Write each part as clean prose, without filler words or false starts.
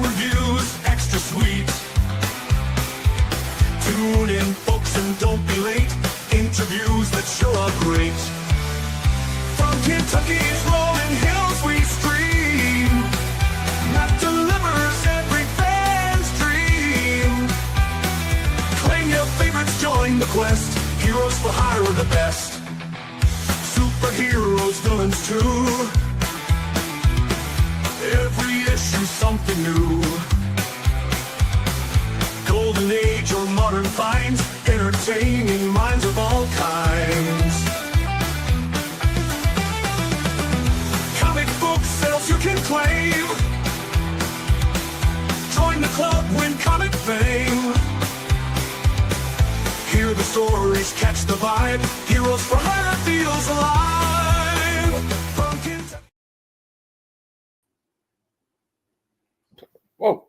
reviews, extra sweet. Tune in, folks, and don't be late. Interviews that sure are great. From Kentucky's rolling hills we stream. Matt delivers every fan's dream. Claim your favorites, join the quest. Heroes for hire are the best. Superheroes, villains too. Every issue something new. Golden age or modern finds, entertaining minds of all kinds. Comic book sales you can claim. Join the club, win comic fame. Hear the stories, catch the vibe. Heroes for Hire feels alive. From Kentucky. Whoa.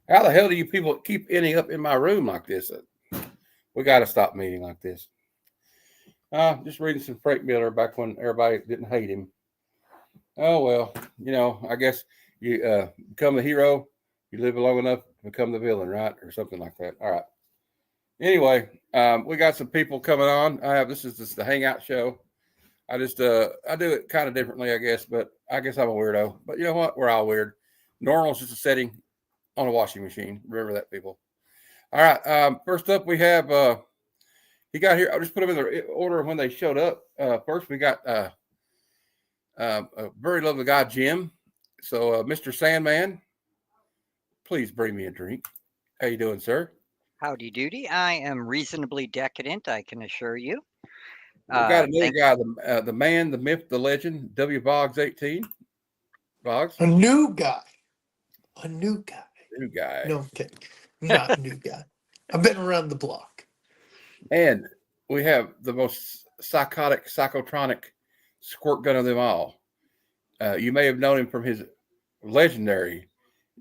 How the hell do you people keep ending up in my room like this? We got to stop meeting like this. Just reading some Frank Miller back when everybody didn't hate him. Oh, well, you know, I guess you become the hero. You live long enough to become the villain, right? Or something like that. All right. Anyway, we got some people coming on. This is the Hangout show. I do it kind of differently, I guess, but I guess I'm a weirdo. But you know what? We're all weird. Normal is just a setting on a washing machine. Remember that, people. All right. First up, we have he got here. I'll just put them in the order of when they showed up. First, we got a very lovely guy, Jim. So, Mr. Sandman, please bring me a drink. How you doing, sir? Howdy doody. I am reasonably decadent, I can assure you. We got another guy, the man, the myth, the legend, W. Boggs 18. Boggs? A new guy. A new guy. New guy. No, I'm kidding. Not a new guy. I've been around the block. And we have the most psychotronic squirt gun of them all. You may have known him from his legendary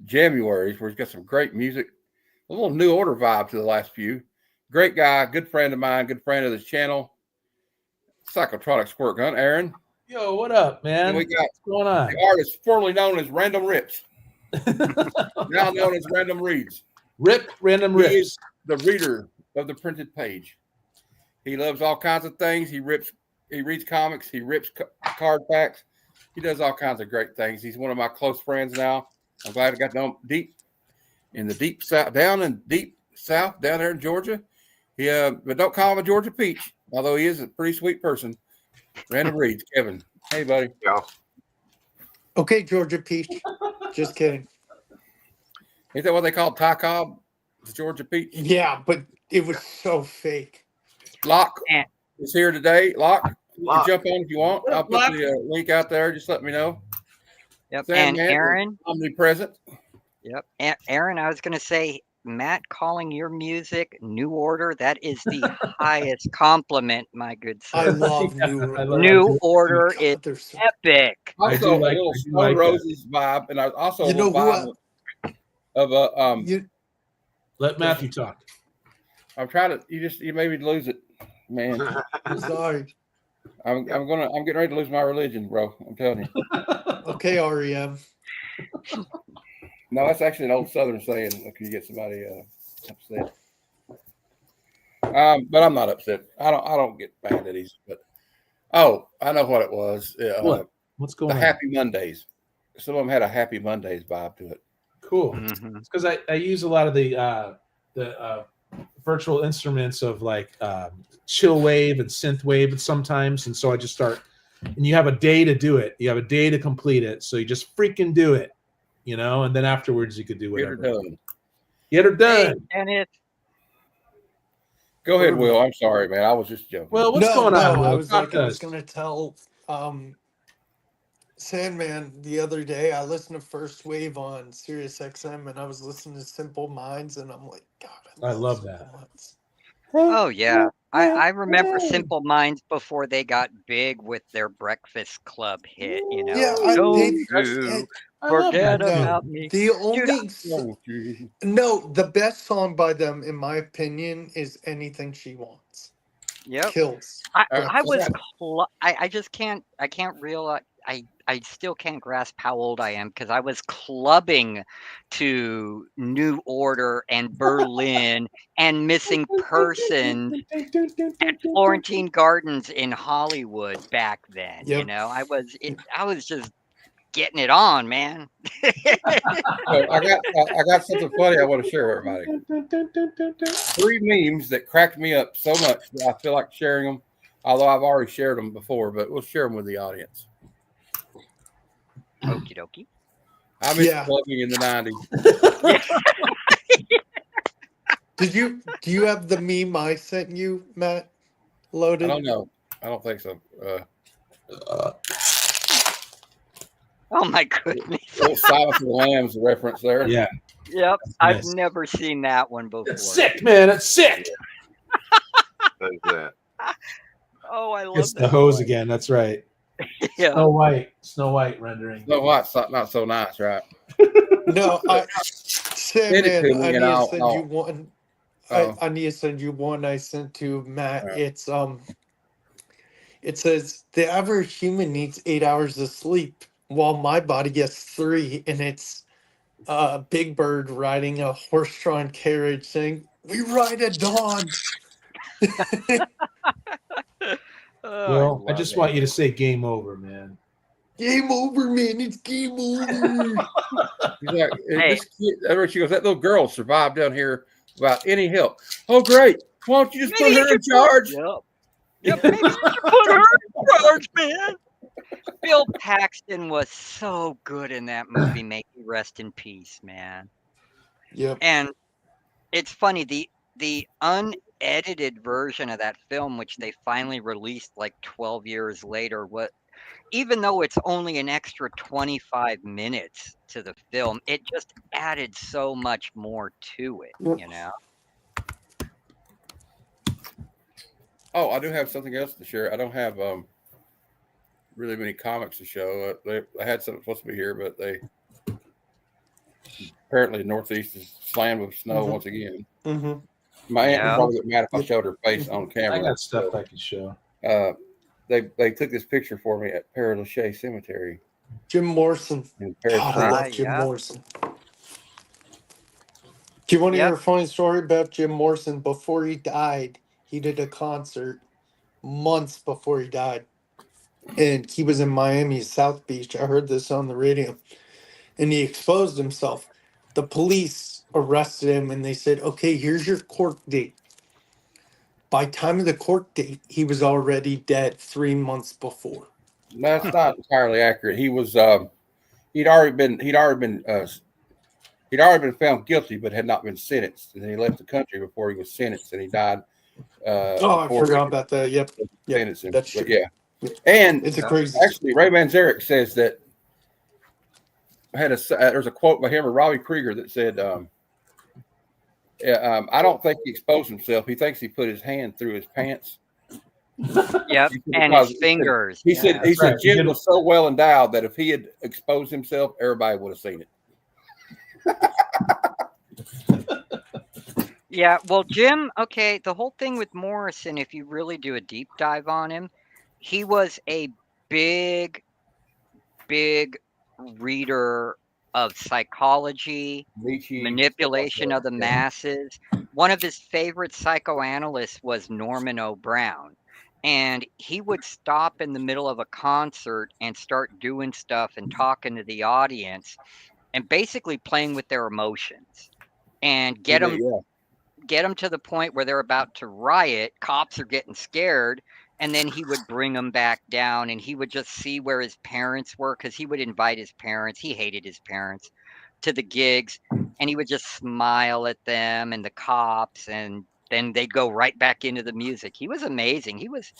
Januaries, where he's got some great music. A little New Order vibe to the last few. Great guy, good friend of mine, good friend of this channel. Psychotronic squirt gun, Aaron. Yo, what up, man? And we got what's going on? the artist formerly known as Random Rips, now known as Random Reads. Random He Rips. is the reader of the printed page. He loves all kinds of things. He reads comics. He rips card packs. He does all kinds of great things. He's one of my close friends now. I'm glad I got to know him deep south, down there in Georgia. But don't call him a Georgia peach, although he is a pretty sweet person. Random Reads, Kevin. Hey, buddy. Yeah. Okay, Georgia Peach. Just kidding. Ain't that what they call Ty Cobb? The Georgia peach? Yeah, but it was so fake. Locke is here today. Locke, you can jump on if you want. I'll put Locke? the link out there. Just let me know. Yep. Sandman, And Aaron. omnipresent. Yep. Aaron, I was going to say, Matt calling your music New Order, that is the highest compliment, my good I sir. love New Order. New Order God, is they're so- epic. Also, I a little do Stone like that. Roses vibe, and I was also a You know little who vibe of You, Let Matthew talk. I'm trying to. You made me lose it, man. I'm sorry. I'm getting ready to lose my religion, bro. I'm telling you. Okay, REM. No, that's actually an old Southern saying. If you get somebody upset, but I'm not upset. I don't get mad at these. But I know what it was. What? What's going The on? Happy Mondays. Some of them had a Happy Mondays vibe to it. Cool. Mhm. It's because I use a lot of the virtual instruments of like chill wave and synth wave sometimes, and so I just start. And you have a day to do it. You have a day to complete it. So you just freaking do it, and then afterwards you could do Get her whatever. done. Get her done. And it's Go ahead, Will. I'm sorry, man. I was just joking. Well, what's going on? Will? I was Talk to going us. to tell Sandman the other day. I listened to First Wave on Sirius XM, and I was listening to Simple Minds, and I'm like, God, I love Simple that. Minds. oh yeah. I remember Simple Minds before they got big with their Breakfast Club hit, Yeah, Don't they- you I love forget that too. about me. The only Oh, no, the best song by them, in my opinion, is Anything She Wants. Yep. Kills. I was I just can't realize I still can't grasp how old I am because I was clubbing to New Order and Berlin and Missing Persons at Florentine Gardens in Hollywood back then. You Yep. know, I was just getting it on, man. So I got something funny I want to share with everybody. 3 memes that cracked me up so much that I feel like sharing them. Although I've already shared them before, but we'll share them with the audience. Okie dokie. I miss Yeah. clubbing in the 90s. Do you have the meme I sent you, Matt? I Loaded? don't know. I don't think so. Oh my goodness. Little Silence of the Lambs reference there. Yeah. Yep. That's I've nice. never seen that one before. It's sick, man. It's sick. What is that? Oh, I love It's that. the hose one. again. That's right. Yeah. Snow White rendering. No, what's not so nice, right? No, Send it Sandman, to me I and need to I'll- send I'll- you one. Oh. I need to send you one I sent to Matt. Alright. It's it says the average human needs 8 hours of sleep, while my body gets 3, and it's Big Bird riding a horse-drawn carriage saying, "We ride at dawn." Oh, Well, I love just it. want you to say game over, man. Game over, man. It's game over. He's like, Hey. this kid, she goes, that little girl survived down here without any help. Oh, great. Why don't you just put Maybe her in charge? Yep. Yep. Maybe you should put her in charge, man. Bill Paxton was so good in that movie. May he rest in peace, man. Yep. And it's funny, the unedited version of that film, which they finally released like 12 years later, even though it's only an extra 25 minutes to the film, it just added so much more to it, Yep. you know? Oh, I do have something else to share. I don't have really many comics to show. I had something supposed to be here, but they apparently the Northeast is slammed with snow Mhm. once again. Mm-hmm. My aunt Yeah. would probably get mad if I Yep. showed her face on I camera. got stuff I can show. They took this picture for me at Père Lachaise Cemetery Jim Morrison. in Paris, God, I France. love Jim yeah. Morrison. Do you want to Yep. hear a funny story about Jim Morrison? Before he died, he did a concert months before he died. And he was in Miami, South Beach. I heard this on the radio. And he exposed himself. The police arrested him and they said, okay, here's your court date. By time of the court date, he was already dead 3 months before. That's not entirely accurate. He was he'd already been found guilty, but had not been sentenced, and he left the country before he was sentenced, and he died. Oh, I forgot about that. Yep. Yep. Sentencing. That's But true. yeah, and It's a crazy actually, Ray Manzarek says that there's a quote by him or Robbie Krieger that said, "I don't think he exposed himself. He thinks he put his hand through his pants." Yep. And Because his fingers. He yeah. said That's right. Jim was so well endowed that if he had exposed himself, everybody would have seen it. Yeah, well, Jim, okay, the whole thing with Morrison, if you really do a deep dive on him, he was a big, big reader of psychology, Nietzsche, manipulation of the yeah. masses. One of his favorite psychoanalysts was Norman O'Brown. And he would stop in the middle of a concert and start doing stuff and talking to the audience and basically playing with their emotions and get them to the point where they're about to riot, cops are getting scared, and then he would bring them back down and he would just see where his parents were because he would invite his parents. He hated his parents to the gigs and he would just smile at them and the cops, and then they'd go right back into the music. He was amazing. He was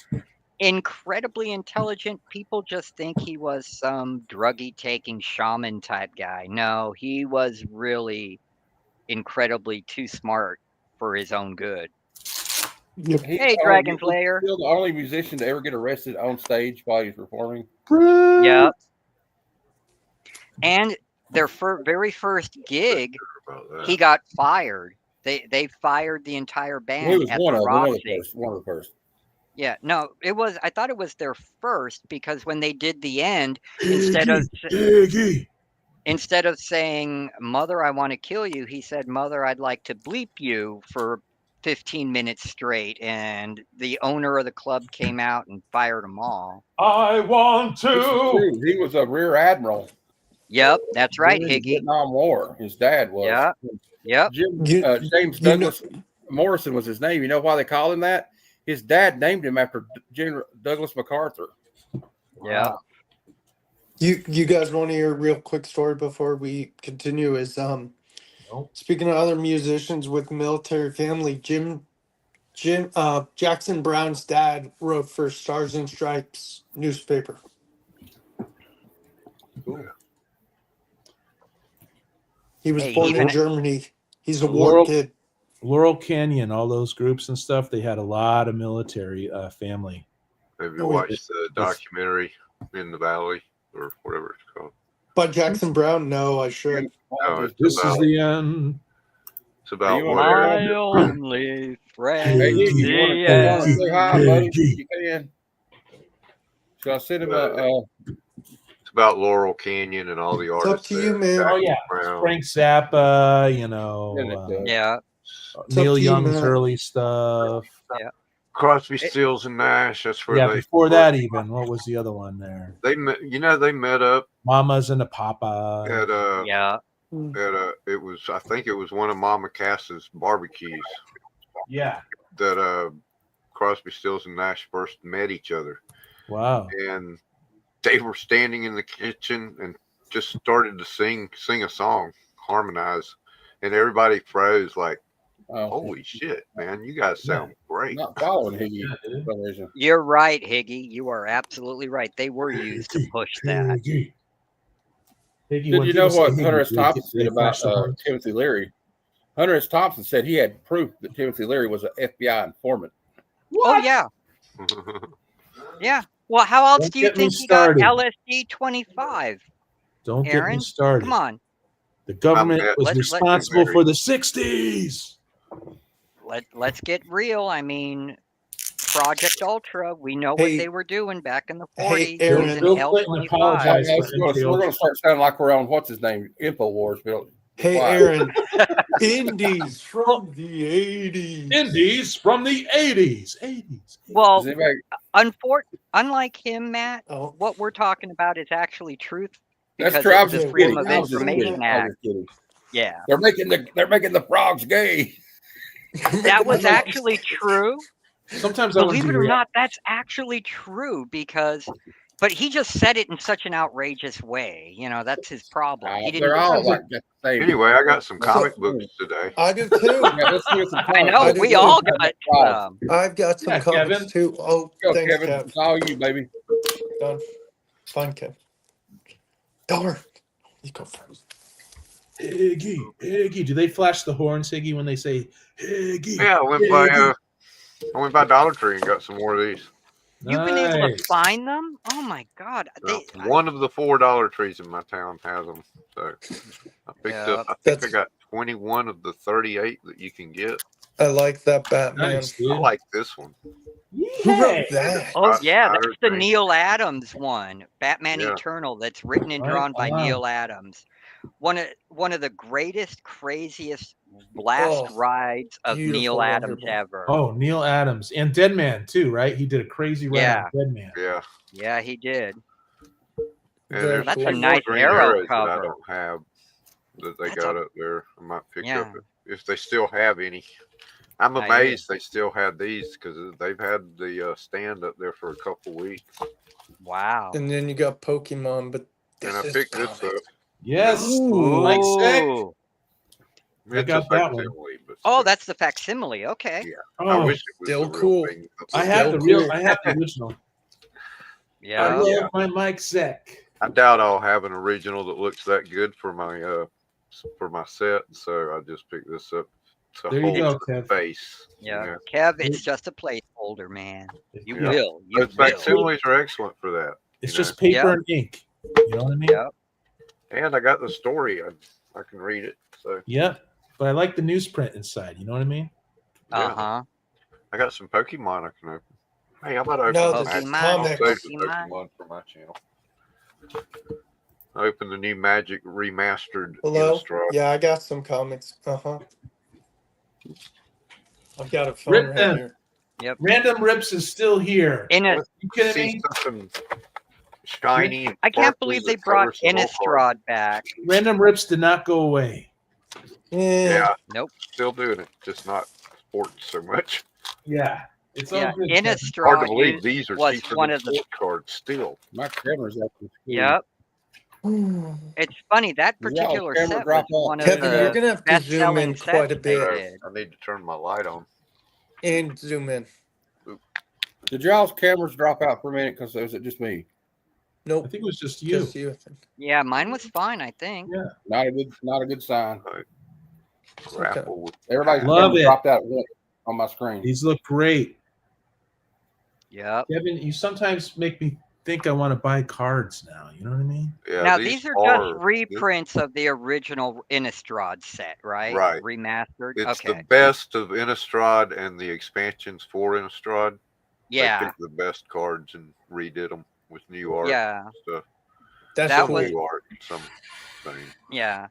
incredibly intelligent. People just think he was some druggy taking shaman type guy. No, he was really incredibly too smart for his own good. Yep. Hey, Dragon Slayer. Still the only musician to ever get arrested on stage while he's performing. Yep. And their very first gig, About that. he got fired. They fired the entire band He was at one the of Roxy. the first. Yeah, no, it was. I thought it was their first because when they did the end, instead of Iggy. instead of saying "Mother, I want to kill you," he said, "Mother, I'd like to bleep you" for 15 minutes straight, and the owner of the club came out and fired them all. I want This is to. true. He was a rear admiral Yep, that's right, during the Higgy. Vietnam War. His dad was. Yeah, yep. James You know, Douglas Morrison was his name. You know why they call him that? His dad named him after General Douglas MacArthur. Yeah. you guys want to hear a real quick story before we continue? Is Nope. speaking of other musicians with military family, Jackson Brown's dad wrote for Stars and Stripes newspaper. Cool. He was Hey, born in even Germany. He's a war Laurel, kid. Laurel Canyon, all those groups and stuff, they had a lot of military family. Have you Oh, yeah. watched the documentary In the Valley or whatever it's called? But Jackson Brown, no, I should. No, it's This is about, the end. it's about You what want Aaron my did. only friend. Hey, Iggy, you want to the come on and end. say hi, buddy? Iggy. You can. Should I send him a? It's about Laurel Canyon and all the It's up artists to there. you, man. Oh Jackson yeah, Brown. Frank Zappa, Send it to us. Yeah, It's up Neil to you, Young's man. early stuff. yeah. Crosby, Stills, and Nash. That's where Yeah, they before that even, what was the other one there? They met. They met up Mamas and the Papa. at Yeah. it was, I think it was one of Mama Cass's barbecues Yeah. that Crosby, Stills, and Nash first met each other, Wow. and they were standing in the kitchen and just started to sing a song, harmonize, and everybody froze like, Oh, "Holy shit, man! You guys sound great." not following Higgy. Yeah, dude. for some reason. You're right, Higgy. You are absolutely right. They were used to push that. Iggy. Iggy, Did when you know people say what Iggy, Hunter S. do they Thompson get- do they said about flash the horns? Timothy Leary? Hunter S. Thompson said he had proof that Timothy Leary was an FBI informant. Oh yeah, yeah. Well, how else Don't do you get me think he got started. LSD 25? Don't get me Aaron, started. come on. The government I'm- was Let- let- responsible for the 60s. Let's get real. I mean, Project Ultra. We know what Hey- they were doing back in the Hey, 40s. Aaron. It was an Bill Clinton L25. apologized. So we're going to start sounding like we're on what's his name, InfoWars. Bill. Hey, Why? Aaron. Indies from the 80s. Indies from the 80s. 80s. Well, Does anybody, unlike him, Matt, Oh, what we're talking about is actually truth that's because true. I it was was just the Freedom kidding. of I was just kidding. Information I was Act. just kidding. Yeah, They're making the frogs gay. that was actually true. Sometimes I Believe would it do or rea- not, that's actually true but he just said it in such an outrageous way. You know, that's his problem. He didn't. They're all like the same. Anyway, I got some So- comic books today. I do too. Yeah, let's hear some I comics. know I do we too. all got some. I've got some Yeah, comics Kevin. too. Oh, Go, thanks, Kevin. Kev. It's all you, baby. Done. Fine, Kev. Darn. You go first. Iggy, Iggy. Do they flash the horns, Iggy, when they say Iggy? Yeah, I went by Dollar Tree and got some more of these. You've been able to Nice. find them? Oh my God! One of the 4 Dollar Trees in my town has them. So I picked up. I think I got 21 of the 38 that you can get. I like that Batman. Nice, dude. I like this one. Who wrote Yay. that? Oh yeah, that's the Thing. Neil Adams one, Batman Yeah. Eternal. That's written and Right drawn by on. Neil Adams. One of the greatest, craziest blast Oh, rides of beautiful, Neil Adams wonderful. ever. Oh, Neil Adams and Dead Man too, right? He did a crazy run Yeah. on Dead Man. Yeah. Yeah, he did. And Very there's That's a two cool. more nice Green Arrow Arrows that I cover. don't have that they That's got a- up there. I might pick Yeah. up if they still have any. I'm I amazed they still had these because they've had the stand up there for a couple weeks. Wow. And then you got Pokemon, but And this I is picked this comic. up. Yes, Ooh. Mike Sick. It's got a that one. facsimile, but Oh, still. that's the facsimile. Okay. Yeah. Oh, I wish it was still the real cool. thing. I have the Still real. cool. I have the original. Yeah. I love Yeah. my Mike Sick. I doubt I'll have an original that looks that good for my set, so I just picked this up to There you hold go, the Kev. face. Yeah. Kev, it's just a placeholder, man. You Yeah. will. You But will. facsimiles are excellent for that. It's you know. just paper Yeah. and ink. You know what I mean? Yeah. And I got the story. I can read it. So Yeah. But I like the newsprint inside. You know what I mean? yeah. Uh-huh. I got some Pokemon I can open. Hey, how about I open No, the this Magic? is Pokemon, I'll comics. save the Pokemon. Pokemon for my channel. I opened the new Magic remastered Hello? Innistrad. Yeah, I got some comics. Uh-huh. I've got a phone Rip right them. here. Yep. Random Rips is still here. You kidding See me? something shiny and I can't sparkly believe they that brought covers the whole card. Innistrad back. Random Rips did not go away. Yeah, Nope. still doing it, just not sports so much. Yeah, it's all Yeah, good. Kevin. Hard to Innistrad believe these are was cheaper one than of the. sport cards still. My camera's up. Yep. It's funny that Did y'all's particular camera set drop was out? one of Kevin, you're the gonna have to zoom best-selling in quite sets a they bit did. I need to turn my light on. and zoom in. Did y'all's cameras drop out for a minute? Because was it just me? I Nope, think it was just you. just you. Yeah, mine was fine, I think. Yeah. Not a good sign. Raffle with Everybody's Love camera it. dropped out on my screen. These look great. Yep. Kevin, you sometimes make me think I want to buy cards now. You know what I mean? yeah. Now these are just reprints of the original Innistrad set, right? Right. Remastered. It's Okay. the best of Innistrad and the expansions for Innistrad. They Yeah. picked the best cards and redid them with new art. Yeah. And stuff. That's That Some cool. was- new art, some thing. Yeah.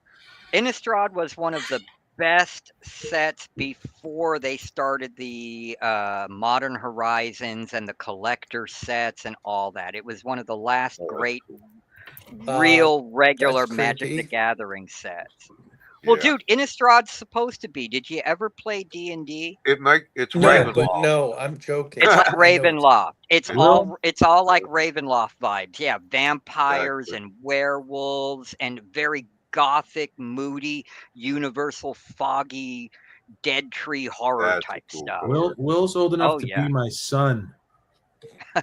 Innistrad was one of the best sets before they started the Modern Horizons and the collector sets and all that. It was one of the last Oh, that's great, cool. real, regular that's Magic the creepy. Gathering sets. Well, Yeah. dude, Innistrad's supposed to be. Did you ever play D&D? It's No, Ravenloft. but no, I'm joking. It's like I know Ravenloft. It's Will? all like Ravenloft vibes. Yeah, vampires Exactly. and werewolves and very gothic, moody, universal, foggy, dead tree horror That's a type cool stuff. cover. Will's old enough Oh, to yeah. be my son. I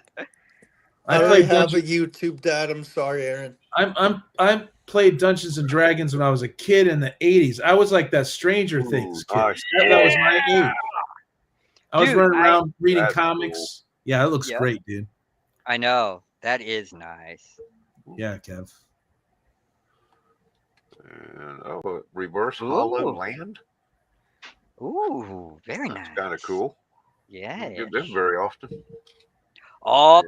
I already played have a Dungeons. YouTube dad. I'm sorry, Aaron. I played Dungeons and Dragons when I was a kid in the '80s. I was like that Stranger Ooh, Things kid. nice. That was my age. I was Dude, running around reading That's comics. cool. Yeah, it looks Yep. great, dude. I know. That is nice. Yeah, Kev. And a reverse hollow Ooh. land. Ooh, very That's nice. kind of cool. Yeah. Don't get them very often. Oh,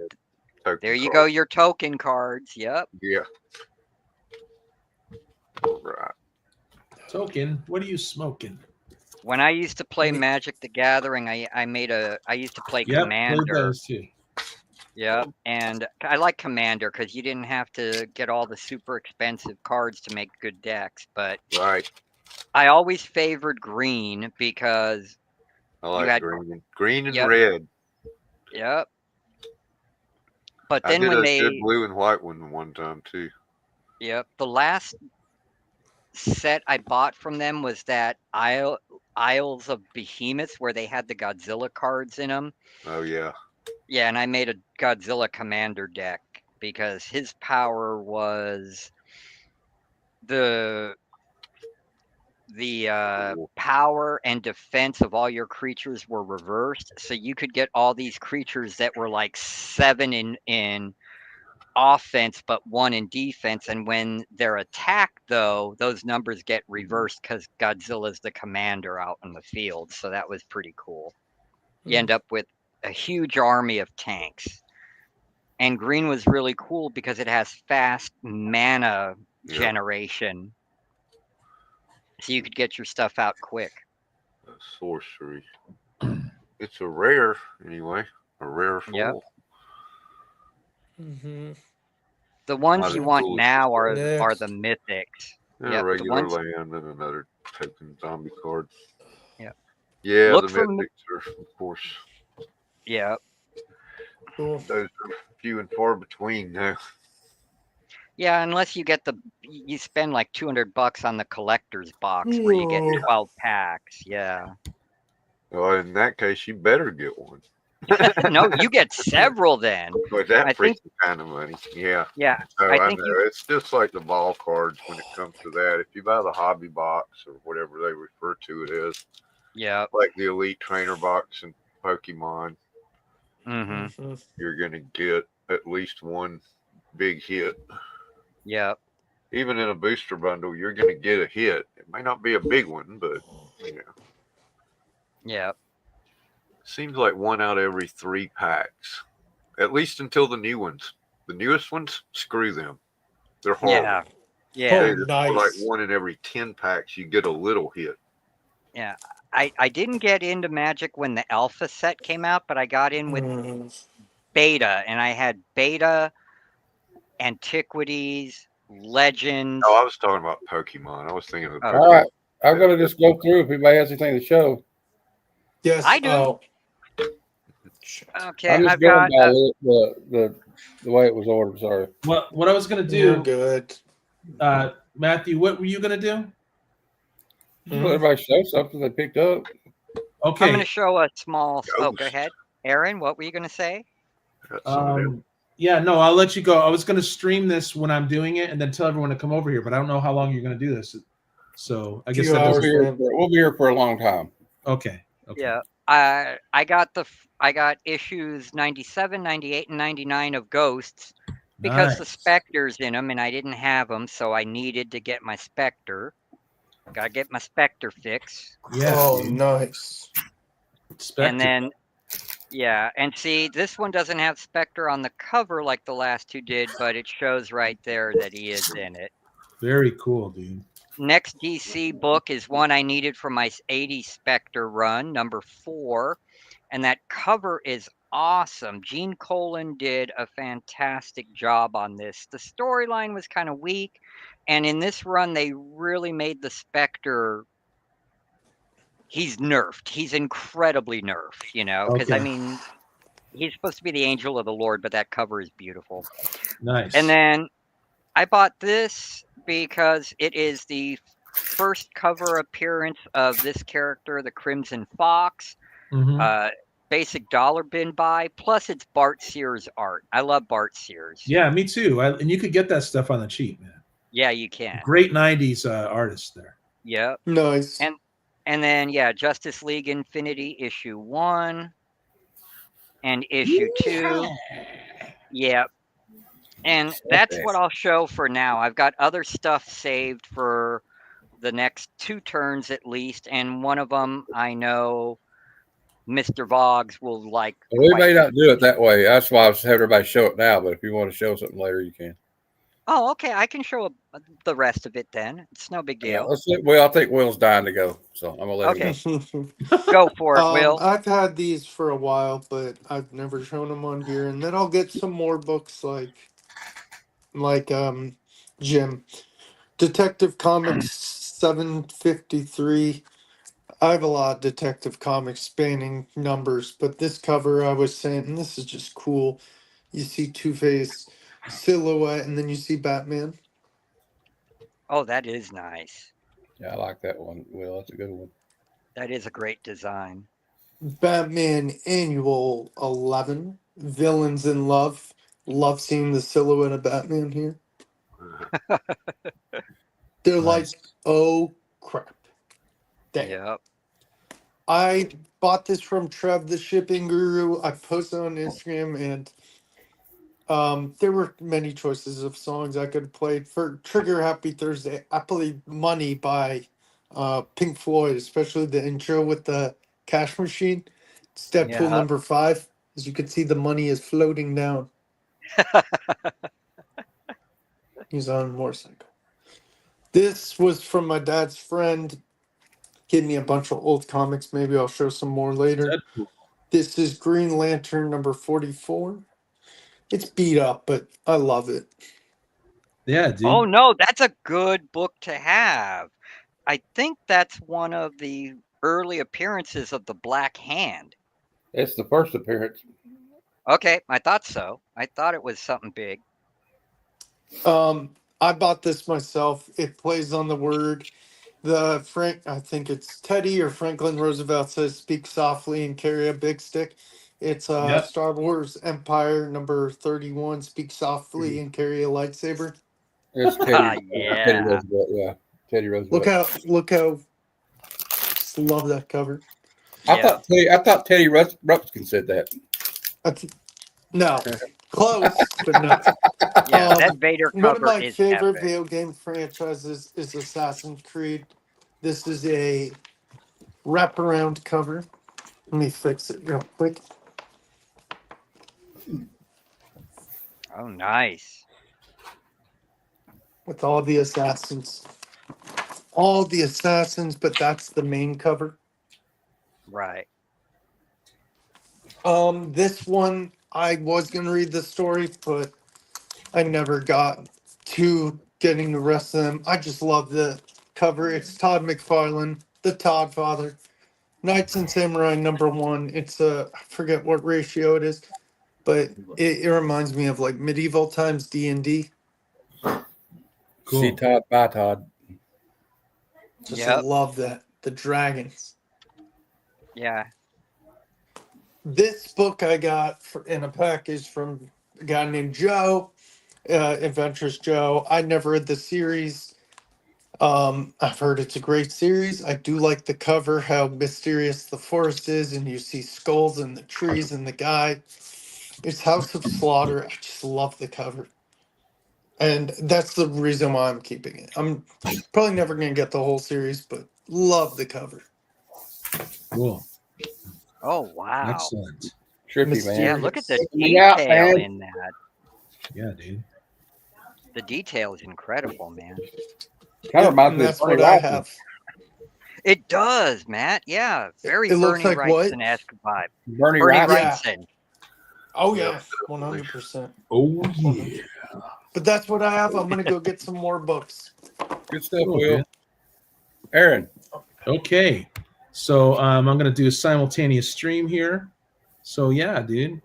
Token there you cards. go, your token cards. Yep. Yeah. Right. Token, what are you smoking? When I used to play Me- Magic the Gathering, I used to play Yep, played Commander. those too. Yep, and I like Commander because you didn't have to get all the super expensive cards to make good decks. But Right. I always favored green because I like had- green and Yep. red. yep. But I then did when a they good blue and white one time too. yep, the last set I bought from them was that Isles of Behemoths where they had the Godzilla cards in them. Oh yeah. Yeah, and I made a Godzilla Commander deck because his power was the Cool. power and defense of all your creatures were reversed, so you could get all these creatures that were like 7 in offense but 1 in defense, and when they're attacked though, those numbers get reversed because Godzilla's the commander out in the field. So that was pretty cool. You end up with a huge army of tanks. And green was really cool because it has fast mana Yeah. generation. So you could get your stuff out quick. Sorcery. It's a rare anyway. A rare full. Yep. Mm-hmm. The ones Not you as want cool as now the are Next. the mythics. And Yep, a the regular ones- land and another token zombie card. Yep. Yeah, Look the for mythics are, of course, Yeah. Cool. those are few and far between now. Yeah, unless you get you spend like $200 on the collector's box where you get Whoa. 12 packs. Yeah. Well, in that case, you better get one. No, you get several then. But that I think- freaking kind of money, yeah. Yeah. So I I, think know you- it's just like the ball cards when it comes to that. If you buy the hobby box or whatever they refer to it as, Yeah. like the elite trainer box and Pokemon, Mm-hmm. Mhm. you're gonna get at least one big hit. Yeah. Even in a booster bundle, you're gonna get a hit. It may not be a big one, but you know. Yeah. Seems like one out of every 3 packs, at least until the new ones. The newest ones, screw them. They're horrible. Yeah. Yeah. Oh, It's more like nice. one in every 10 packs you get a little hit. Yeah. I didn't get into Magic when the alpha set came out, but I got in with beta, and I had beta, antiquities, legends. Oh, I was talking about Pokemon. I was thinking of the Oh. All right. I'm Yeah. going to just go through if anybody has anything to show. Yes. I do. Oh. Okay, I'm just I've going got by the way it was ordered. Sorry. What I was gonna You're do, good. Matthew, what were you gonna do? Just let everybody show something they picked up. I'm Okay. going to show a small. Oh, go Ghost. ahead, Aaron. What were you going to say? Got some of them. Yeah, no, I'll let you go. I was gonna stream this when I'm doing it and then tell everyone to come over here, but I don't know how long you're gonna do this. So I guess Few that We'll hours, doesn't. be, here man. for, we'll be here for a long time. Okay. Yeah. I got issues 97, 98, and 99 of Ghosts because the Nice. Spectre's in them, and I didn't have them, so I needed to get my Spectre. Got to get my Spectre fix. Yeah. Oh, dude. nice. Spectre. And then, yeah, and see, this one doesn't have Spectre on the cover like the last two did, but it shows right there that he is in it. Very cool, dude. Next DC book is one I needed for my 80 Spectre run, number 4. And that cover is awesome. Gene Colan did a fantastic job on this. The storyline was kind of weak. And in this run, they really made the Spectre. He's nerfed. He's incredibly nerfed, because I Okay. mean, he's supposed to be the angel of the Lord, but that cover is beautiful. Nice. And then I bought this because it is the first cover appearance of this character, the Crimson Fox. Mhm. Basic dollar bin buy. Plus, it's Bart Sears art. I love Bart Sears. Yeah, me too. And you could get that stuff on the cheap, man. Yeah, you can. Great '90s artist there. Yep. Nice. And then Justice League Infinity issue 1 and issue 2. Yep. And that's what I'll show for now. I've got other stuff saved for the next 2 turns at least, and one of them I know Mr. Voggs will like. We quite may a not do it that way. That's why I was having everybody show it now. But if you want to show something later, you can. Oh, okay. I can show the rest of it then. It's no big Yeah, deal. let's see. Well, I think Will's dying to go, so I'm gonna let him Okay. Go for it, Will. I've had these for a while, but I've never shown them on here. And then I'll get some more books like Jim. Detective Comics 753. I have a lot of Detective Comics spanning numbers, but this cover I was saying, and this is just cool. You see Two-Face silhouette, and then you see Batman. Oh, that is nice. Yeah, I like that one. Will, that's a good one. That is a great design. Batman Annual 11. Villains in Love. Love seeing the silhouette of Batman here. They're Nice. like, oh crap. Damn. Yep. I bought this from Trev, the shipping guru. I posted on Instagram, and there were many choices of songs I could have played. For Trigger Happy Thursday, I played Money by Pink Floyd, especially the intro with the cash machine. It's Deadpool Yeah. number 5. As you can see, the money is floating down. He's on a motorcycle. This was from my dad's friend. Gave me a bunch of old comics. Maybe I'll show some more later. Deadpool. This is Green Lantern number 44. It's beat up, but I love it. Yeah, dude. Oh no, that's a good book to have. I think that's one of the early appearances of the Black Hand. It's the first appearance. Okay, I thought so. I thought it was something big. I bought this myself. It plays on the word. I think it's Teddy or Franklin Roosevelt says, "Speak softly and carry a big stick." It's Yep. Star Wars Empire number 31. Speak softly and carry a lightsaber. It's Teddy. Yeah. Teddy Roosevelt. Yeah, Teddy Roosevelt. Look how. Just love that cover. I thought Teddy Ruxpin said that. No, close, but no. Yeah, that Vader One of cover my is favorite epic. video game franchises is Assassin's Creed. This is a wraparound cover. Let me fix it real quick. Oh, nice. With all the assassins. All the assassins, but that's the main cover. Right. This one, I was going to read the story, but I never got to getting the rest of them. I just love the cover. It's Todd McFarlane, the Todd Father. Knights and Samurai #1. It's I forget what ratio it is, but it reminds me of like medieval times D&D. Cool. See Todd by Todd. Just Yep. love that. The dragons. Yeah. This book I got in a package from a guy named Joe, Adventures Joe. I never read the series. I've heard it's a great series. I do like the cover, how mysterious the forest is, and you see skulls in the trees and the guy. It's House of Slaughter. I just love the cover. And that's the reason why I'm keeping it. I'm probably never going to get the whole series, but love the cover. Cool. Oh, wow. Excellent. Trippy, man. Yeah, look at the Yeah, detail man. in that. Yeah, dude. The detail is incredible, man. Kind of reminds And me of that's Bernie what I Wrightson. have. It does, Matt. Yeah, very It looks Bernie like what? Wrightson-esque vibe. Bernie Bernie Wrightson. Yeah. Wrightson. Oh, Yep, yeah. definitely. 100%. Oh yeah. But that's what I have. I'm going to go get some more books. Good stuff, Cool, Will. dude. Aaron. Okay. So I'm gonna do a simultaneous stream here. So yeah, dude.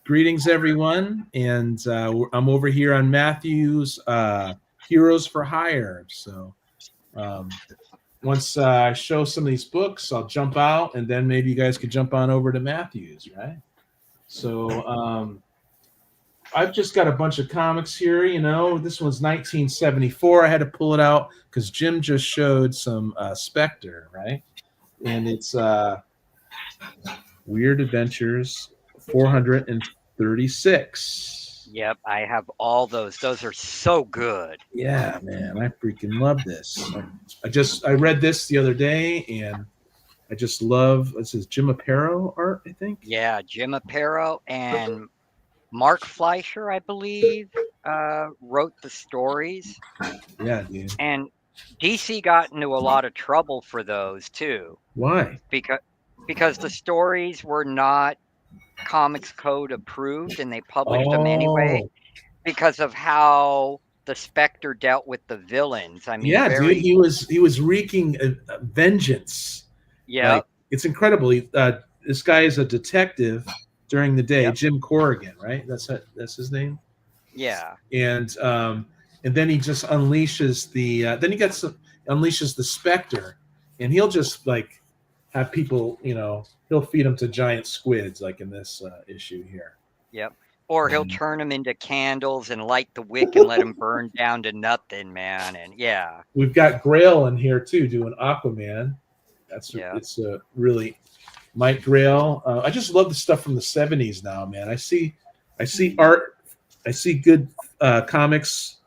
Greetings, everyone, and I'm over here on Matthew's Heroes for Hire. So once I show some of these books, I'll jump out, and then maybe you guys could jump on over to Matthew's, right? So I've just got a bunch of comics here. You know, this one's 1974. I had to pull it out because Jim just showed some Spectre, right? And it's Weird Adventures 436. Yep, I have all those. Those are so good. Yeah, man, I freaking love this. I read this the other day, and I just love. This is Jim Aparo art, I think. Yeah, Jim Aparo and Mark Fleischer, I believe, wrote the stories. Yeah, dude. And DC got into a lot of trouble for those too, Why? because the stories were not Comics Code approved, and they published them anyway Oh, because of how the Spectre dealt with the villains. I mean, yeah, very, dude. He was wreaking vengeance. yeah, Like, it's incredible. This guy is a detective during the day. Yep. Jim Corrigan, right? That's his name. yeah, And then he just unleashes unleashes the Spectre, and he'll just like have people, he'll feed them to giant squids, like in this issue here. yep. Or he'll Mhm. turn them into candles and light the wick and let them burn down to nothing, man. And yeah, We've got Grail in here too, doing Aquaman. Yeah. It's a really Mike Grail. I just love the stuff from the 70s now, man. I see art, I see good comics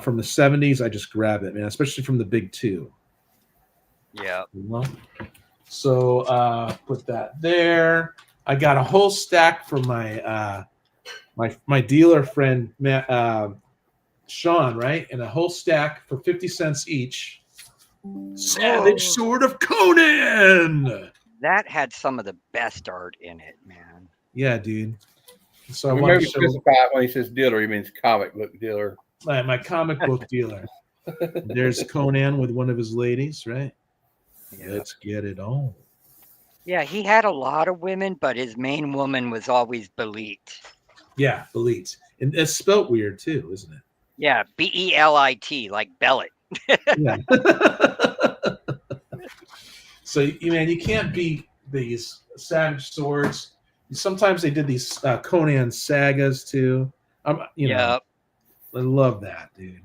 from the 70s. I just grab it, man, especially from the big two. yeah. So put that there. I got a whole stack from my my dealer friend Matt, Sean, right? And a whole stack for 50 cents each. Savage Sword of Conan. That had some of the best art in it, man. Yeah, dude. So I We want maybe to show specify when he says dealer, he means comic book dealer. my comic book dealer. There's Conan with one of his ladies, right? Yeah. Let's get it on. Yeah, he had a lot of women, but his main woman was always Belit. Yeah, Belit. And it's spelt weird too, isn't it? Yeah, Belit, like Bellet. Yeah. So, you can't beat these Savage Swords. Sometimes they did these Conan sagas too. Yeah. I love that, dude.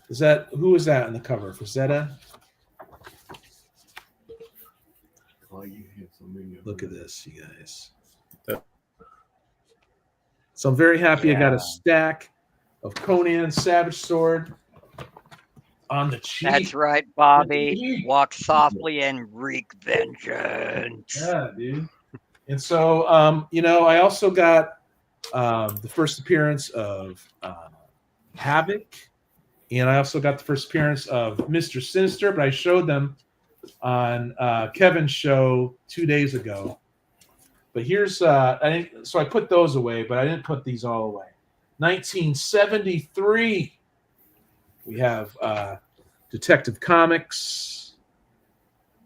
Who is that on the cover? Frazetta? Look at this, you guys. So I'm very happy I got Yeah. a stack of Conan Savage Sword. On the cheap. That's right, Bobby. Walk softly and wreak vengeance. Yeah, dude. And so, you know, I also got the first appearance of Havoc, and I also got the first appearance of Mr. Sinister, but I showed them on Kevin's show 2 days ago. But here's so I put those away, but I didn't put these all away. 1973, we have Detective Comics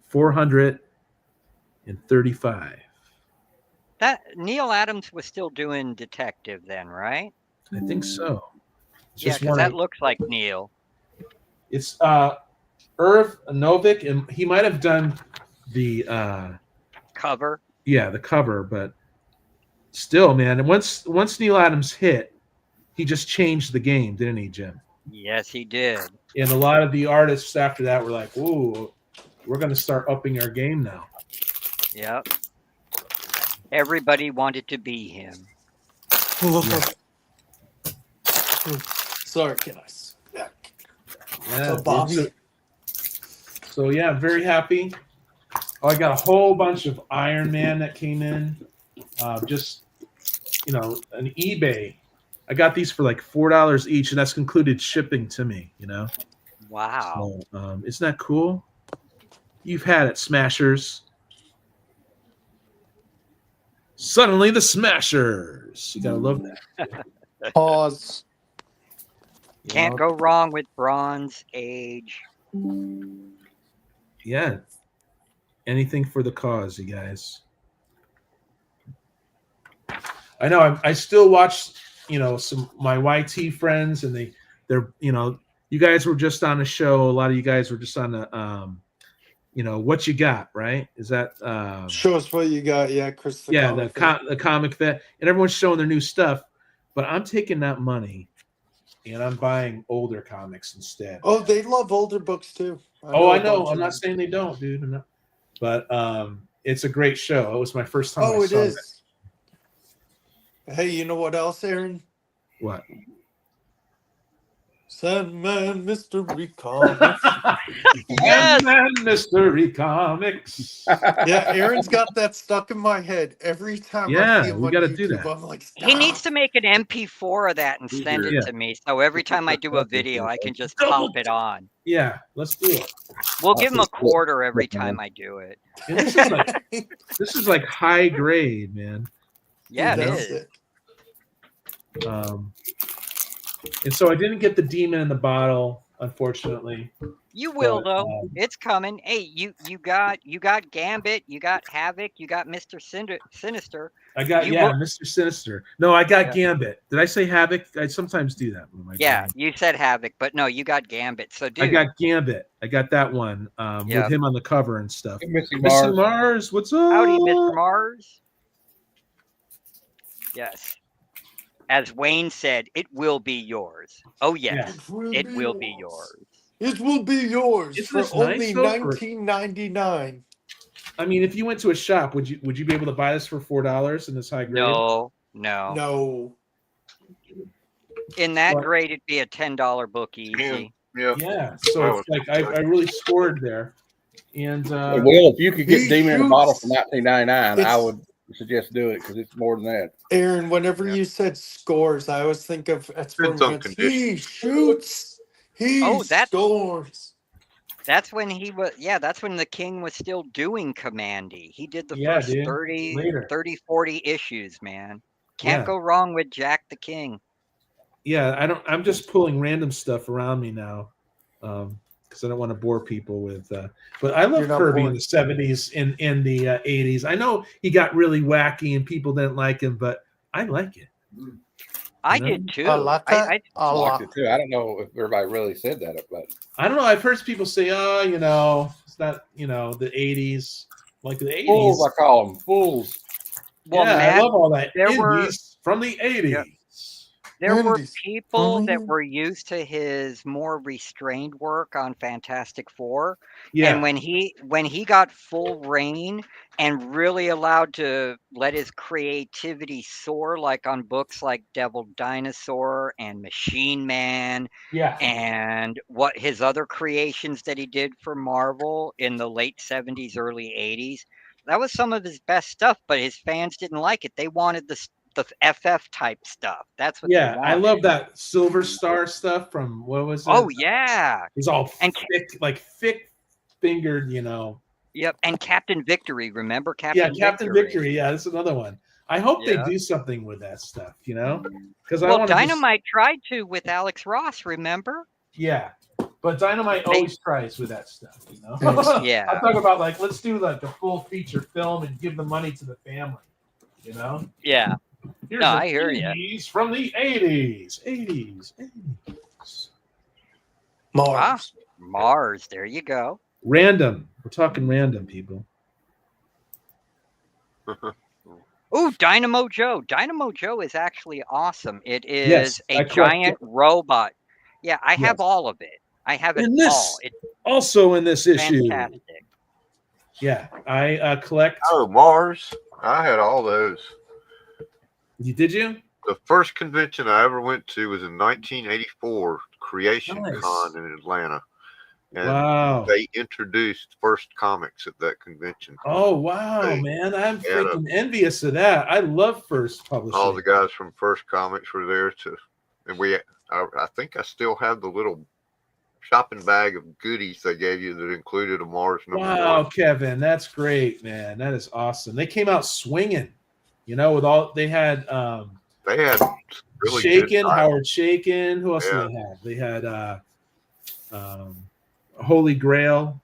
435. That Neil Adams was still doing detective then, right? I think so. It's Yeah, just because one. that looks like Neil. It's Irv Novick, and he might have done the Cover. yeah, the cover, but still, man. And once Neil Adams hit, he just changed the game, didn't he, Jim? Yes, he did. And a lot of the artists after that were like, "Ooh, we're going to start upping our game now." Yep. Everybody wanted to be him. Sorry, guys. Yeah, So, Bobby. dude, so yeah, I'm very happy. Oh, I got a whole bunch of Iron Man that came in. Just an eBay. I got these for like $4 each, and that's included shipping to me. Wow. So, isn't that cool? You've had it, Smashers. Suddenly the Smashers. You gotta love that. Pause. Can't go wrong with Bronze Age. Yeah. Anything for the cause, you guys. I know I still watch, some my YT friends, and they're you guys were just on a show. A lot of you guys were just on the what you got, right? Is that Show us what you got, yeah, Chris. The comic vet, and everyone's showing their new stuff, but I'm taking that money and I'm buying older comics instead. Oh, they love older books too. I know. I'm not saying they don't, dude. But it's a great show. It was my first time. Oh, I it saw is. That. Hey, you know what else, Aaron? What? Sandman Mystery Comics. Yes. Sandman Mystery Comics. Yeah, Aaron's got that stuck in my head every time I Yeah, see him we on gotta YouTube. do that. I'm like, He needs stop. to make an MP4 of that and send it Yeah. to me. So every time I do a video, I can just pop it on. Yeah, let's do it. We'll give him a quarter every time I do it. And this is like high grade, man. Yeah, it That's is. it. And so I didn't get the demon in the bottle, unfortunately. You will But, though. It's coming. Hey, you got Gambit, you got Havoc, you got Mr. Sinister. I got Mr. Sinister. No, I got Gambit. Did I say Havoc? I sometimes do that. Yeah, you said Havoc, but no, you got Gambit. So dude, I got Gambit. I got that one with him on the cover and stuff. Hey, Missy Mr. Mars. Mars, what's up? howdy, Mr. Mars. Yes. As Wayne said, it will be yours. Oh yes, it will be yours. It will be yours Isn't for this nice, only though, for- $19.99. I mean, if you went to a shop, would you be able to buy this for $4 in this high grade? No. No. In that What? grade, it'd be a $10 book easy. Yeah. Yeah. So it's like I really scored there. And Well, if you could get He Demon in a bottle for shoots. $19.99, I It's- would suggest do it because it's more than that. Aaron, whenever Yeah. you said scores, I always think of Depends on experiments. He conditions. shoots. He scores. That's when he was. Yeah, that's when the King was still doing Commandy. He did the Yeah, first dude. 30, Later. 30, 40 issues. Man, can't Yeah. go wrong with Jack the King. yeah, I'm just pulling random stuff around me now. Because I don't want to bore people with but I love You're not Kirby in bored. the 70s and in the 80s. I know he got really wacky and people didn't like him, but I like it. I know? did too. I like that. I I I liked like it too. I don't know if everybody really said that, but I don't know. I've heard people say, it's not, the 80s. Like the 80s. fools, I call them fools. well, yeah, Mad, I love all that. there were- Indies from the 80s. There were Andy's people that coming. were used to his more restrained work on Fantastic Four, and Yeah. when he got full reign and really allowed to let his creativity soar, like on books like Devil Dinosaur and Machine Man, Yeah. and what his other creations that he did for Marvel in the late 70s, early 80s, that was some of his best stuff, but his fans didn't like it. They wanted the FF type stuff. That's what they Yeah. I wanted. love that Silver Star stuff from what was it? Oh yeah. He's all And thick fingered, you know. yep, and Captain Victory, remember Yeah, Captain Captain Victory? Victory. Yeah, that's another one. I hope they Yeah. do something with that stuff, you know, because I Well, want to just Dynamite tried to with Alex Ross, remember? yeah. But Dynamite They always tries with that stuff, you know. Yes. yeah. I'm talking about like let's do like a full feature film and give the money to the family, you know. Yeah. Here's No, an I hear you. 80s from the 80s. Ah, Mars. Mars, there you go. Random. We're talking random, people. Ooh, Dynamo Joe. Dynamo Joe is actually awesome. It is Yes, a I collect giant robot. Yeah, I have yes. all of it. I have it In all. this, It's also in this issue. fantastic. Yeah, I collect. Oh, Mars. I had all those. Did you? The first convention I ever went to was in 1984, Creation Nice. Con in Atlanta. And Wow. they introduced First Comics at that convention. Oh wow, They man! I'm had a- freaking envious of that. I love First Publishing. all the guys from First Comics were there and I think I still have the little shopping bag of goodies they gave you that included a Mars Wow, #1. Kevin, that's great, man. That is awesome. They came out swinging, you know, with all they had. They had really good Shaken, titles. Howard Shaken. Who else Yeah. did they have? They had Holy Grail.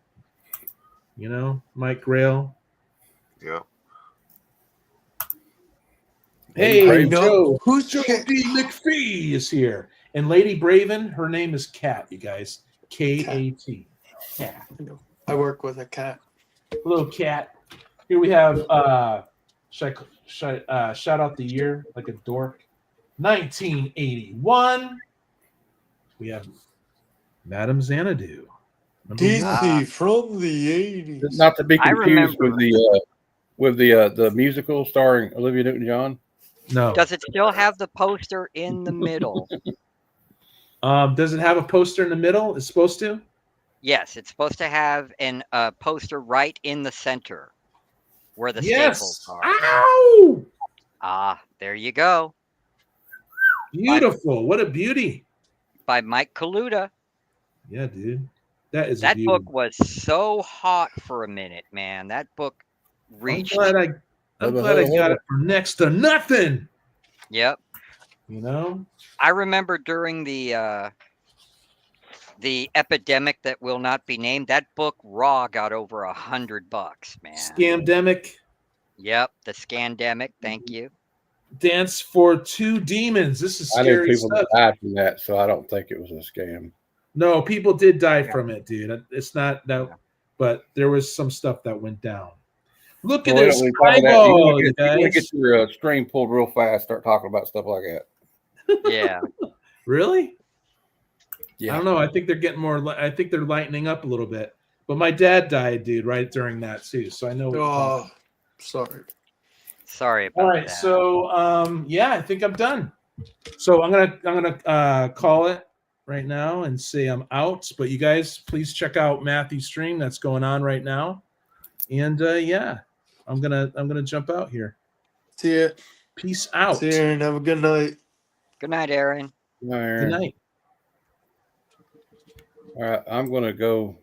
You know, Mike Grail. Yeah. Hey, Brave. Joe. Who's Joe Kat? D. McPhee is here. And Lady Braven, her name is Kat, you guys. K-A-T. Kat. I work with a cat. Hello, Kat. Here we have shout out the year like a dork. 1981. We have Madame Xanadu. Number DC from the 80s. Not to be I confused remember. with the musical starring Olivia Newton-John. No. Does it still have the poster in the middle? Does it have a poster in the middle? It's supposed to? Yes, it's supposed to have a poster right in the center where the Yes. staples are. Ow! Ah, there you go. Beautiful. What a beauty. By Mike Kaluta. Yeah, dude. That is a That beauty. book was so hot for a minute, man. That book I'm reached. glad I got it for next to nothing. Yep. You know? I remember during the epidemic that will not be named, that book raw got over $100, man. Scamdemic. Yep, the Scandemic. Thank you. Dance for Two Demons. This is I know scary people stuff. that died from that, so I don't think it was a scam. No, people did die from it, dude. It's not that, Yeah. but there was some stuff that went down. Look at Well, this we talk about that. eyeball, you You want to guys. get your string pulled real fast, start talking about stuff like that. Yeah. Really? Yeah. I don't know. I think they're getting more. I think they're lightening up a little bit. But my dad died, dude, right during that too. So I know. What you're talking Oh, sorry. Sorry about All right, that. so yeah, I think I'm done. So I'm gonna call it right now and say I'm out. But you guys, please check out Matthew's stream that's going on right now. And yeah, I'm gonna jump out here. See ya. Peace out. See ya and have a good night. Good night, Aaron. Good night. All right, I'm going to go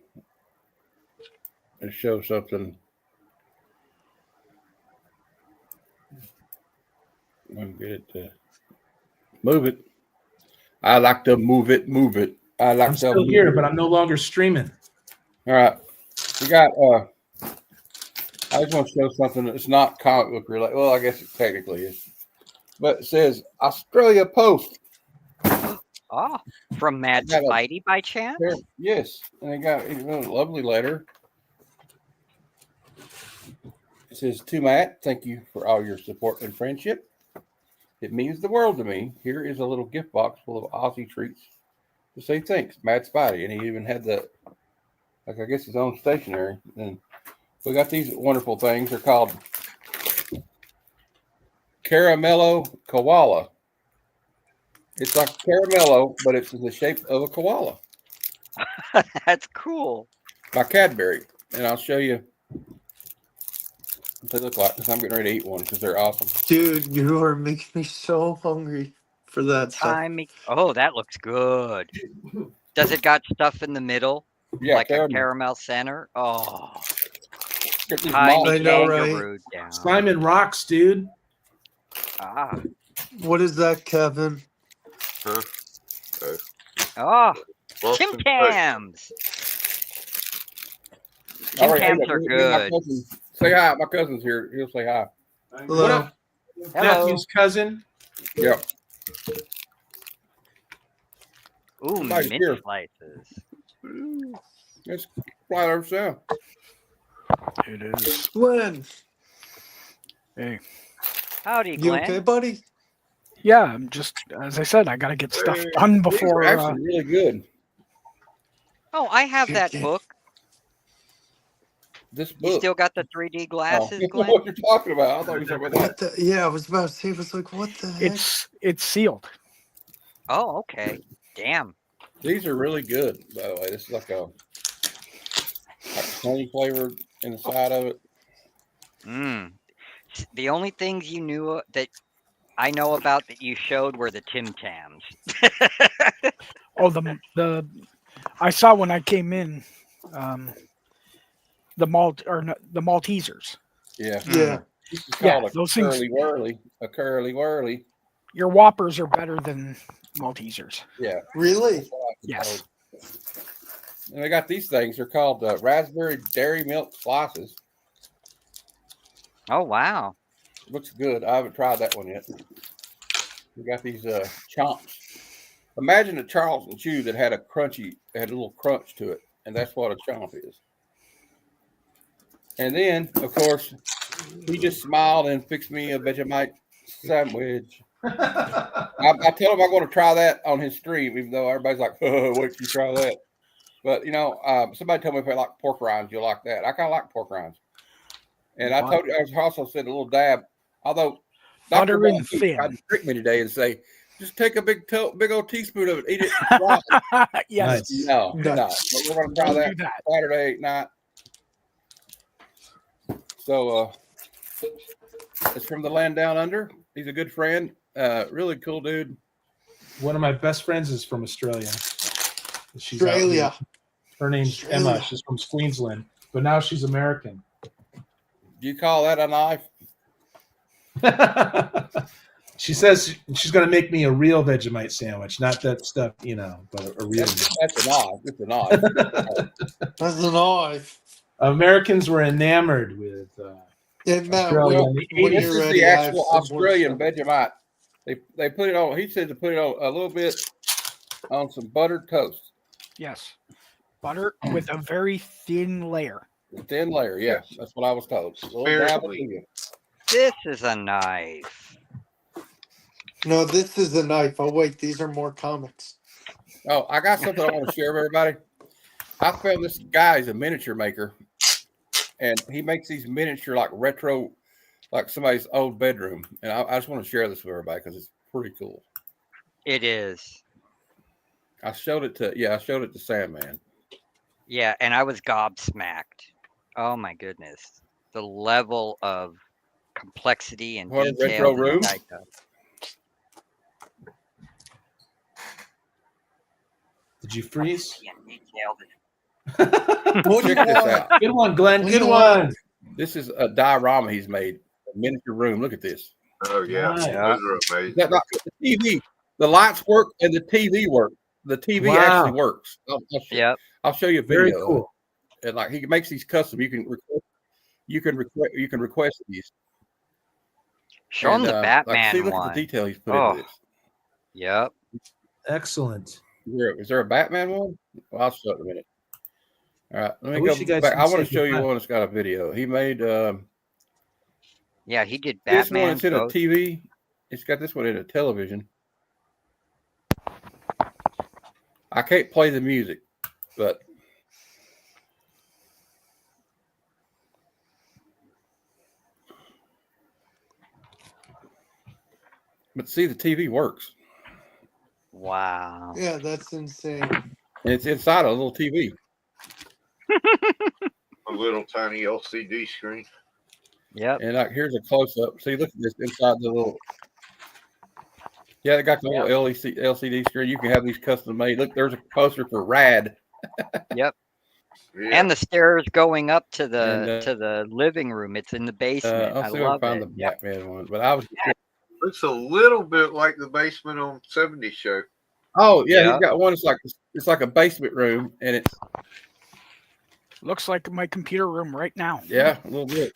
and show something. I'm going to get it to move it. I like to move it. I like I'm to still move here, it. but I'm no longer streaming. All right, we got. I just want to show something that's not comic book related. Well, I guess it technically is, but it says Australia Post. Oh, from Mad I got a- Spidey by chance? There, yes, and they got a lovely letter. It says, to Matt, thank you for all your support and friendship. It means the world to me. Here is a little gift box full of Aussie treats to say thanks, Mad Spidey. And he even had the, like, I guess his own stationery. And we got these wonderful things. They're called Caramello Koala. It's like caramello, but it's in the shape of a koala That's cool. by Cadbury. And I'll show you what they look like because I'm getting ready to eat one because they're awesome. Dude, you are making me so hungry for that stuff. Oh, that looks good. Does it got stuff in the middle? Yeah, like caramel. a caramel center? Oh, Get these tiny molds I know, right? kangaroo down. Simon rocks, dude. Ah. What is that, Kevin? Huh? Oh, Well, Tim since- Tams. All Tim right, Tams hey, are my good. cousin- say hi. My cousin's here. He'll say hi. Hello. What up, Hello. Matthew's cousin? Yep. Ooh, Somebody's mint here. slices. It's right over south. It is. Glenn, Hey. Howdy, you Glenn. okay, buddy? Yeah, I'm just, as I said, I got to get stuff Hey, done these are before. actually really good. Oh, I have that Okay. book. This You book. still got the 3D Oh, glasses, I don't know Glenn? what you're talking about. I thought you were talking about What that. the? Yeah, I was about to say. It was like, what the heck? It's sealed. Oh, okay. Damn. These are really good, by the way. This is like honey flavored in the side of it. Mm. The only things you knew that I know about that you showed were the Tim Tams. Oh, the I saw when I came in, the Maltesers. Yeah. Yeah. This is Yeah, called those a things- curly whirly. A curly whirly. Your Whoppers are better than Maltesers. Yeah. Really? That's what I Yes. suppose. And I got these things. They're called raspberry dairy milk slices. Oh, wow. Looks good. I haven't tried that one yet. We got these chomps. Imagine a Charleston chew that had a little crunch to it, and that's what a chomp is. And then, of course, he just smiled and fixed me a Vegemite sandwich. I tell him I'm going to try that on his stream, even though everybody's like, "Oh, wait till you try that." But somebody told me if I like pork rinds, you'll like that. I kind of like pork rinds. And I told you, I also said a little dab. Although Dr. Butter and Ball thin. tried to trick me today and say, just take a big old teaspoon of it, eat it raw. Yes. Nice. No, No. no. But we're going to try Don't that do that. Saturday night. So it's from the land down under. He's a good friend. Really cool dude. One of my best friends is from Australia. She's out Australia. here. Her name's Australia. Emma. She's from Queensland, but now she's American. Do you call that a knife? She says she's going to make me a real Vegemite sandwich, not that stuff, but a real one. That's a knife. It's a knife. That's a knife. Americans were enamored with And Matt, Australia when, in the when This you're is ready, the I have actual some more Australian stuff. Vegemite. They put it on. He said to put it on a little bit on some buttered toast, Yes. Butter with a very thin layer. a thin layer. Yeah, that's what I was told. A little dab of Sparingly. you. This is a knife. No, this is a knife. Oh wait, these are more comics. Oh, I got something I want to share with everybody. I found this guy. He's a miniature maker, and he makes these miniature like retro, like somebody's old bedroom. And I just want to share this with everybody because it's pretty cool. It is. I showed it to Sandman. Yeah, and I was gobsmacked. Oh my goodness. The level of complexity and What a detail. retro that room. guy does. Did you freeze? What do you Check this want? out. Good one, Glenn. What do Good you want? one. This is a diorama he's made. A miniature room. Look at this. Oh yeah, Nice. those are Is amazing. that not the TV? The lights work and the TV works. The TV Wow. actually works. Yep. I'll show you a Very video. cool. And like he makes these custom. You can request these. Show him And, the like, Batman see, look one. at the detail he's put Oh. into this. Yep. Excellent. Is there a Batman one? Well, I'll show it in a minute. All right, let I me wish go you guys back. could I want to say show you goodbye. one that's got a video. He made Yeah, he did this one. Batman. It's in a Ghost. TV. it's got this one in a television. I can't play the music, but see, the TV works. Wow. Yeah, that's insane. And it's inside a little TV. A little tiny LCD screen. Yep. And here's a close up. See, look at this inside the little. Yeah, they got the little LCD screen. You can have these custom made. Look, there's a poster for Rad. Yep. Yeah. And the stairs going up to the And, to the living room. It's in the basement. I'll I see if I love can find it. the Batman one. But I was. Looks a little bit like the basement on 70s show. Oh yeah, Yeah. he's got one. It's like a basement room, and it's Looks like my computer room right now. yeah, a little bit.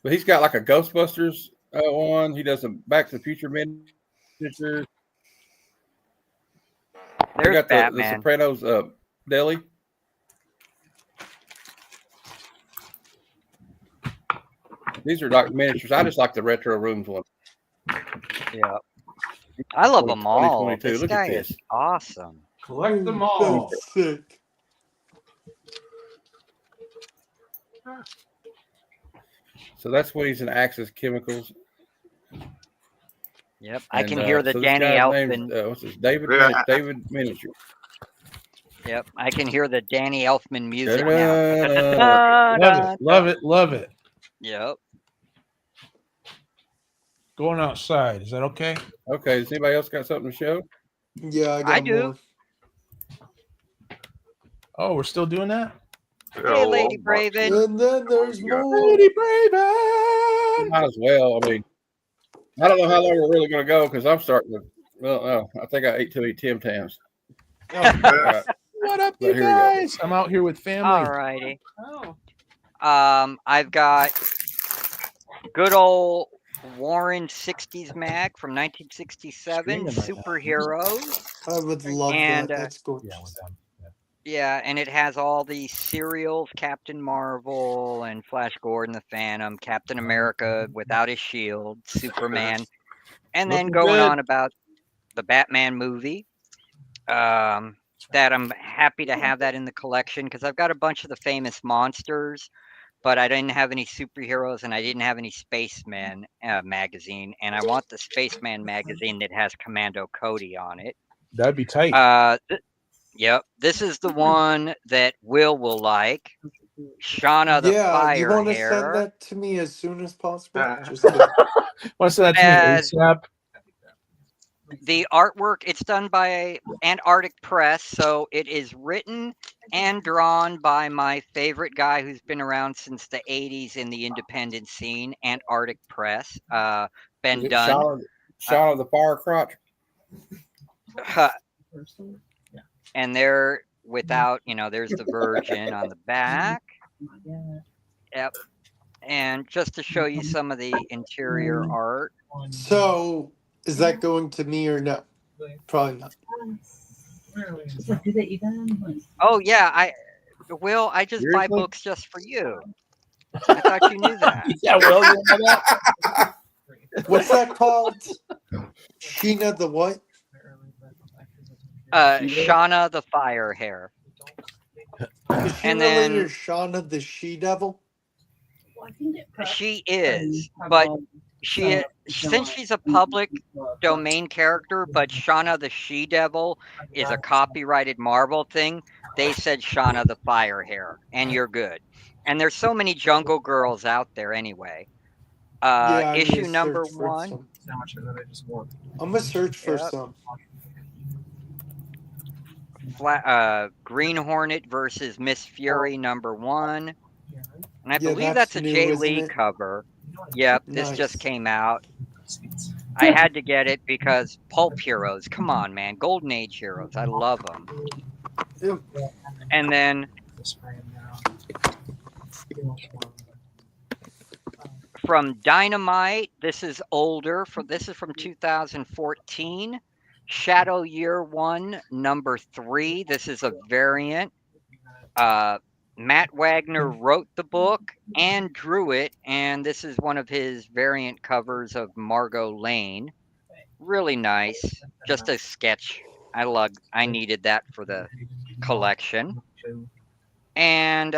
But he's got like a Ghostbusters one. He does a Back to the Future miniature. They There's got the Batman. Sopranos deli. These are like miniatures. I just like the retro rooms one. Yeah. I love them all. 2022. This Look at guy this. is awesome. Collect them all. That's sick. So that's what he's in Axis Chemicals. Yep. I And, can hear the so this Danny guy's name's, Elfman. what's this? David Yeah. David Miniature. Yep. I can hear the Danny Elfman music now. Da-da-da. Love it. Love it. Yep. Going outside. Is that okay? Okay, does anybody else got something to show? Yeah, I got I do. more. Oh, we're still doing that? Hey, Lady Walmart. Braven. And then there's You got- more. Lady Braven. Might as well. I mean, I don't know how long we're really going to go because I'm starting to. Well, no, I think I ate too many Tim Tams. Oh, All right. What up, But you here we go. guys? I'm out here with family. All righty. Oh. I've got good old Warren 60s mag from 1967, superheroes. I would love And, that. That's good. Yeah, we're done. Yeah, and it has all the serials, Captain Marvel and Flash Gordon, the Phantom, Captain America without his shield, Superman, and then Looking going good. on about the Batman movie. That I'm happy to have that in the collection because I've got a bunch of the famous monsters, but I didn't have any superheroes and I didn't have any Spaceman magazine, and I want the Spaceman magazine that has Commando Cody on it. That'd be tight. Yep, this is the one that Will like. Shauna the Yeah, you want to Firehair. send that to me as soon as possible? Just What's that to Uh, me? ASAP? The artwork, it's done by Antarctic Press, so it is written and drawn by my favorite guy who's been around since the 80s in the independent scene, Antarctic Press, Ben Is it Dunn. Shauna the Fire Crotch? And they're without, there's the Virgin on the back. Yep. And just to show you some of the interior art. so, is that going to me or no? Probably not. Oh yeah, I just buy Seriously? books just for you. I thought you knew that. Yeah, well, you know that? What's that called? Sheena the what? Shauna the Firehair. Is she And related then- to Shauna the She Devil? She is, but since she's a public domain character, but Shauna the She Devil is a copyrighted Marvel thing. They said Shauna the Firehair, and you're good. And there's so many Jungle Girls out there anyway. I'm Issue gonna number search for 1. some. I'm gonna search for Yep. some. Green Hornet versus Miss Fury number 1. And I Yeah, believe that's a new, Jay isn't Lee it? cover. Yep, this Nice. just came out. I had to get it because Pulp Heroes. Come on, man. Golden Age heroes. I love them. Yep. And then from Dynamite, this is older. This is from 2014. Shadow Year 1, number 3. This is a variant. Matt Wagner wrote the book and drew it, and this is one of his variant covers of Margot Lane. Really nice. Just a sketch. I needed that for the collection. And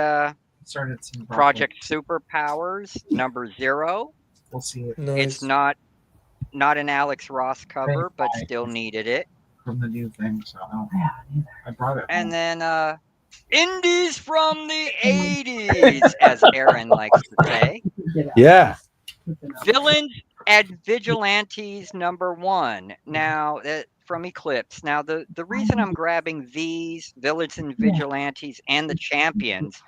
Project Superpowers #0. It's Nice. not an Alex Ross cover, but still needed it. From the new thing, so I brought it. And then Indies from the 80s, as Aaron likes to say. Yeah. Villains and Vigilantes #1. Now, from Eclipse. Now, the reason I'm grabbing these, Villains and Vigilantes, and the Champions,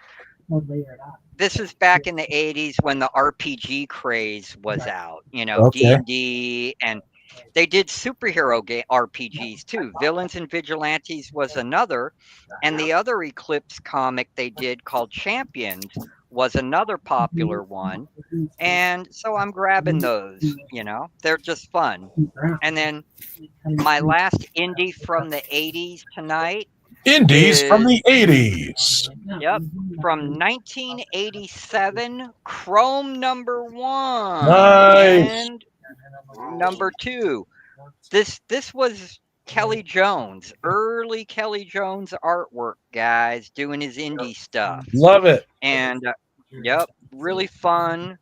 this is back in the 80s when the RPG craze was out. You know, Okay. D&D, and they did superhero RPGs too. Villains and Vigilantes was another, and the other Eclipse comic they did called Champions was another popular one. And so I'm grabbing those, you know, they're just fun. And then my last indie from the 80s tonight, Indies from is- the 80s. yep, from 1987, Chrome #1 Nice. and #2. This was Kelly Jones, early Kelly Jones artwork, guys, doing his indie stuff. Love it. And yep, really fun,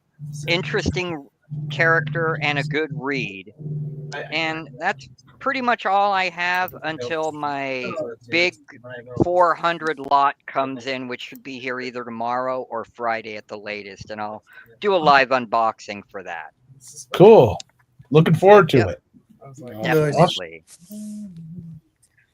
interesting character, and a good read. And that's pretty much all I have until my big 400 lot comes in, which should be here either tomorrow or Friday at the latest. And I'll do a live unboxing for that. Cool. Looking forward to Yep. it. Definitely.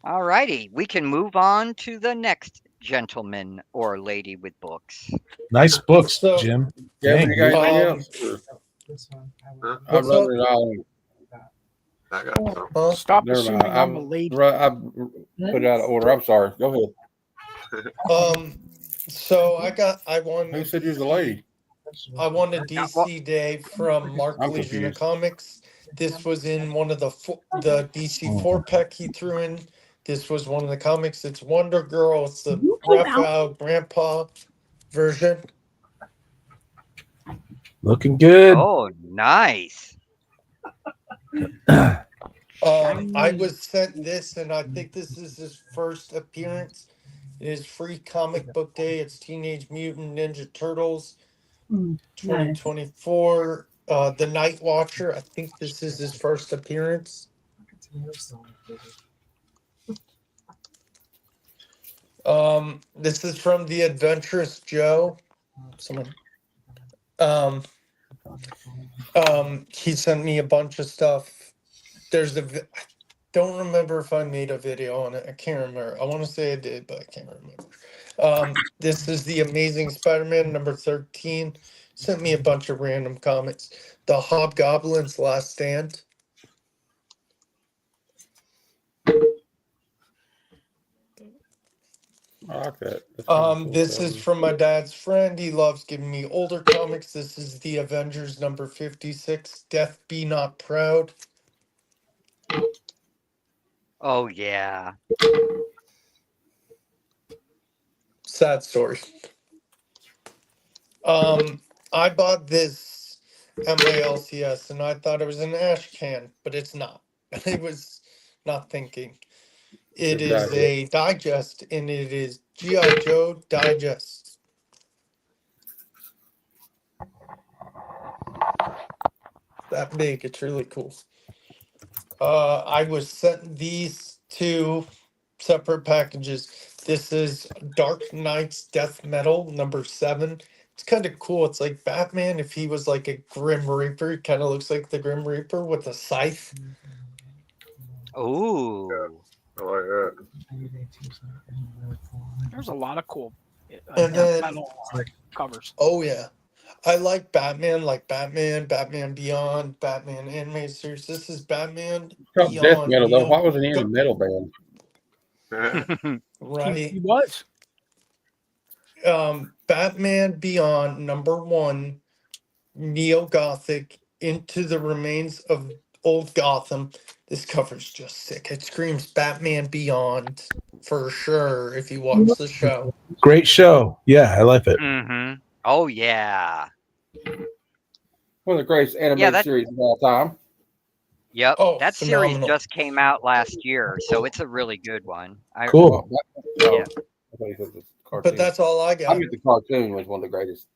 All righty, we can move on to the next gentleman or lady with books. Nice books, So- Jim. Yeah, you got anything Um, else? Huh? I What's wrote up? it all in. I got some. Huh? Stop Never assuming mind. I'm a lady. I put it out of order. I'm sorry. Go ahead. So I Who won said you was a lady? a DC Day from Mark I'm Legion of confused. Comics. This was in one of the DC 4-pack he threw in. This was one of the comics. It's Wonder Girl. It's the Raphael Grandpa version. Looking good. Oh, nice. I was sent this, and I think this is his first appearance. It is Free Comic Book Day. It's Teenage Mutant Ninja Turtles 2024. The Night Watcher. I think this is his first appearance. This is from the Adventurous Joe. Someone. He sent me a bunch of stuff. There's I don't remember if I made a video on it. I can't remember. I want to say I did, but I can't remember. This is the Amazing Spider-Man #13. Sent me a bunch of random comments. The Hobgoblin's Last Stand. I like that. That's kinda cool. This is from my dad's friend. He loves giving me older comics. This is the Avengers #56. Death Be Not Proud. Oh, yeah. Sad story. I bought this at my LCS and I thought it was an ash can, but it's not. I was not thinking. It It's is a digest, and it is G.I. Joe Digest. That big, it's really cool. I was sent these two separate packages. This is Dark Knight's Death Metal #7. It's kind of cool. It's like Batman if he was like a Grim Reaper. It kind of looks like the Grim Reaper with a scythe. Ooh. I like that. There's a lot of cool And then- metal covers. Oh yeah. I like Batman Batman Beyond, Batman animated series. This is Batman It's called death Beyond. metal though. Neil- Why wasn't he in a metal band? He Right. was. Batman Beyond #1, Neo Gothic, Into the Remains of Old Gotham. This cover's just sick. It screams Batman Beyond. for sure if you watch the show. Great show. Yeah, I like it. Mm-hmm. Oh yeah. One of the greatest animated that- series of all time. Yep. Oh, That series phenomenal. just came out last year, so it's a really good one. Cool. Oh, Yeah. I thought you said the cartoon. But that's all I I got. mean, the cartoon was one of the greatest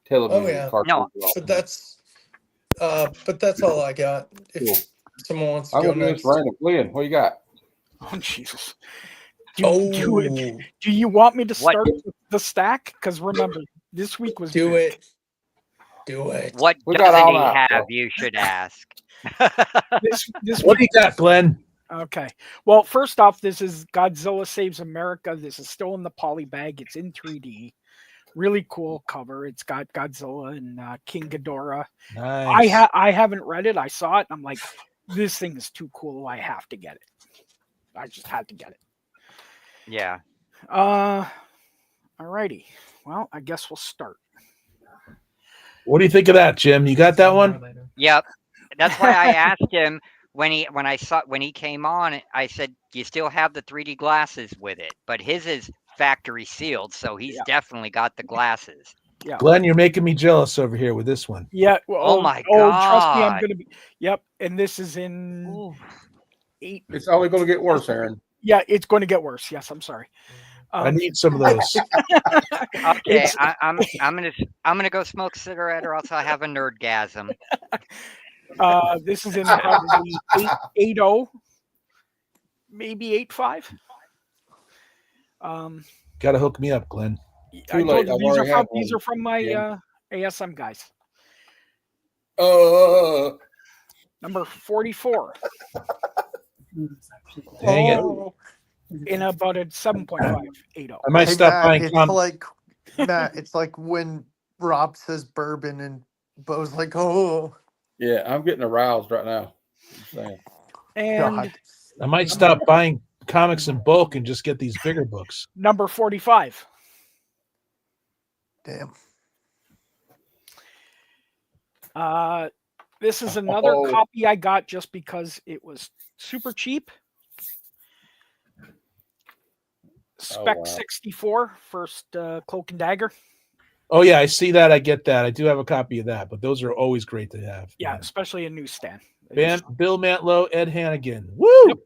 television Oh, yeah. cartoons. No. of all But time. that's all I got. If Cool. someone wants to I'm go gonna do next. this random. Glenn, what you got? Oh Jesus! Oh, Do you want me to What- start with the stack? Because remember, this week was do big. it. Do it. What We got doesn't all he that, have? so. You should ask. This What do week. you got, Glenn? Okay. Well, first off, this is Godzilla Saves America. This is still in the poly bag. It's in 3D. Really cool cover. It's got Godzilla and King Ghidorah. Nice. I haven't read it. I saw it. And I'm like, this thing is too cool. I have to get it. I just had to get it. Yeah. Alrighty. Well, I guess we'll start. What do you think of that, Jim? You got that one? Yep. That's why I asked him when he came on. I said, "Do you still have the 3D glasses with it?" But his is factory sealed, so he's Yeah. definitely got the glasses. Yeah. Glenn, you're making me jealous over here with this one. Yeah. Well, Oh my trust me, I'm God. gonna be. Yep. And this is in Ooh. 8. It's only going to get worse, Aaron. Yeah, it's going to get worse. Yes, I'm sorry. I need some of those. Okay, I'm gonna go smoke a cigarette, or else I'll have a nerdgasm. This is in probably 8.0, maybe 8.5. Got to hook me up, Glenn. I Too told late, you I've these are already from had these one. are from my Yeah. ASM guys. Number 44 Dang it. Oh. in about a 7.5 8.0. I might Hey, stop Matt, buying it's comics. like Matt, it's like when Rob says bourbon and Bo's like, oh Yeah, I'm getting aroused right now. I'm saying. And God. I might stop buying comics in bulk and just get these bigger books. number 45. Damn. This is another Oh. copy I got just because it was super cheap. Spec wow. 64, first Cloak and Dagger. Oh yeah, I see that. I get that. I do have a copy of that, but those are always great to have. Yeah, especially a newsstand. Bill Mantlo, Ed Hannigan. Woo! Yep.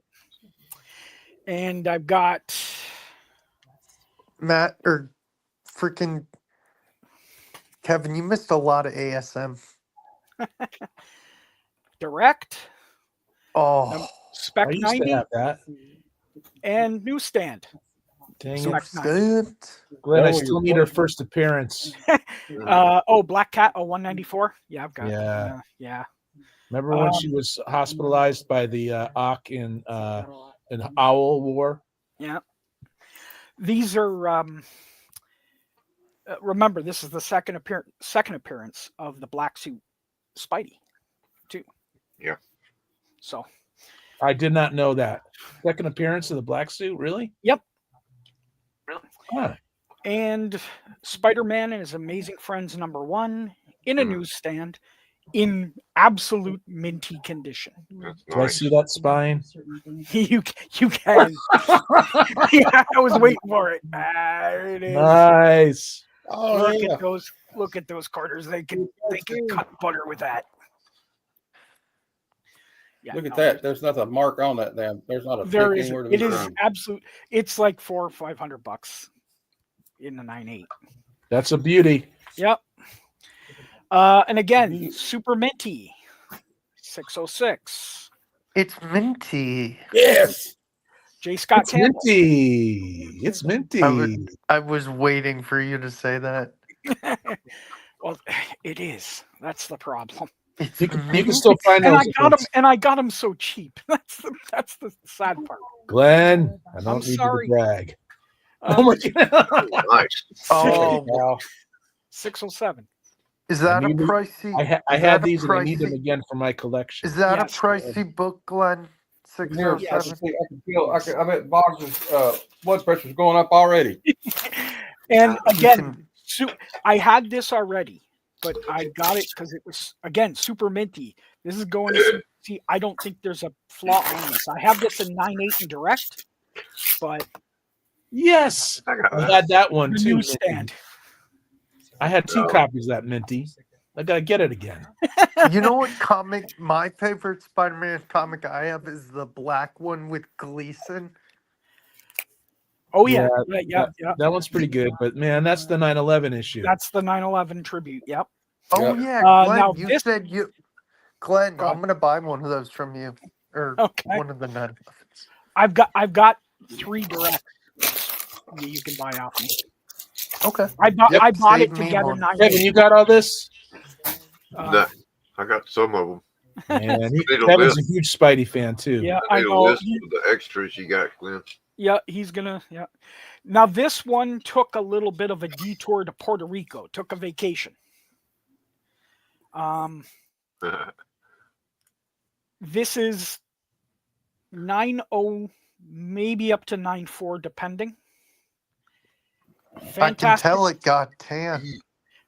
And I've got Matt or freaking Kevin, you missed a lot of ASM. Direct, Oh, Spec I used 90, to have that. and newsstand. Dang So it. Spec 90. stand. Glenn, I Oh, still you're need her funny. first appearance. Black Cat, 194. Yeah, I've got. Yeah. Yeah. Remember when she was hospitalized by the Auk in Owl War? Yeah. These are. Remember, this is the second appearance of the black suit Spidey, too. Yeah. So. I did not know that. Second appearance of the black suit, really? Yep. Huh. And Spider-Man and His Amazing Friends #1 in a newsstand in absolute minty condition. That's Do I nice. see that spine? you can. Yeah, I was waiting for it. There it is. Nice. Oh, look yeah. at those. Look at those quarters. They can cut butter with that. Yeah, Look at no, that. There's not a mark on that damn. There's not a There tick is. anywhere to be It is seen. absolute. It's like $400 or $500 in the 9.8. That's a beauty. Yep. And again, Neat. super minty. 606. It's minty. Yes. J. Scott It's Campbell. minty. It's minty. I was waiting for you to say that. Well, it is. That's the problem. It's You can minty. still find And those. I got him so cheap. That's the sad part. Glenn, I don't I'm need sorry. you to brag. Um, Oh my god. Nice. Oh, Wow. 607. is that a need them- pricey? I is had that a these and I need them pricey- again for my collection. Is that Yes. a pricey book, Glenn? Here, I 607. can feel. I bet Boggs' blood pressure's going up already. And You again, can- I had this already, but I got it because it was, again, super minty. This is going to see. I don't think there's a flaw on this. I have this in 9.8 in direct, but Yes, I got I that. had that one The too. newsstand. I had 2 No. copies of that Minty. I gotta get it again. You know what comic? My favorite Spider-Man comic I have is the black one with Gleason. Oh yeah, Yeah, yeah. That one's pretty good, but man, that's the 9/11 issue. That's the 9/11 tribute. Yep. Oh Yep. yeah, Glenn, Now you this- said you. Glenn, Go I'm gonna buy one of those from you, or Okay. one of the 9/11s. I've got 3 direct you can buy off me. Okay. I bought Yep, I bought save it me together one. 9 Kevin, you got all this? No, I got some of them. Man, Need a Kevin's a list. huge Spidey fan too. Yeah, I I need a know. list of the extras you got, Glenn. Yeah, he's gonna. Yeah. Now this one took a little bit of a detour to Puerto Rico. Took a vacation. This is 9/0, maybe up to 9/4, depending. I can tell it got tan.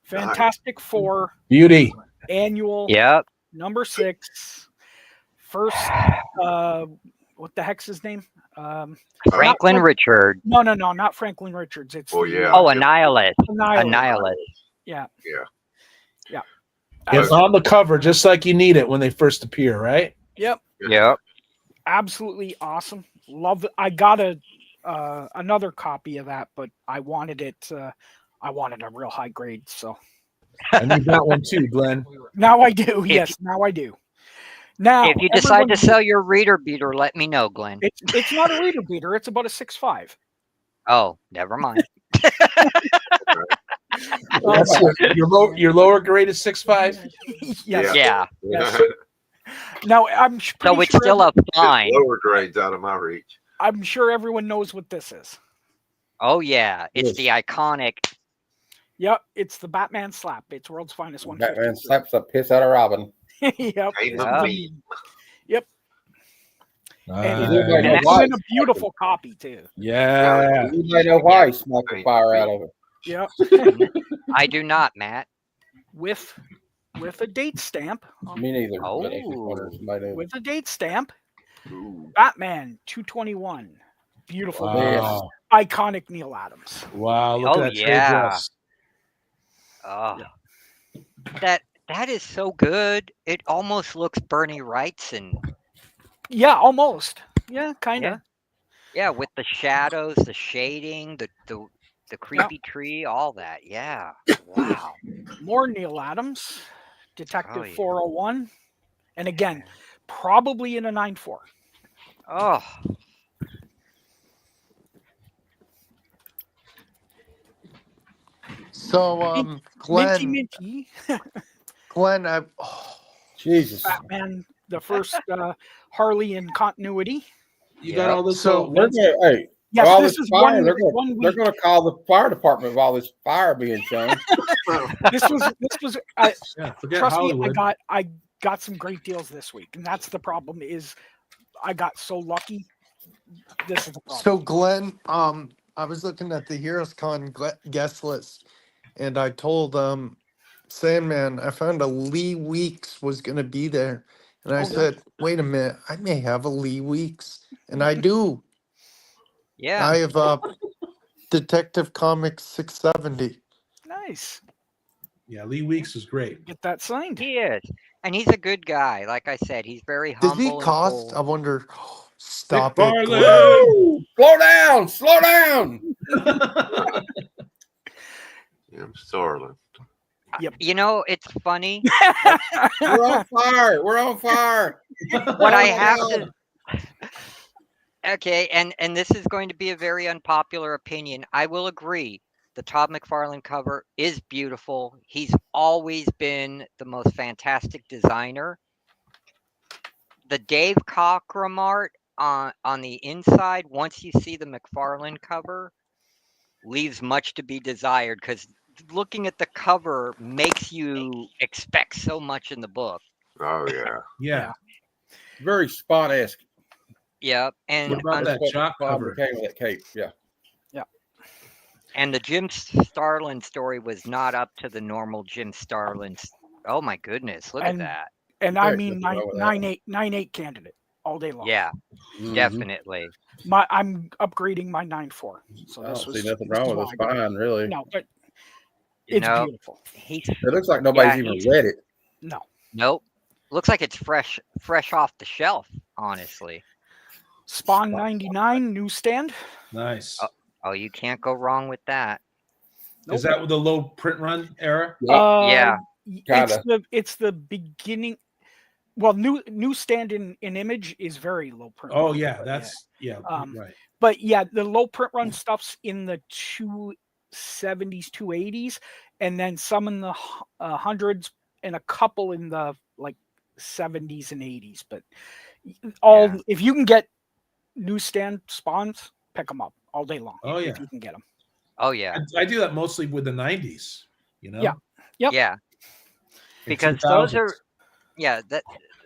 Fantastic Four Beauty. annual Yep. number 6. First, what the heck's his name? Franklin not- Richard. No, not Franklin Richards. It's Oh, the, yeah. Oh, Annihilus. Annihilus. Annihilus. Yeah. Yeah. It's on the cover just like you need it when they first appear, right? Yep. Yep. Absolutely awesome. Love it. I got another copy of that, but I wanted it. I wanted a real high grade, so And you got one too, Glenn. now I do. Yes, now I do. Now, If you decide to sell your reader beater, let me know, Glenn. it's not a reader beater. It's about a 6.5. Oh, never mind. That's your lower grade is 6.5. Yes. Yeah. Yes. Now I'm So pretty it's sure still a fine. Lower grades out of my reach. I'm sure everyone knows what this is. Oh yeah, it's Yes. the iconic. Yep, it's the Batman slap. It's world's finest 150. Batman slaps the piss out of Robin. Yep. Ain't Yeah. no me. And Everybody it's knows in a beautiful copy too. Yeah. Everybody know why he smacked the fire out of it. Yep. I do not, Matt. with a date stamp. Me neither. But I just wondered if Oh. somebody knew. With a date stamp. Ooh. Batman 221. Beautiful. Wow. Iconic Neil Adams. Wow. Look Oh, at that trade yeah. dress. Oh, that is so good. It almost looks Bernie Wrightson. Yeah, almost. Yeah, kind of. Yeah, with the shadows, the shading, the creepy tree, all that. Yeah. Wow. More Neil Adams. Detective Oh, yeah. 401. And again, probably in a 9.4. Oh, So, Glenn, Minty. Glenn, Jesus. Batman, the first Harley in continuity. You Yeah. got all this. So- all- They're gonna, hey, Yes, all this this is fire, one, they're one gonna, they're week. gonna call the fire department of all this fire being shown. This was yeah, forget trust me, Hollywood. I got some great deals this week, and that's the problem. Is I got so lucky. This is the problem. so Glenn, I was looking at the Heroes Con guest list, and I told Sandman I found a Lee Weeks was gonna be there, and I Oh, said, "Wait a minute, I may have a Lee Weeks," and I do. yeah. I have Detective Comics 670. Nice. Yeah, Lee Weeks is great. Get that signed. He is, and he's a good guy. Like I said, he's very Does humble. he and cost? cool. I wonder. Stop McFarlane! it, Glenn. Woo! Slow down, slow down. I'm Starling. You know, it's funny. We're on fire. We're on fire. What I Oh, have God. to. Okay, and this is going to be a very unpopular opinion. I will agree. The Todd McFarlane cover is beautiful. He's always been the most fantastic designer. The Dave Cockrum art on the inside, once you see the McFarlane cover, leaves much to be desired because looking at the cover makes you expect so much in the book. Oh yeah. Yeah. Very spot-esque. Yep, and What about that What jock Bob cover? became of that cape. Yeah. and the Jim Starlin story was not up to the normal Jim Starlin. Oh my goodness, look And- at that. And I Right, mean nothing wrong with that. 9.8 candidate. all day long. Yeah, Mhm. definitely. I'm upgrading my 9.4. So I this don't was see nothing this wrong is with why a I got it. spine, really. No, but You it's know, beautiful. he's It looks like nobody's Yeah, even he's- read it. No. nope. Looks like it's fresh off the shelf. Honestly. Spawn 99 newsstand. Nice. Oh, you can't go wrong with that. Is that with the low print run era? Yep. Yeah. It's the beginning. Well, newsstand in image is very low print. Oh run, yeah, but that's right. But yeah, the low print run stuff's in the 270s, 280s, and then some in the hundreds, and a couple in the like 70s and 80s. But if you can get newsstand spawns, pick them up all day long. Oh yeah, if you can get them. Oh yeah. I do that mostly with the 90s. You know. Yeah. Yep. Yeah. And Because those 2000s. are that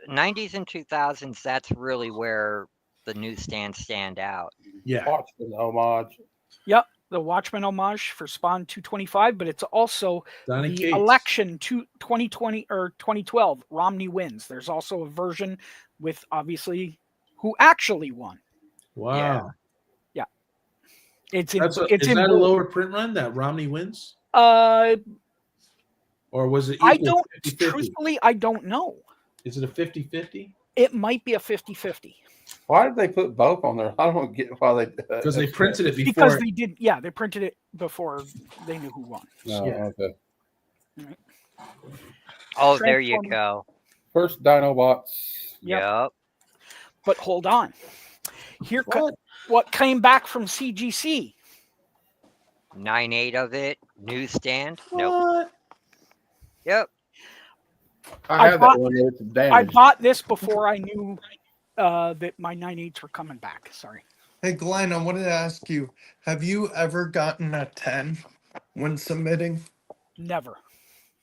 90s and 2000s. That's really where the newsstands stand out. Yeah. Watchmen homage. Yep, the Watchmen homage for Spawn 225, but it's also Donny the Cates. election to 2020 or 2012. Romney wins. There's also a version with obviously who actually won. Wow. Yeah, it's in. Is it's in that a bold. lower print run that Romney wins? Or was it equal? I don't 50-50? truthfully. I don't know. Is it a 50-50? It might be a 50-50. Why did they put both on there? I don't get why they. Because they printed it before. Because they did. Yeah, they printed it before they knew who won. No, Yeah. okay. Oh, there you go. First Dinobots. Yep. But hold on. Here, what came back from CGC? 9.8 of it. Newsstand. What? Nope. Yep. I have that one. It's damaged. I bought this before I knew that my 9.8s were coming back. Sorry. Hey, Glenn, I wanted to ask you, have you ever gotten a 10 when submitting? Never.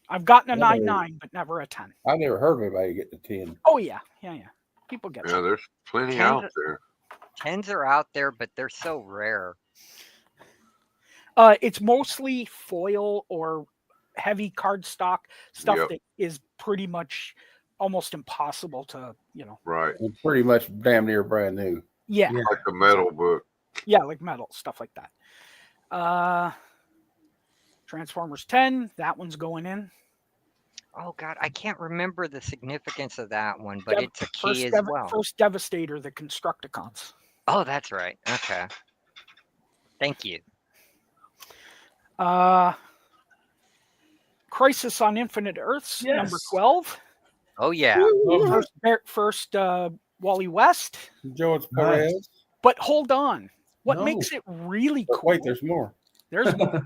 I've gotten a Never. 9.9, but never a 10. I never heard of anybody get to 10. Oh, yeah. People get Yeah, that. there's plenty Tens- out there. 10s are out there, but they're so rare. It's mostly foil or heavy cardstock stuff Yep. that is pretty much almost impossible to, Right. It's pretty much damn near brand new. Yeah. Like the metal book. Yeah, like metal, stuff like that. Transformers 10, that one's going in. Oh God, I can't remember the significance of that one, but it's a key as well. First Devastator, the Constructicons. Oh, that's right. Okay. Thank you. Crisis on Infinite Earths, number Yes. 12. Oh yeah. First Wally West. George Nice. Perez. But hold on. What No. makes it really But cool? wait, there's more. There's more.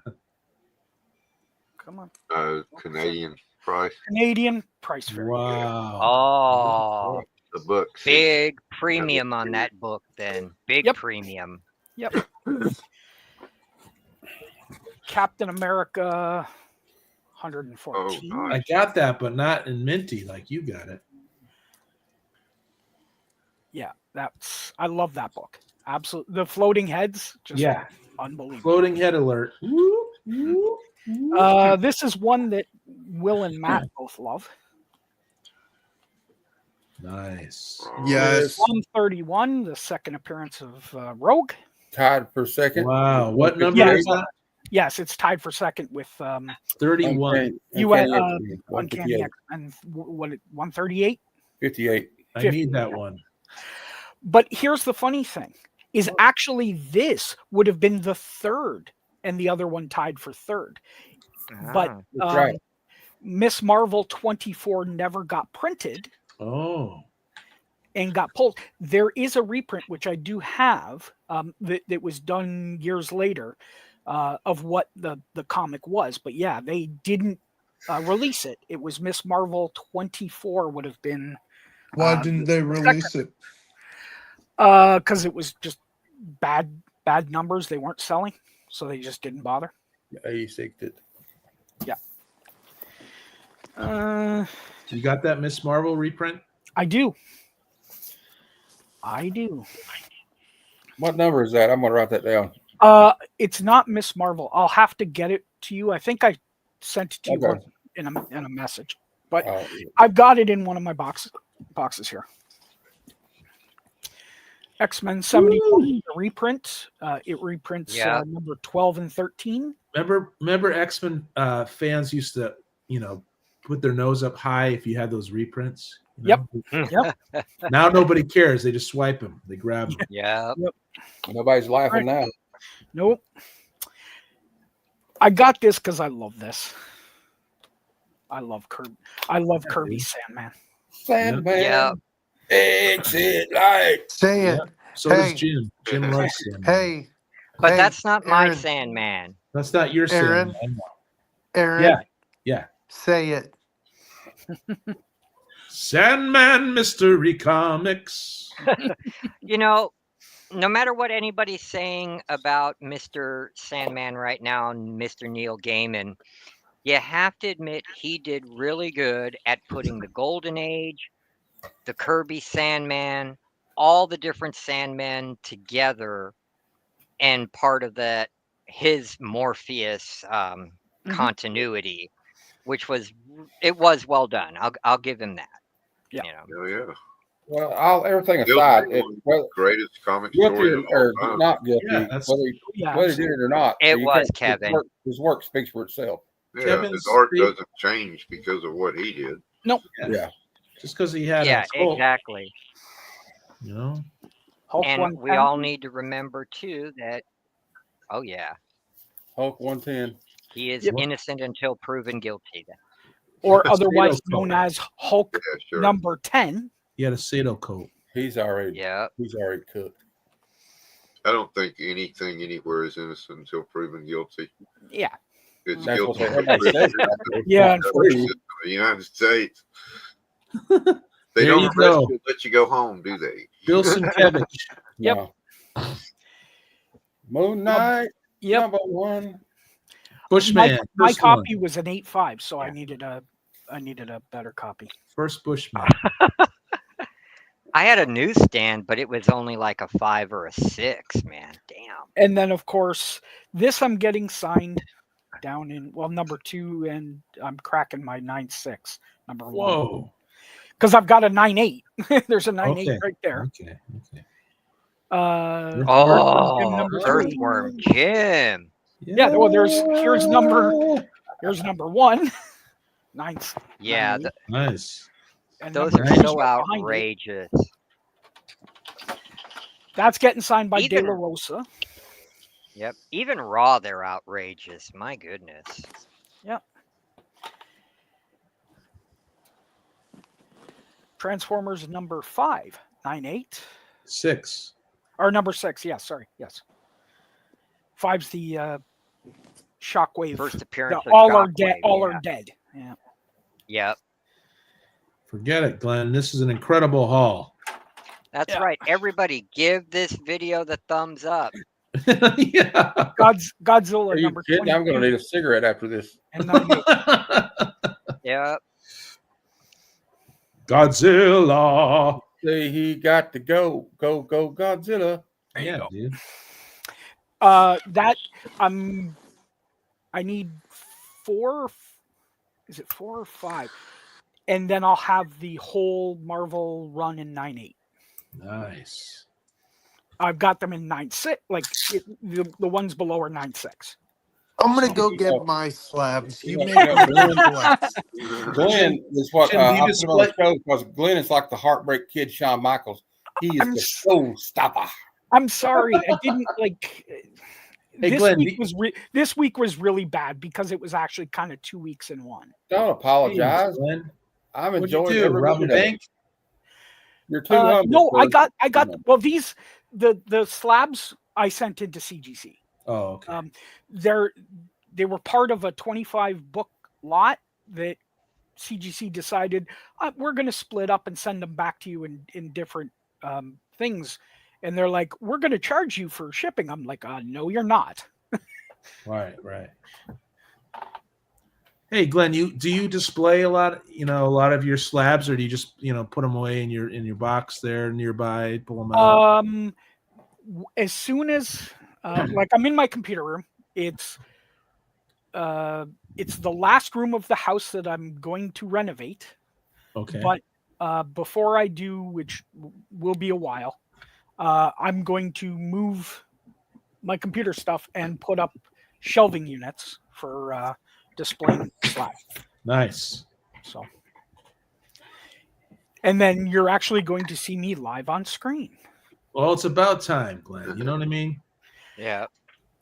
Come on. Canadian price. Canadian price fair. Wow. Oh, The book. big premium on that book then. Big Yep. premium. Yep. Captain America 114. Oh, I got that, but not in minty like you got it. Yeah, I love that book. Absolutely. The floating heads, just Yeah. unbelievable. Floating head alert. This is one that Will and Matt both love. Nice. Yes. 131, the second appearance of Rogue. Tied for second. Wow. What number Yeah. is that? Yes, it's tied for second with 31. Uncanny X-Men. What? 138. 58. I need that one. But here's the funny thing: is actually this would have been the third, and the other one tied for third. But Ah. That's right. Miss Marvel 24 never got printed. Oh. And got pulled. There is a reprint which I do have that was done years later of what the comic was. But yeah, they didn't release it. It was Miss Marvel 24 would have been. Why didn't they release it? Because it was just bad numbers. They weren't selling, so they just didn't bother. You sicked it. Yeah. You got that Miss Marvel reprint? I do. I do. What number is that? I'm gonna write that down. It's not Miss Marvel. I'll have to get it to you. I think I sent it to you Okay. in a message, but Oh, I've got it in one of my boxes here. X-Men 70 reprint. It reprints Yeah. number 12 and 13. Remember X-Men fans used to, put their nose up high if you had those reprints. Yep. Now nobody cares. They just swipe them. They grab them. Yeah. Nobody's laughing now. Nope. I got this because I love this. I love Kirby. I love Kirby Sandman. Sandman. Yeah. Exit light. Say it. Yeah. So does Hey. Jim. Jim loves Sandman. Hey. But hey, that's not my Aaron, Sandman. That's not your Aaron. Sandman. Aaron. Yeah. Say it. Sandman Mystery Comics. No matter what anybody's saying about Mr. Sandman right now and Mr. Neil Gaiman, you have to admit he did really good at putting the Golden Age, the Kirby Sandman, all the different Sandmen together, and part of that his Morpheus continuity, which was well done. I'll give him that. Yeah. Oh, yeah. Well, everything Still aside, one greatest comic guilty story of or all time. not guilty, Yeah, that's- whether he did it or not, It you was, can't- Kevin. His work speaks for itself. Yeah, Kevin's his art favorite- doesn't change because of what he did. Yeah. Just because he had Yeah, a Hulk, exactly. Hulk And 110. we all need to remember too that, oh yeah, Hulk 110. he is Yep. innocent until proven guilty. or That's otherwise Sato known Code. as Hulk Yeah, sure. number 10. He had a Sato coat. He's already Yeah. cooked. I don't think anything anywhere is innocent until proven guilty. Yeah. It's That's what guilty. everybody says. Yeah, It's not true. The United States. There They you don't go. let you go home, do they? Bill Sienkiewicz. Yep. No. Moon Knight, Yep. number one. Bushman. My first copy one. was an 8.5, so I Yeah. needed a better copy. First Bushman. I had a newsstand, but it was only like a 5 or a 6, man. Damn. And then of course, this I'm getting signed down in number 2, and I'm cracking my 9.6 number 1. Whoa. Because I've got a 9.8. There's a 9.8 Okay. right there. Okay. Oh, number 3. Earthworm Jim. Yeah, well, here's number 1. 9. Yeah, 9.8. Nice. And those number are 2 so right behind it. outrageous. That's getting signed by De Even- La Rosa. Yep. Even raw, they're outrageous. My goodness. Transformers number 5, 9.8. 6. Or number 6, yeah, sorry. Yes. 5's the Shockwave. First appearance of all are dead. Shockwave, All yeah. are dead. Yeah. Yep. Forget it, Glenn. This is an incredible haul. That's Yeah. right. Everybody, give this video the thumbs up. Yeah. Godzilla Are you number kidding? 22. I'm going to need a cigarette after this. And 98. Yep. Godzilla. Say he got to go Godzilla. Yeah, dude. That I need 4. Is it 4 or 5? And then I'll have the whole Marvel run in 9.8. Nice. I've got them in 9.6. Like the ones below are 9.6. I'm gonna go You get know- my slabs. You you make know, me flex. Glenn is what Jim, do you I put just him on the split- show because Glenn is like the heartbreak kid, Shawn Michaels. He is I'm the s- showstopper. I'm sorry, I didn't like. Hey, This Glenn, week this week was really bad because it was actually kind of 2 weeks in one. Don't apologize. Glenn. I'm What'd you enjoying do? every Rob a minute of it. bank? You're too humble. No, I sir. got No. well, these the slabs I sent into CGC. Oh, okay. They were part of a 25 book lot that CGC decided we're going to split up and send them back to you in different things. And they're like, we're going to charge you for shipping. I'm like, no, you're not. Right. Hey, Glenn, do you display a lot of your slabs, or do you just put them away in your box there nearby, pull them out? As soon as like I'm in my computer room, it's the last room of the house that I'm going to renovate. Okay. But before I do, which will be a while, I'm going to move my computer stuff and put up shelving units for displaying slabs. Nice. So, and then you're actually going to see me live on screen. Well, it's about time, Glenn. You know what I mean? Yeah.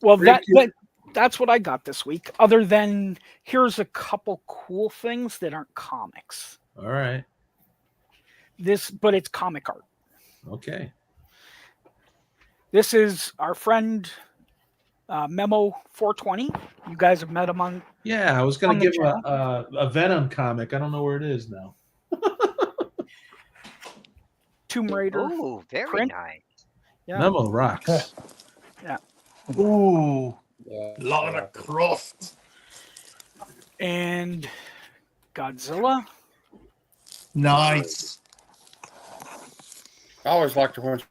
Well, Thank you. that's what I got this week. Other than here's a couple cool things that aren't comics. All right. But it's comic art. Okay. This is our friend Memo 420. You guys have met him on. Yeah, I was going On to the give him a Venom comic. I don't know where it is now. Tomb Raider. Ooh, very print. nice. Yeah. Memo rocks. Ooh, Yeah. Lara Croft. And Godzilla. Nice. I always liked her when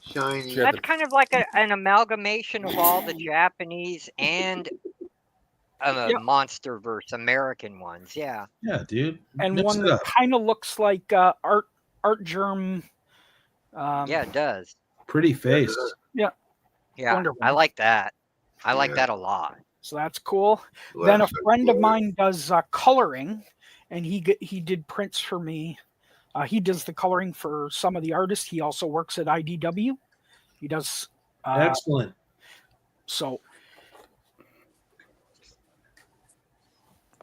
Shiny. Yeah, That's kind of like an amalgamation of all the Japanese and Yep. MonsterVerse American ones. Yeah. Yeah, dude. And Mix one it that up. kind of looks like Art Germ. Yeah, it does. Pretty face. Yeah. Wonder I Woman. like that. I like Yeah. that a lot. So that's cool. Well, Then a that's so friend of cool. mine does coloring, and he did prints for me. He does the coloring for some of the artists. He also works at IDW. He does Excellent. so.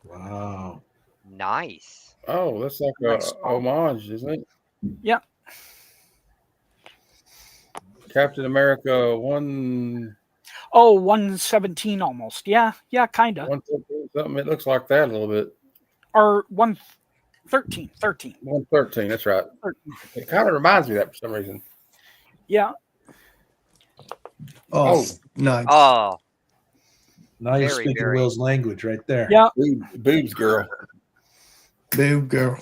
Wow. Nice. Oh, that's like Nice. a homage, isn't it? Yeah. Captain America 1 Oh, 117 almost. Yeah, kind of. 113 something. It looks like that a little bit. Or 113. 13. 113. That's right. 13. It kind of reminds me of that for some reason. Yeah. Oh, nice. Oh, Now you're Very, speaking very. Will's language right there. Yeah. Boobs girl. Boob girl.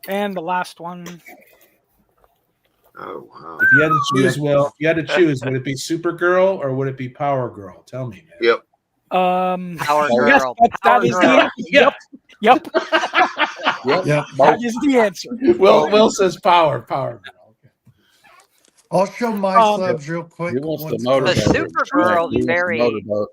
And the last one. Oh wow. If you had to choose, Will, if you had to choose, would it be Supergirl or would it be Power Girl? Tell me, man. Yep. Power Yes, Girl. that Power is the Girl. answer. Yep. Yep. That is the answer. Will says Power Girl. Okay. I'll show my Um, slabs real quick. He wants the once motor The Glenn- boat. Supergirl's He wants the very- motorboat.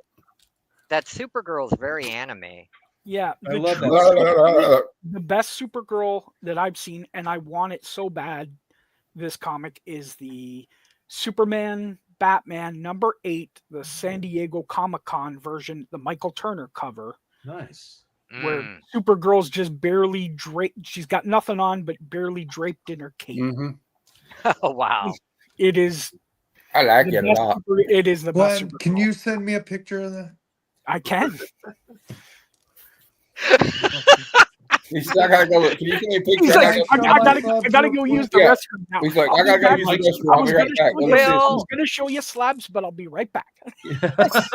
That Supergirl's very anime. Yeah. I love truth- that. The best Supergirl that I've seen, and I want it so bad, this comic is the Superman Batman #8, the San Diego Comic-Con version, the Michael Turner cover, Nice. where Mm. Supergirl's just barely draped. She's got nothing on, but barely draped in her cape. Mm-hmm. Oh, wow. It is I like the it a best lot. it is the best. Glenn, can Supergirl. you send me a picture of that? I can. He's like, I gotta go. Can you give me a picture? He's I like, gotta go. I gotta go use the Yeah. restroom now. He's like, I'll I be gotta go back. use the I restroom. I'll was be right back. gonna Let me see. I Will- was gonna show you slabs, but I'll be right back.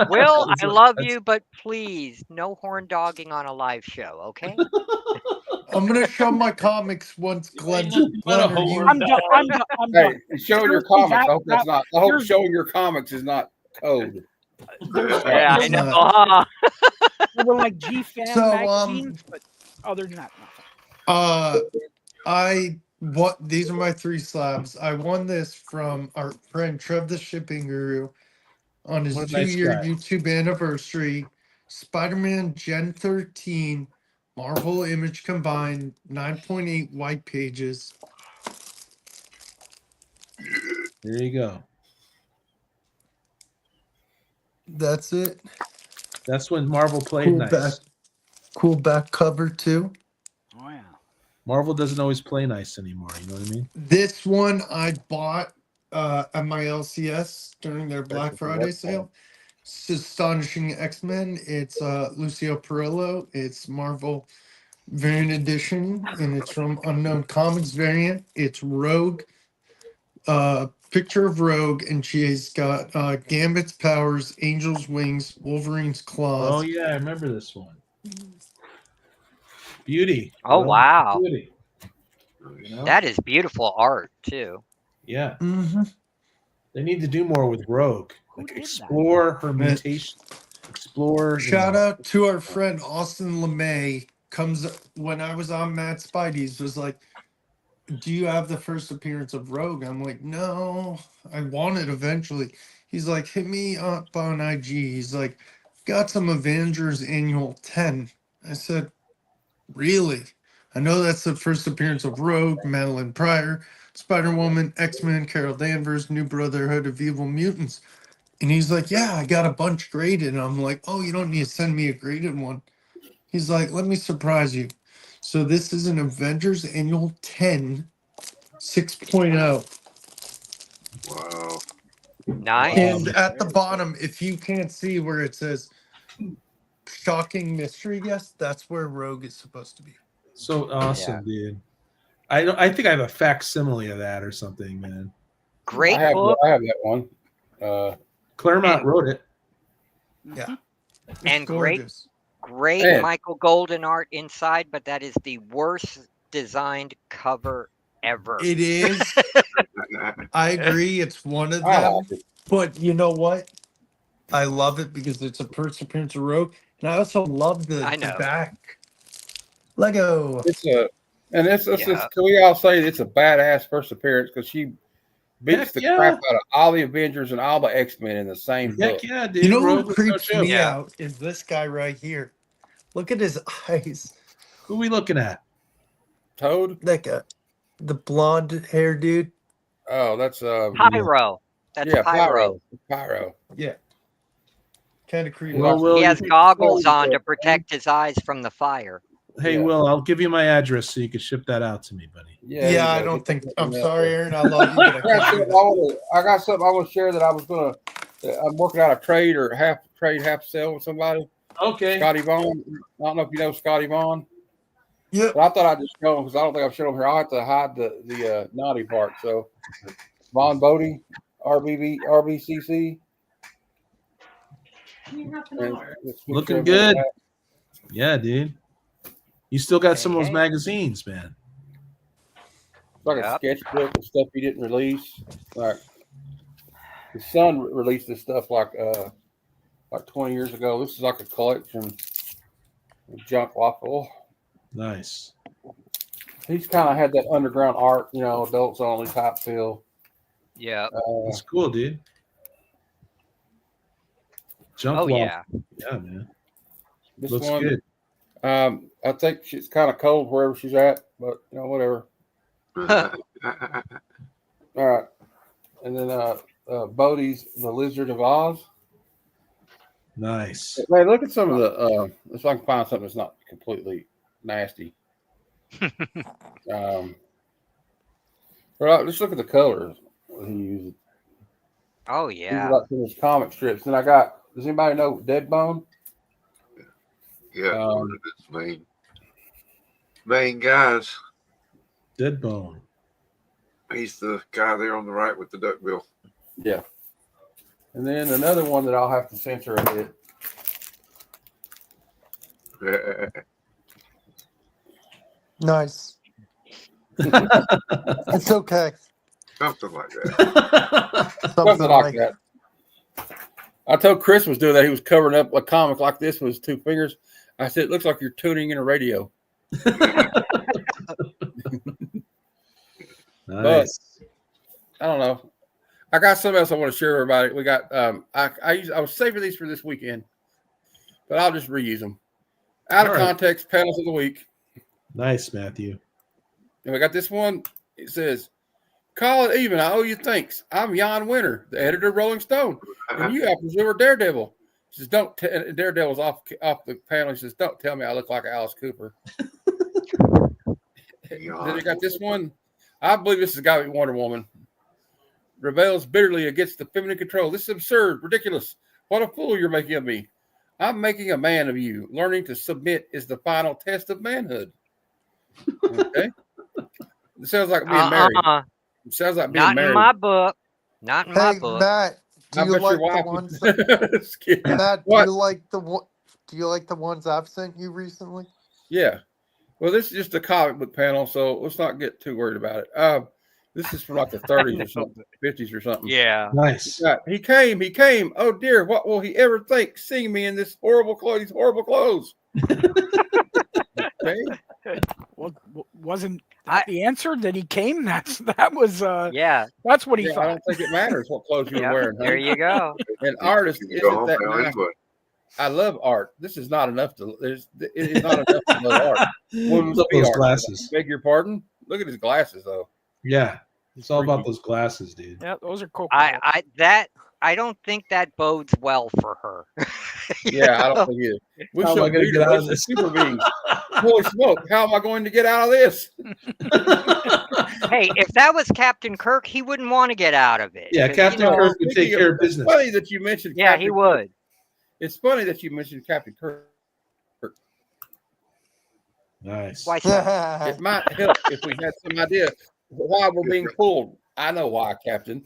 Will, I love That's- you, but please, no horn dogging on a live show, okay? I'm gonna show my comics once Glenn. What a Glenn, are you- whore. I'm done. I'm done. I'm done. Hey, showing your Seriously, comics. I hope that's not. I hope here's- showing your comics is not code. There's, Yeah, I It's know. not. there were like G Fan So, magazines, but other than that, nothing. These are my 3 slabs. I won this from our friend Trev the Shipping Guru on his What a nice 2-year guy. YouTube anniversary. Spider-Man Gen 13, Marvel Image combined, 9.8 white pages. There you go. That's it. That's when Marvel played Cool nice. back, cool back cover too. Oh yeah. Marvel doesn't always play nice anymore. You know what I mean? This one I bought at my LCS during their Black That's what Friday that's sale. It's Astonishing X-Men. It's Lucio Perillo. It's Marvel variant edition, and it's from Unknown Comics variant. It's Rogue. Picture of Rogue, and she's got Gambit's powers, Angel's wings, Wolverine's claws. Oh yeah, I remember this one. Beauty. Oh, Well, wow. Beauty. You know? That is beautiful art, too. Yeah, Mm-hmm. they need to do more with Rogue. Who Like did that? explore her mutation. Explore. Shout out to our friend Austin LeMay. Comes when I was on Matt Spidey's, was like, do you have the first appearance of Rogue? I'm like, no, I want it eventually. He's like, hit me up on IG. He's like, got some Avengers Annual 10. I said, really? I know that's the first appearance of Rogue, Madeline Pryor, Spider-Woman, X-Men, Carol Danvers, New Brotherhood of Evil Mutants. And he's like, yeah, I got a bunch graded. And I'm like, oh, you don't need to send me a graded one. He's like, let me surprise you. So this is an Avengers Annual 10 6.0. Wow. Nice. And at the bottom, if you can't see where it says shocking mystery guest, that's where Rogue is supposed to be. So awesome, dude. I think I have a facsimile of that or something, man. Great I book. have that one. Claremont wrote it. Yeah. It's And great gorgeous. Great Man. Michael Golden art inside, but that is the worst designed cover ever. It is. I agree. It's one of I them. like it. But you know what? I love it because it's a first appearance of Rogue. And I also love the I know. back Lego. It's a, and it's Yeah. can we all say it's a badass first appearance because she beats Heck the yeah. crap out of all the Avengers and all the X-Men in the same book. Heck yeah, dude. You know Rogue who was no creeps joke. me Yeah. out is this guy right here. Look at his eyes. Who are we looking at? Toad? That guy. The blonde hair dude. Oh, that's Pyro. That's yeah, Pyro. Pyro. Yeah. Kind of creepy. Well, Will, He has you- goggles you- on to protect his eyes from the fire. hey, Yeah. Will, I'll give you my address so you can ship that out to me, buddy. Yeah, I don't think. I'm sorry, Aaron. I love you, but I I got, can't do something that. I got something I want to share that I was gonna. I'm working out a trade or half trade, half sell with somebody. Okay. Scotty Vaughn. I don't know if you know Scotty Vaughn, Yep. but I thought I'd just show him because I don't think I've shown him here. I'll have to hide the naughty part. So Vaughn Bodie, RBCC. And it's Looking picture of good. that. Yeah, dude. You still got some of those Okay. magazines, man. It's like a Yep. sketchbook of stuff he didn't release. Like his son released this stuff like 20 years ago. This is like a collection of junk waffle. Nice. He's kind of had that underground art, adults only type feel. Yeah. That's cool, dude. Jump Oh wall. yeah. Yeah, man. This Looks one, good. I think she's kind of cold wherever she's at, but whatever. All right, and then Bodie's The Lizard of Oz. Nice. Man, look at some of the. If I can find something that's not completely nasty. Let's look at the colors he uses. Oh These yeah. are like some of his comic strips. Then I got. Does anybody know Deadbone? Yeah, one of its main guys. Dead bone. He's the guy there on the right with the duck bill. Yeah. And then another one that I'll have to censor a bit. Nice. It's okay. Something like that. Something like that. I told Chris was doing that. He was covering up a comic like this with his two fingers. I said, it looks like you're tuning in a radio. Nice. I don't know. I got something else I want to share with everybody. We got I was saving these for this weekend, but I'll just reuse them. Out of All right. context, panels of the week. Nice, Matthew. And we got this one. It says, "Call it even. I owe you thanks. I'm Jan Winter, the editor of Rolling Stone, and you, I presume, are Daredevil." He says, "Don't." Daredevil's off the panel. He says, "Don't tell me I look like Alice Cooper." Then we got this one. I believe this is a guy with Wonder Woman. Rebels bitterly against the feminine control. This is absurd, ridiculous. What a fool you're making of me. I'm making a man of you. Learning to submit is the final test of manhood. Okay. It sounds like being married. It sounds like being Not married. in my book. Not in my Hey, book. Matt, do I you bet like your the wife ones? Just kidding. Matt, do What? you like the ones I've sent you recently? Yeah. Well, this is just a comic book panel, so let's not get too worried about it. This is from like the 30s or something, 50s or something. Yeah. Nice. Yeah, he came. Oh dear, what will he ever think seeing me in this horrible clothes? Okay. Well, wasn't that the answer that he came? That was Yeah. that's what he Yeah, I thought. don't think it matters what clothes you were Yep. wearing. There honey. you go. An artist You can go isn't home that now nice. anyway. I love art. This is not enough to. It is not enough to love art. Women's Look at feet those art. glasses. Beg your pardon. Look at his glasses, though. Yeah, it's all about Freaky. those glasses, dude. Yeah, those are cool. I don't think that bodes well for her. Yeah, I don't think it is. We How am I should gonna beat get her. out of This this? is super beings. Holy smoke! How am I going to get out of this? Hey, if that was Captain Kirk, he wouldn't want to get out of it. Yeah, 'cause, Captain you know, Kirk would take Speaking care of it's business. funny that you mentioned. Yeah, Captain he Kirk. would. It's funny that you mentioned Captain Kirk. Nice. Why so? It might help if we had some idea why we're being pulled. I know why, Captain.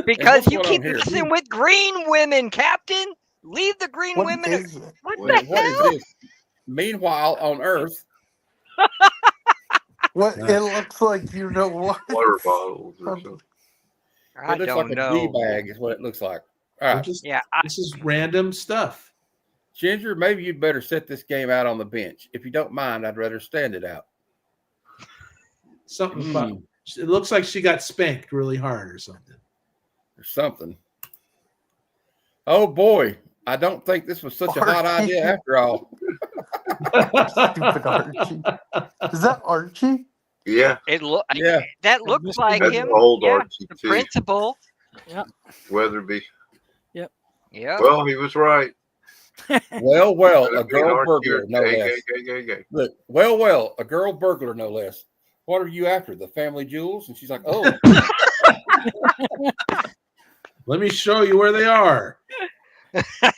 Because what's you going keep on here? messing with green women, Captain. Leave the green What women. is it? What What- the What is hell? this? Meanwhile, on Earth, What Yeah. it looks like, you know what? Water bottles or something. I it looks don't like a know. D bag, is what it looks like. All We're right, just- Yeah, this is random stuff. Ginger, maybe you'd better set this game out on the bench. If you don't mind, I'd rather stand it out. Something about it looks like she got spanked really hard or something. Or something. Oh boy, I don't think this was such a hot Archie. idea after all. Stupid Archie. Is that Archie? Yeah, Yeah, that looks Mr. like that's him. old Yeah, Archie the too. principal. Weatherby. Yeah. Well, he was right. well, a Weatherby girl and Archie burglar, are no less. gay. Look, well, a girl burglar, no less. What are you after? The family jewels? And she's like, oh, Let me show you where they are.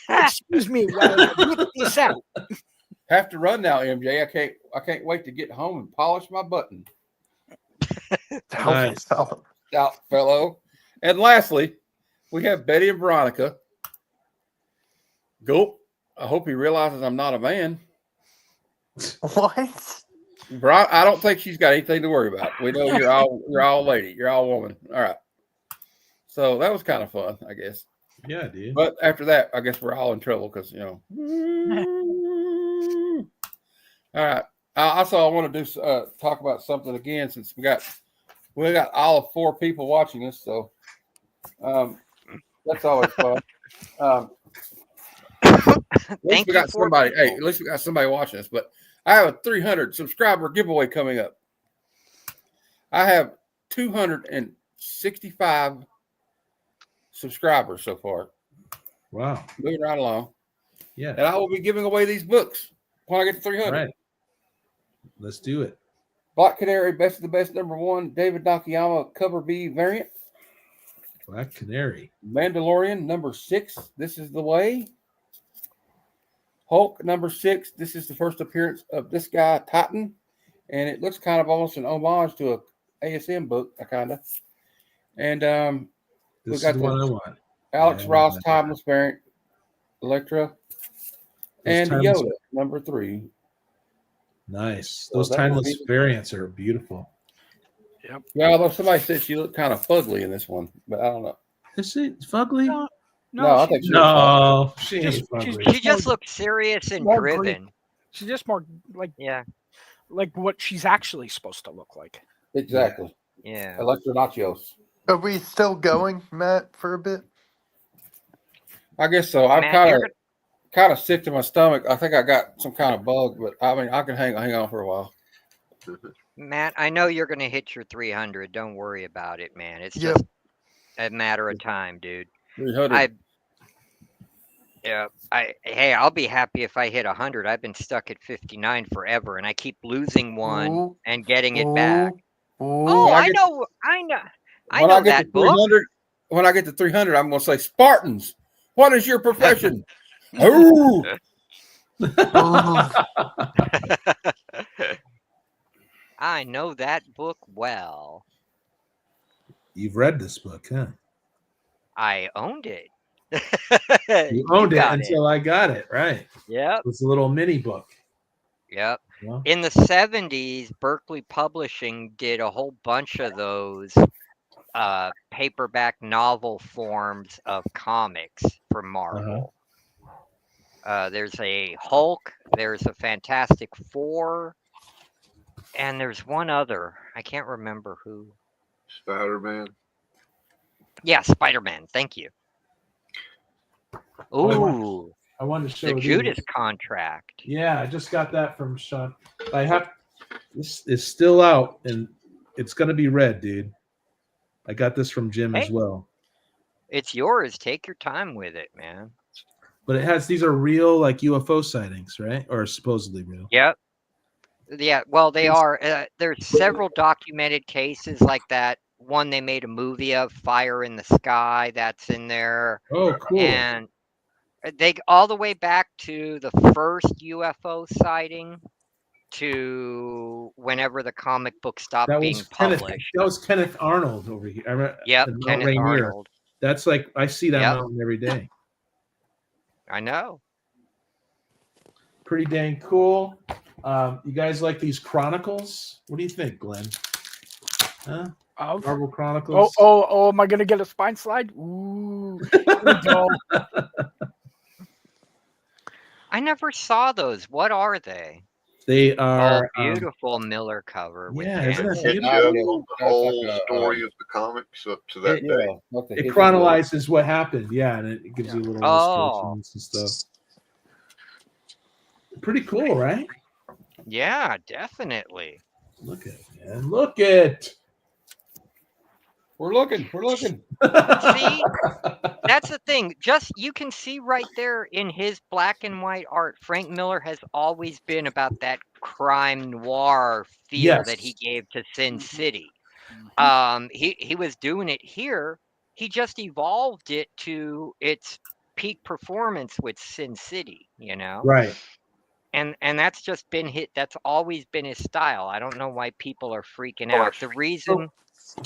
Excuse me while I whip this out. have to run now, MJ. I can't wait to get home and polish my button. Nice. Stout fellow. And lastly, we have Betty and Veronica. Gulp. I hope he realizes I'm not a man. What? I don't think she's got anything to worry about. We know you're all lady. You're all woman. All right. So that was kind of fun, I guess. Yeah, dude. But after that, I guess we're all in trouble because, you know. All right. Also, I want to do talk about something again since we got all of 4 people watching us. So that's always fun. At least we got somebody. Hey, at least we got somebody watching us. But I have a 300 subscriber giveaway coming up. I have 265 subscribers so far. Wow. Moving right along. Yeah. And I will be giving away these books when I get to 300. All right. Let's do it. Black Canary, Best of the Best, #1. David Nakayama, Cover B variant. Black Canary. Mandalorian, #6. This is the Way. Hulk, #6. This is the first appearance of this guy, Titan. And it looks kind of almost an homage to a ASM book, kind of. And This got is the one I want. Alex Yeah. Ross, Timeless variant, Elektra. And timeless- Yoda, #3. Nice. Well, Those that would timeless be- variants are beautiful. Yeah, although somebody said she looked kind of fugly in this one, but I don't know. Is she fugly? No, I think she looks No, she Just- ain't fugly. She just looks serious and More driven. She's just more like Yeah. what she's actually supposed to look like. exactly. Yeah. Electra Nachos. Are we still going, Matt, for a bit? I guess so. I'm Matt, kind of sick to my stomach. I think I got some kind of bug, but I mean I can hang on for a while. Matt, I know you're going to hit your 300. Don't worry about it, man. It's Yep. just a matter of time, dude. 300. Hey, I'll be happy if I hit 100. I've been stuck at 59 forever, and I keep losing one Ooh, and getting it back. ooh. Oh, When I I get- know when I get that to book. 300, when I get to 300, I'm going to say Spartans. What is your profession? Oh, Ooh. I know that book well. You've read this book, huh? I owned it. You owned it got until I got it, right? Yep. It's a little mini book. Yep. Well, In the 70s, Berkeley Publishing did a whole bunch of those paperback novel forms of comics for Marvel. There's a Hulk, there's a Fantastic Four, And there's one other. I can't remember who. Spider-Man. Yeah, Spider-Man. Thank you. Ooh, I wanted to show the these. Judas Contract. Yeah, I just got that from Sean. This is still out, and it's gonna be read, dude. I got this from Jim as Hey. well. It's yours. Take your time with it, man. But these are real like UFO sightings, right? Or supposedly real. Yep. Yeah, well, they are. There's several documented cases like that. One they made a movie of, Fire in the Sky, that's in there. Oh, cool. And they all the way back to the first UFO sighting to whenever the comic book stopped being published. That was Kenneth Arnold over here. I remember, Yep, in Mount Kenneth Rainier. Arnold. That's like I see that Yep. mountain every day. I know. Pretty dang cool. You guys like these Chronicles? What do you think, Glenn? Huh? Marvel Chronicles. Oh! Am I gonna get a spine slide? Ooh, here we go. I never saw those. What are they? They are beautiful Miller cover. With yeah, isn't that It beautiful? the whole story of the comics up to that day. It chronologizes what happened, yeah, and it gives you little illustrations and stuff. Pretty cool, right? Yeah, definitely. Look at it, man. Look at. We're looking. See, that's the thing. Just you can see right there in his black and white art, Frank Miller has always been about that crime noir feel that he gave to Sin City. He was doing it here. He just evolved it to its peak performance with Sin City, you know? Right. And that's just been that's always been his style. I don't know why people are freaking out. The reason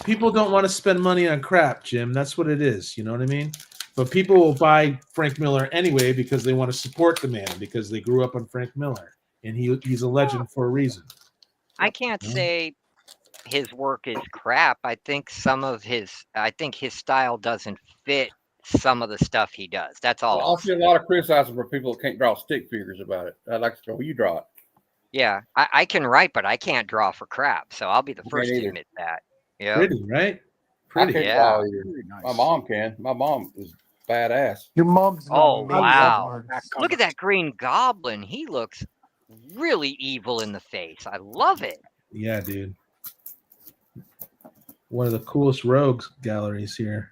people don't want to spend money on crap, Jim. That's what it is. You know what I mean? But people will buy Frank Miller anyway because they want to support the man because they grew up on Frank Miller, and he's a legend for a reason. I can't say his work is crap. I think his style doesn't fit some of the stuff he does. That's all. I'll see a lot of criticism for people that can't draw stick figures about it. I'd like to know you draw it. Yeah, I can write, but I can't draw for crap. So I'll be the first to admit that. Yeah. Pretty, right? Pretty. I can't draw either. My mom can. My mom is badass. Your mom's Oh, not wow. Look at that Green Goblin. He looks really evil in the face. I love it. Yeah, dude. One of the coolest rogues galleries here.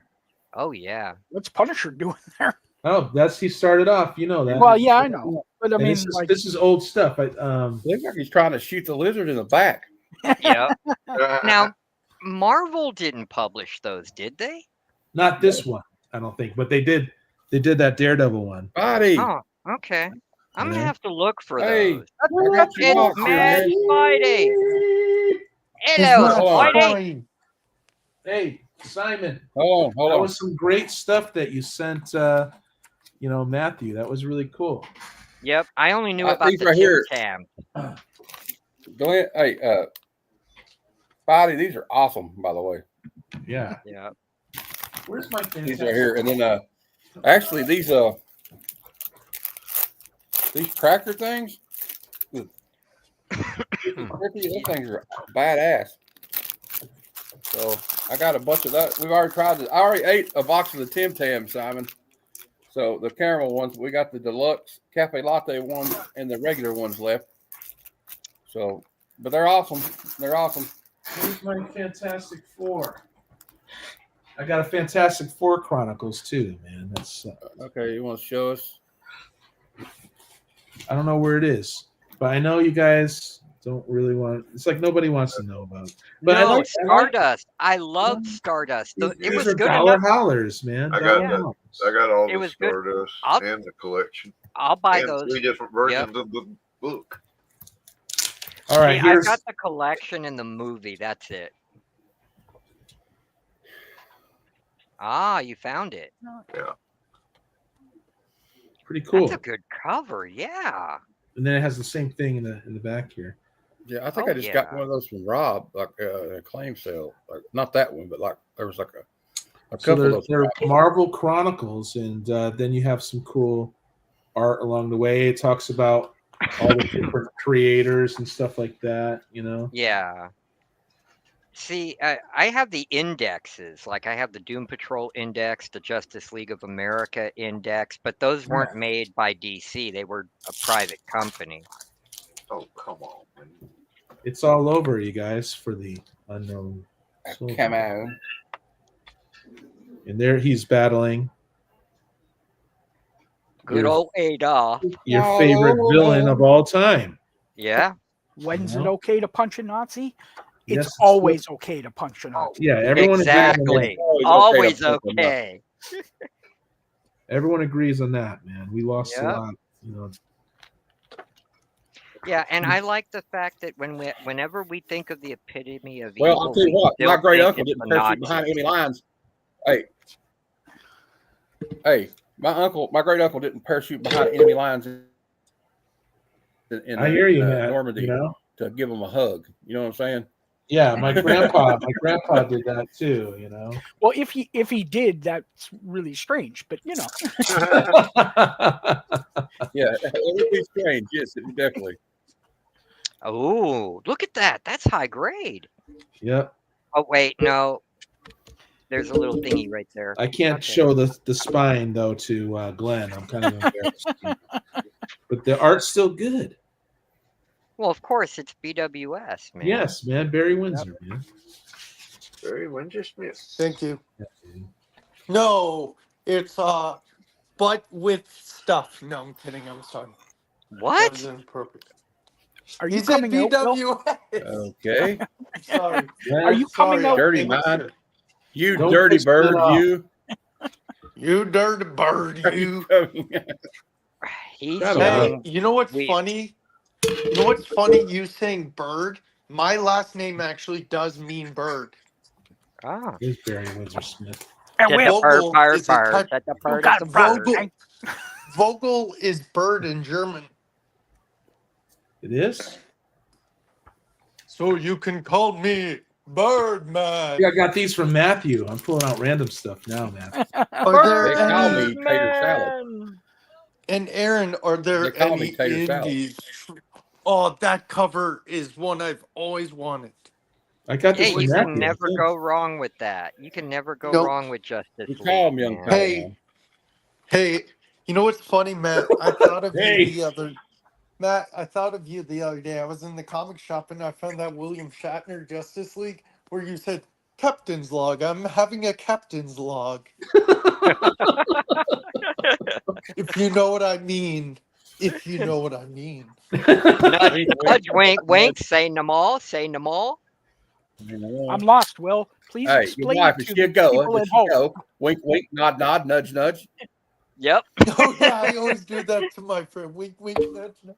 Oh, yeah. What's Punisher doing there? Oh, he started off. You know that. Well, yeah, I know. But I mean, this is old stuff. Looks like he's trying to shoot the lizard in the back. Yeah. Now, Marvel didn't publish those, did they? Not this one, I don't think, but they did. They did that Daredevil one. Buddy. Oh, okay. I'm gonna have to look for Hey, those. I got you It's box here, Mad man. Spidey. He's Hello, not Spidey. fine. Hey, Simon. Hold That on. was some great stuff that you sent. Matthew. That was really cool. Yep, I only knew about these the right here. Tim Tam. Go ahead. Hey, Spidey, these are awesome, by the way. Yeah. Yeah. Where's my These are here, and then actually these cracker things. Those things are badass. So I got a bunch of that. We've already tried this. I already ate a box of the Tim Tam, Simon. So the caramel ones, we got the deluxe cafe latte ones and the regular ones left. So, but they're awesome. They're awesome. Where's my Fantastic Four? I got a Fantastic Four Chronicles too, man. That's Okay. You want to show us? I don't know where it is, but I know you guys don't really want. It's like nobody wants to know about. But no, I like Stardust. I loved Stardust. It these was are good dollar enough. hollers, man. I got Dollar I got all It the was good. Stardust I'll- and the collection. I'll buy And those. 3 different versions of the book. All right, See, I've here's got the collection and the movie. That's it. Ah, you found it. Yeah. pretty cool. That's a good cover. Yeah. And then it has the same thing in the back here. Yeah, I think Oh, I just got yeah. one of those from Rob, like a claim sale. Like not that one, but like there was like a So couple of those. they're Marvel Chronicles, and then you have some cool art along the way. It talks about all the different creators and stuff like that. Yeah. See, I have the indexes. Like I have the Doom Patrol index, the Justice League of America index, but those weren't made by DC. They were a private company. Oh, come on, man. It's all over, you guys, for the unknown soldier. Come on. And there he's battling Good Your- old Adolf. your favorite villain of all time. Yeah. When's You it know? okay to punch a Nazi? Yes, It's it's always okay to punch a Nazi. Yeah, everyone Exactly. Always Always okay to put them up. okay. Everyone agrees on that, man. We lost Yeah. a lot. Yeah, and I like the fact that whenever we think of the epitome of Well, evil, I'll tell you we what, still my great think uncle it's didn't the parachute behind Nazis. enemy lines. Hey, my great uncle didn't parachute behind enemy lines in I hear you, Matt. Normandy to give them a hug. You know what I'm saying? Yeah, my grandpa did that too. Well, if he did, that's really strange. But Yeah, it would be strange. Yes, it would definitely. Oh, look at that. That's high grade. Yep. Oh, wait, no. There's a little thingy right there. I can't Okay. show the spine though to Glenn. I'm kind of embarrassed. But the art's still good. Well, of course, it's BWS, man. Yes, man. Barry Windsor, man. Barry Windsor Smith. Thank you. Yeah, dude. No, it's but with stuff. No, I'm kidding. I'm sorry. That What? was inappropriate. are He you said coming out? Will? BWS. Okay, Sorry. Are you coming Sorry, out? dirty I'm mind. serious. You Don't dirty piss bird, it off. you. You dirty bird, you. He's Gotta Hey, young. you know what's We- funny? You know what's funny? You saying bird. My last name actually does mean bird. Ah. Here's Barry Windsor Smith. And Set Will, the bird, Vogel bird, is a bird. type- Set the you bird got as a it, brother. bird. Vogel. Vogel is bird in German. It is? So you can call me Birdman. Yeah, I got these from Matthew. I'm pulling out random stuff now, man. Are there They call any, me tater salad. and Aaron, are there They call me any tater salad. indies? Oh, that cover is one I've always wanted. I got this Hey, from you Matthew. can never go wrong with that. You can never go Nope. wrong with Justice We League. call them young man. Padawan. Hey, you know what's funny, Matt? I thought of Hey. you the other Matt, I thought of you the other day. I was in the comic shop and I found that William Shatner Justice League where you said captain's log. I'm having a captain's log. If you know what I mean. If you know what I mean. Nudge, wink, wink. Say no more. Say no more. I'm lost, Will. Please Hey, your explain wife, it is to she a the goer? people Does at she home. go? Wink, wink, nod, nod, nudge, nudge. Yep. Oh yeah, I always do that to my friend. Wink, wink, nudge, nudge.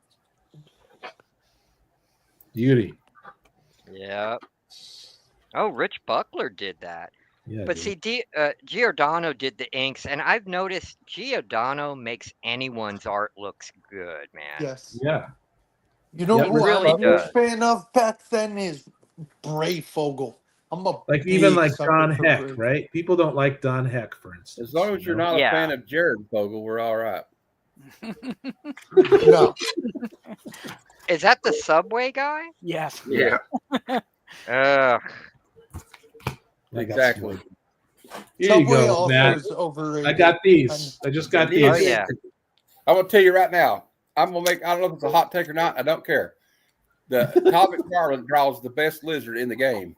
Beauty. Yep. Oh, Rich Buckler did that. Yeah, But dude. see, Giordano did the inks, and I've noticed Giordano makes anyone's art looks good, man. Yes. Yeah. You know Yep. who Really I'm a huge does. fan of back then is Bray Fogel. I'm a Like even big like sucker Don for Heck, Bray. right? People don't like Don Heck, for instance. As long as you're not Yeah. a fan of Jared Fogle, we're all right. No. Is that the Subway guy? Yes. Yeah. Ugh. I got Exactly. some. Here you Subway go, also Matt. is overrated. I got these. I just got these. Oh, yeah. I'm gonna tell you right now. I'm gonna make. I don't know if it's a hot take or not. I don't care. The Todd McFarlane draws the best lizard in the game.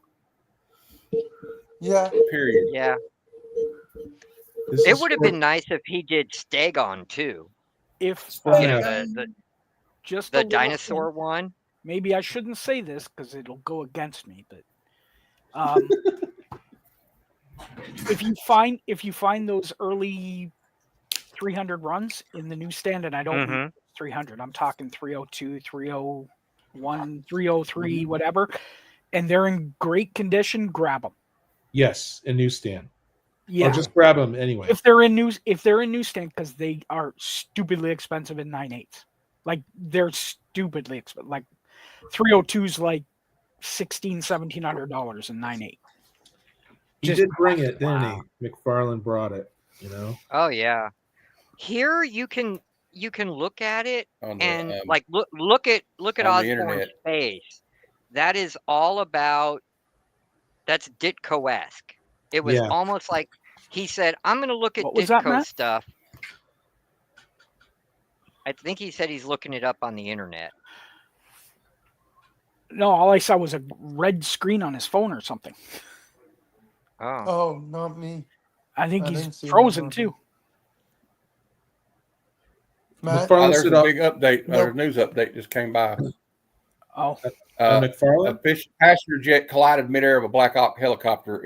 Yeah. Period. Yeah. This It is would have for- been nice if he did Stegon too. If Oh, You know, yeah. just a the little dinosaur hint, one. maybe I shouldn't say this because it'll go against me, but if you find those early 300 runs in the newsstand, and I don't mean Mhm. 300, I'm talking 302, 301, 303, whatever, and they're in great condition, grab them. Yes, a newsstand. Yeah, Or just grab them anyway. if they're in newsstand, because they are stupidly expensive in 9/8. Like they're stupidly expensive. Like 302's like $1,600-$1,700 in 9/8. He Just- did bring it, didn't wow. he? McFarlane brought it, you know? Oh yeah. Here you can you can look at it on the and like look at on the Osborne's internet. face. That is all about. That's Ditko-esque. It was Yeah. almost like he said, "I'm going to look at What was that, Ditko Matt? stuff." I think he said he's looking it up on the internet. No, all I saw was a red screen on his phone or something. Oh, Oh, not me. I think I he's didn't see that frozen one. too. Matt, McFarlane There's said, a big update. Nope. News update just came by. Oh, A McFarlane? passenger jet collided midair of a Black Hawk helicopter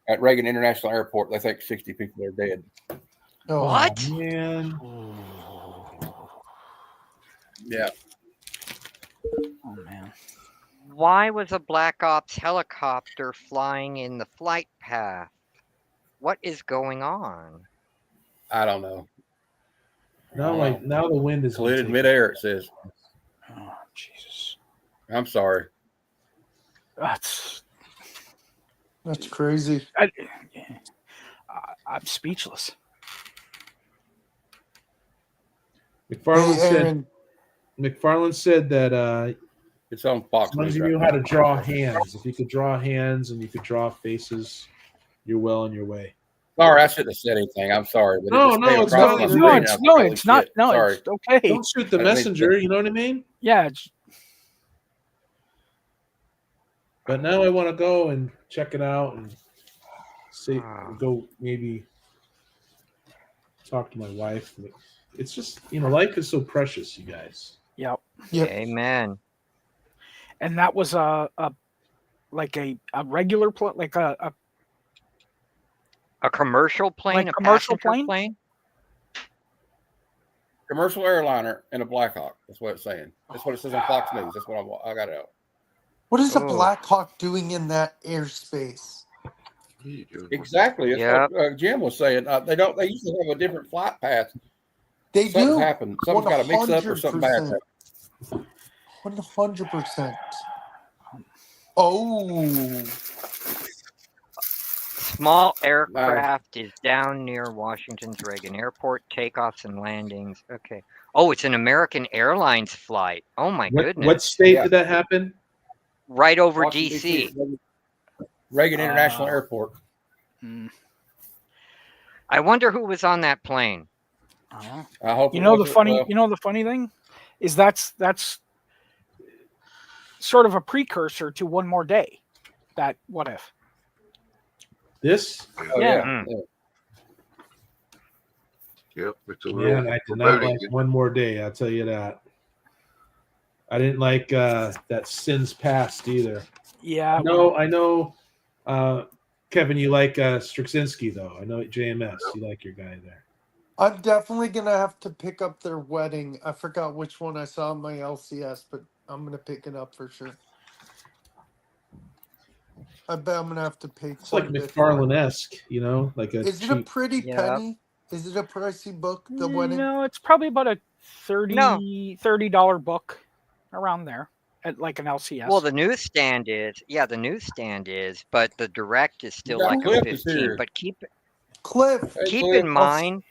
at Reagan International Airport. They think 60 people are dead. oh, what? Man. Yeah. oh man. Why was a Black Ops helicopter flying in the flight path? What is going on? I don't know. Now the wind is Collided midair, it says. Oh Jesus. I'm sorry. That's crazy. I'm speechless. McFarlane Hey, said Aaron. McFarlane said that It's on Fox as long as News you right knew now. how to draw hands, if you could draw hands and you could draw faces, you're well on your way. Sorry, I shouldn't have said anything. I'm sorry, but No, it just no, came it's across fine. my No, screen. No, and I it's was no, like, holy it's not. shit. No, Sorry. it's okay. Don't shoot the I mean, messenger, you know what I mean? Yeah, it's, But now I want to go and check it out and see, go maybe talk to my wife. It's just, life is so precious, you guys. yeah. Yep. Amen. And that was a regular plane, like a A commercial plane, Like a commercial passenger plane? plane? Commercial airliner and a Black Hawk. That's what it's saying. That's what it says on Fox News. That's what I got out. What is a Oh. Black Hawk doing in that airspace? Exactly. That's Yep. what Jim was saying. They usually have a different flight path. They Something's do. happened. Something's got to mix up or something bad. 100%. Oh, Small aircraft is down near Washington's Reagan Airport. Takeoffs and landings. Okay. Oh, it's an American Airlines flight. Oh my goodness. What state Yeah. did that happen? Right over Washington, DC. Reagan International Airport. mm, I wonder who was on that plane. uh, I hope you it know the wasn't, funny well, you know the funny thing is that's sort of a precursor to One More Day. That what if? This? oh, yeah. Mm. yeah. Yep, it's a little Man, I did not foreboding. like One More Day, I'll tell you that. I didn't like that Sins Past either. Yeah. I know, Kevin, you like Straczynski, though. I know at JMS, you like your guy there. I'm definitely going to have to pick up their wedding. I forgot which one I saw on my LCS, but I'm going to pick it up for sure. I bet I'm going to have to pay It's like quite a bit for it. McFarlane-esque, like a Is it a cheap. pretty Yep. penny? Is it a pricey book, the wedding? No, it's probably about a $30 book around there at like an LCS. Well, the newsstand is, but the direct is still got like a Cliff is 15. here. But keep Cliff, Hey, keep Cliff. in mind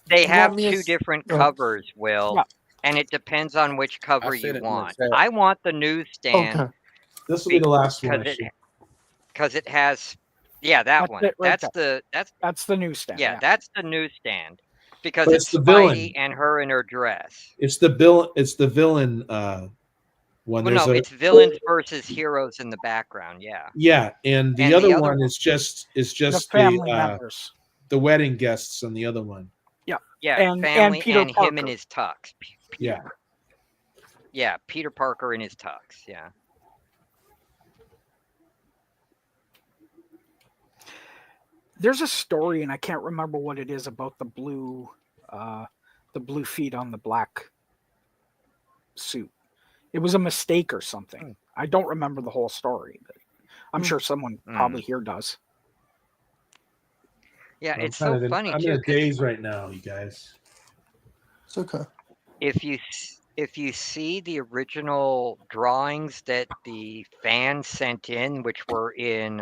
they You have want me to two s- different oh. covers, Will, Yeah. and it depends on which cover said you it in the want. chat. I want the newsstand okay. This will be the last one. because it has that That's one. it right That's the newsstand. yeah, that's the newsstand because But it's it's the villain. Spidey and her in her dress. It's the villain one. Well, There's no, it's villains versus heroes in the background. Yeah. yeah, and the And other the other one one- is just the family members. the wedding guests on the other one. Yeah, And family Peter and him in Parker. his tux. Yeah. Yeah, Peter Parker in his tux. Yeah. There's a story, and I can't remember what it is about the blue feet on the black suit. It was a mistake or something. I don't remember the whole story, but I'm sure someone probably here does. Yeah, I'm it's kind so of funny I'm too. in a 'Cause daze right now, you guys. It's okay. if you see the original drawings that the fans sent in, which were in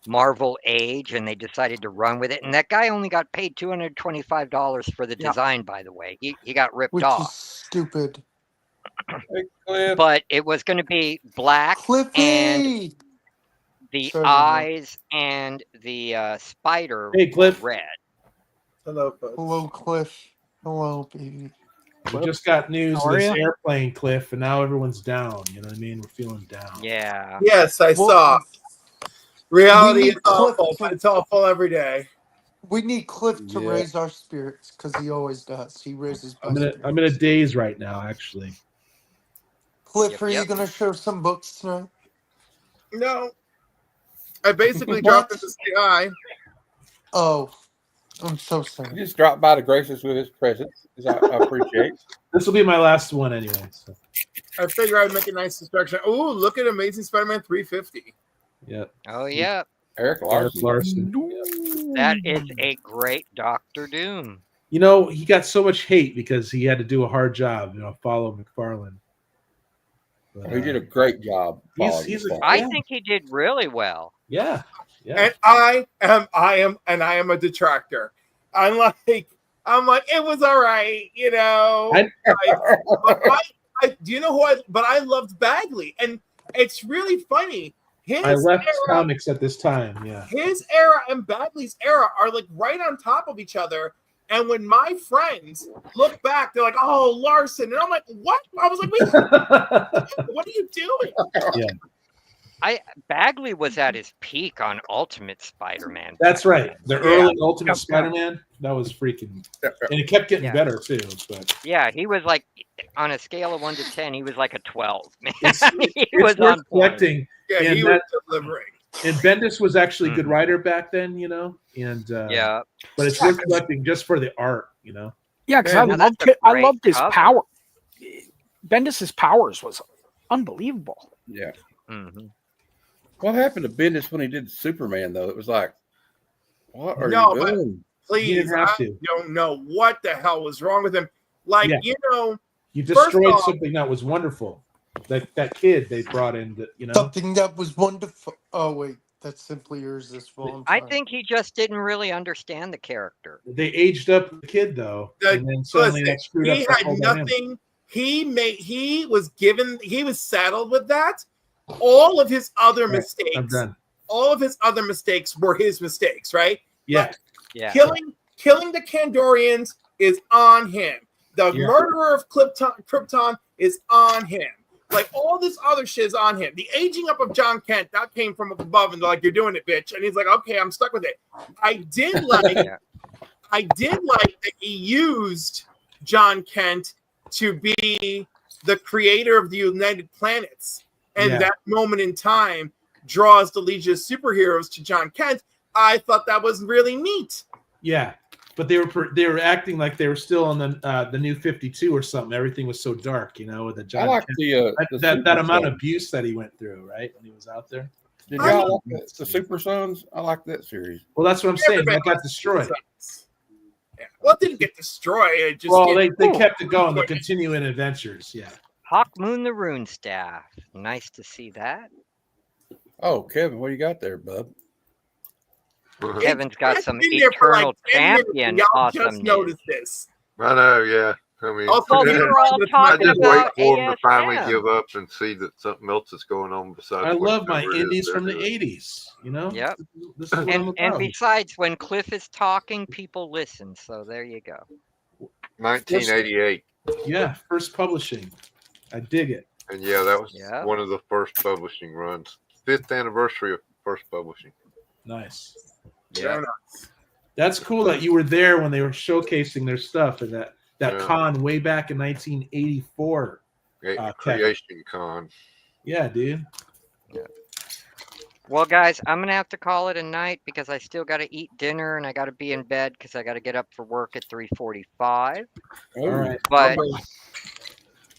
Marvel Age, and they decided to run with it. And that guy only got paid $225 for the Yeah. design, by the way. He got ripped Which is off. stupid. Hey, Cliff. But it was going to be black and Cliffy! the Sorry, Mama. eyes and the spider Hey, were Cliff. red. Hello, folks. Hello, Cliff. Hello, baby. We just got news How of are this ya? airplane, Cliff, and now everyone's down. You know what I mean? We're feeling down. Yeah. Yes, I Well, saw. Reality we is need Cliff awful, to- but it's awful every day. We need Cliff to Yeah. raise our spirits because he always does. He raises my I'm in spirits. a daze right now, actually. Cliff, Yep, are you yep. going to show some books tonight? No, I basically What? dropped in the sky. Oh, I'm so He sorry. just dropped by to grace us with his presence, which I appreciate. This will be my last one anyway. So, I figure I'd make a nice distraction. Oh, look at Amazing Spider-Man 350. yeah. Oh, yeah. Eric Eric Larson. Larson. That is a great Doctor Doom. You know, he got so much hate because he had to do a hard job, follow McFarlane. But, He did a great job. he's a- I Yeah. think he did really well. yeah. And I am a detractor. I'm like, it was all right, you know. But do you know who but I loved Bagley, and it's really funny. I left era, comics at this time. Yeah. his era and Bagley's era are like right on top of each other. And when my friends look back, they're like, "Oh, Larson," and I'm like, "What?" I was like, "Wait, what are you doing?" Bagley was at his peak on Ultimate Spider-Man. That's right. The Yeah. early Ultimate Yep. Spider-Man, that was freaking, and it kept getting Yeah. better too. But Yeah, he was like, on a scale of 1 to 10, he was like a 12. Man. It's- he it's was worth on point. collecting. Yeah, And he was delivering. And Bendis was actually a good Mhm. writer back then, and Yeah. but it's worth collecting just for the art, Yeah, because Yeah, now that's a I great loved his cover. power. Bendis's powers was unbelievable. Yeah. hmm What happened to Bendis when he did Superman, though? It was like, what are No, you but- doing? Please, didn't have I to. don't know what the hell was wrong with him. Like, Yeah. You First destroyed off- something that was wonderful. That kid they brought in, Something that was wonderful. Oh, wait. That's simply irresistible. I'm I sorry. think he just didn't really understand the character. They aged up the kid though, and then suddenly listen, that screwed up he the had whole dynamic. nothing. He was saddled with that. All of his other Right, I'm mistakes, done. all of his other mistakes were his mistakes, right? Yeah, Yeah. Killing the Kandorians is on him. The Yeah. murderer of Krypton is on him. Like, all this other shit is on him. The aging up of John Kent, that came from above, and they're like, "You're doing it, bitch." And he's like, "Okay, I'm stuck with it." I did like that he used John Kent to be the creator of the United Planets, and Yeah. that moment in time draws the Legion of Superheroes to John Kent. I thought that was really neat. yeah. But they were acting like they were still on the New 52 or something. Everything was so dark, with the I John like Kent- the that Super amount Sons. of abuse that he went through, right, when he was out there. Did y'all like the Super Sons? I like that series. Well, that's what I'm saying. That Everybody got destroyed. Yeah. Well, it didn't get destroyed. It just Well, get- they kept it going. The continuing adventures. Yeah. Hawk Moon the Rune Staff. Nice to see that. Oh, Kevin, what do you got there, bub? Kevin's got It's some been there for Eternal 10 minutes, Champion and y'all awesome just news. noticed this. I know, yeah. I mean, Also, Well, we yeah, were all that's I talking just my- wait about for them to finally ASM. give up and see that something else is going on besides. I love my whatever it is indies they're from the doing. 80s. Yep. This is what I'm And about. besides, when Cliff is talking, people listen. So there you go. 1988, Yeah, first publishing. I dig it. and yeah, that was Yeah. one of the first publishing runs. 5th anniversary of first publishing. Nice. Yeah. That's cool that you were there when they were showcasing their stuff and that Yeah. con way back in 1984. Kevin. Creation Con. Yeah, dude. Well, guys, I'm gonna have to call it a night because I still got to eat dinner and I got to be in bed because I got to get up for work at 3:45. All right. But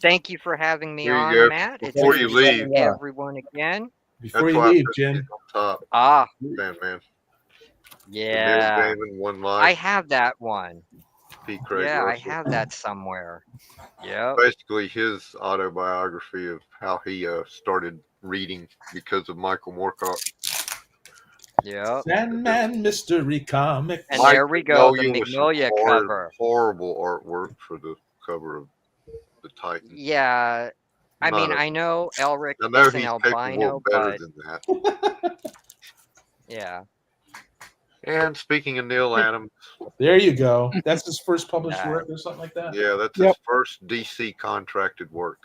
thank you for having me Here you on, go. Matt. It's Before good you to leave. see everyone again. Before That's you why I leave, put Jim. it on top. Ah, Sandman. yeah. Neil Gaiman, One I Life. have that one. P. Craig Yeah, I Russell. have that somewhere. Yep. Basically, his autobiography of how he started reading because of Michael Moorcock. Yep. Sandman Mystery Comics. And there we go, the Magnolia was some Magnolia cover. horrible artwork for the cover of the Titan. Yeah. I mean, I know Elric I know is an he's capable albino, of better but than that. yeah. And speaking of Neil Adams, There you go. That's his first published work or something like that. yeah, that's Yep. his first DC contracted work.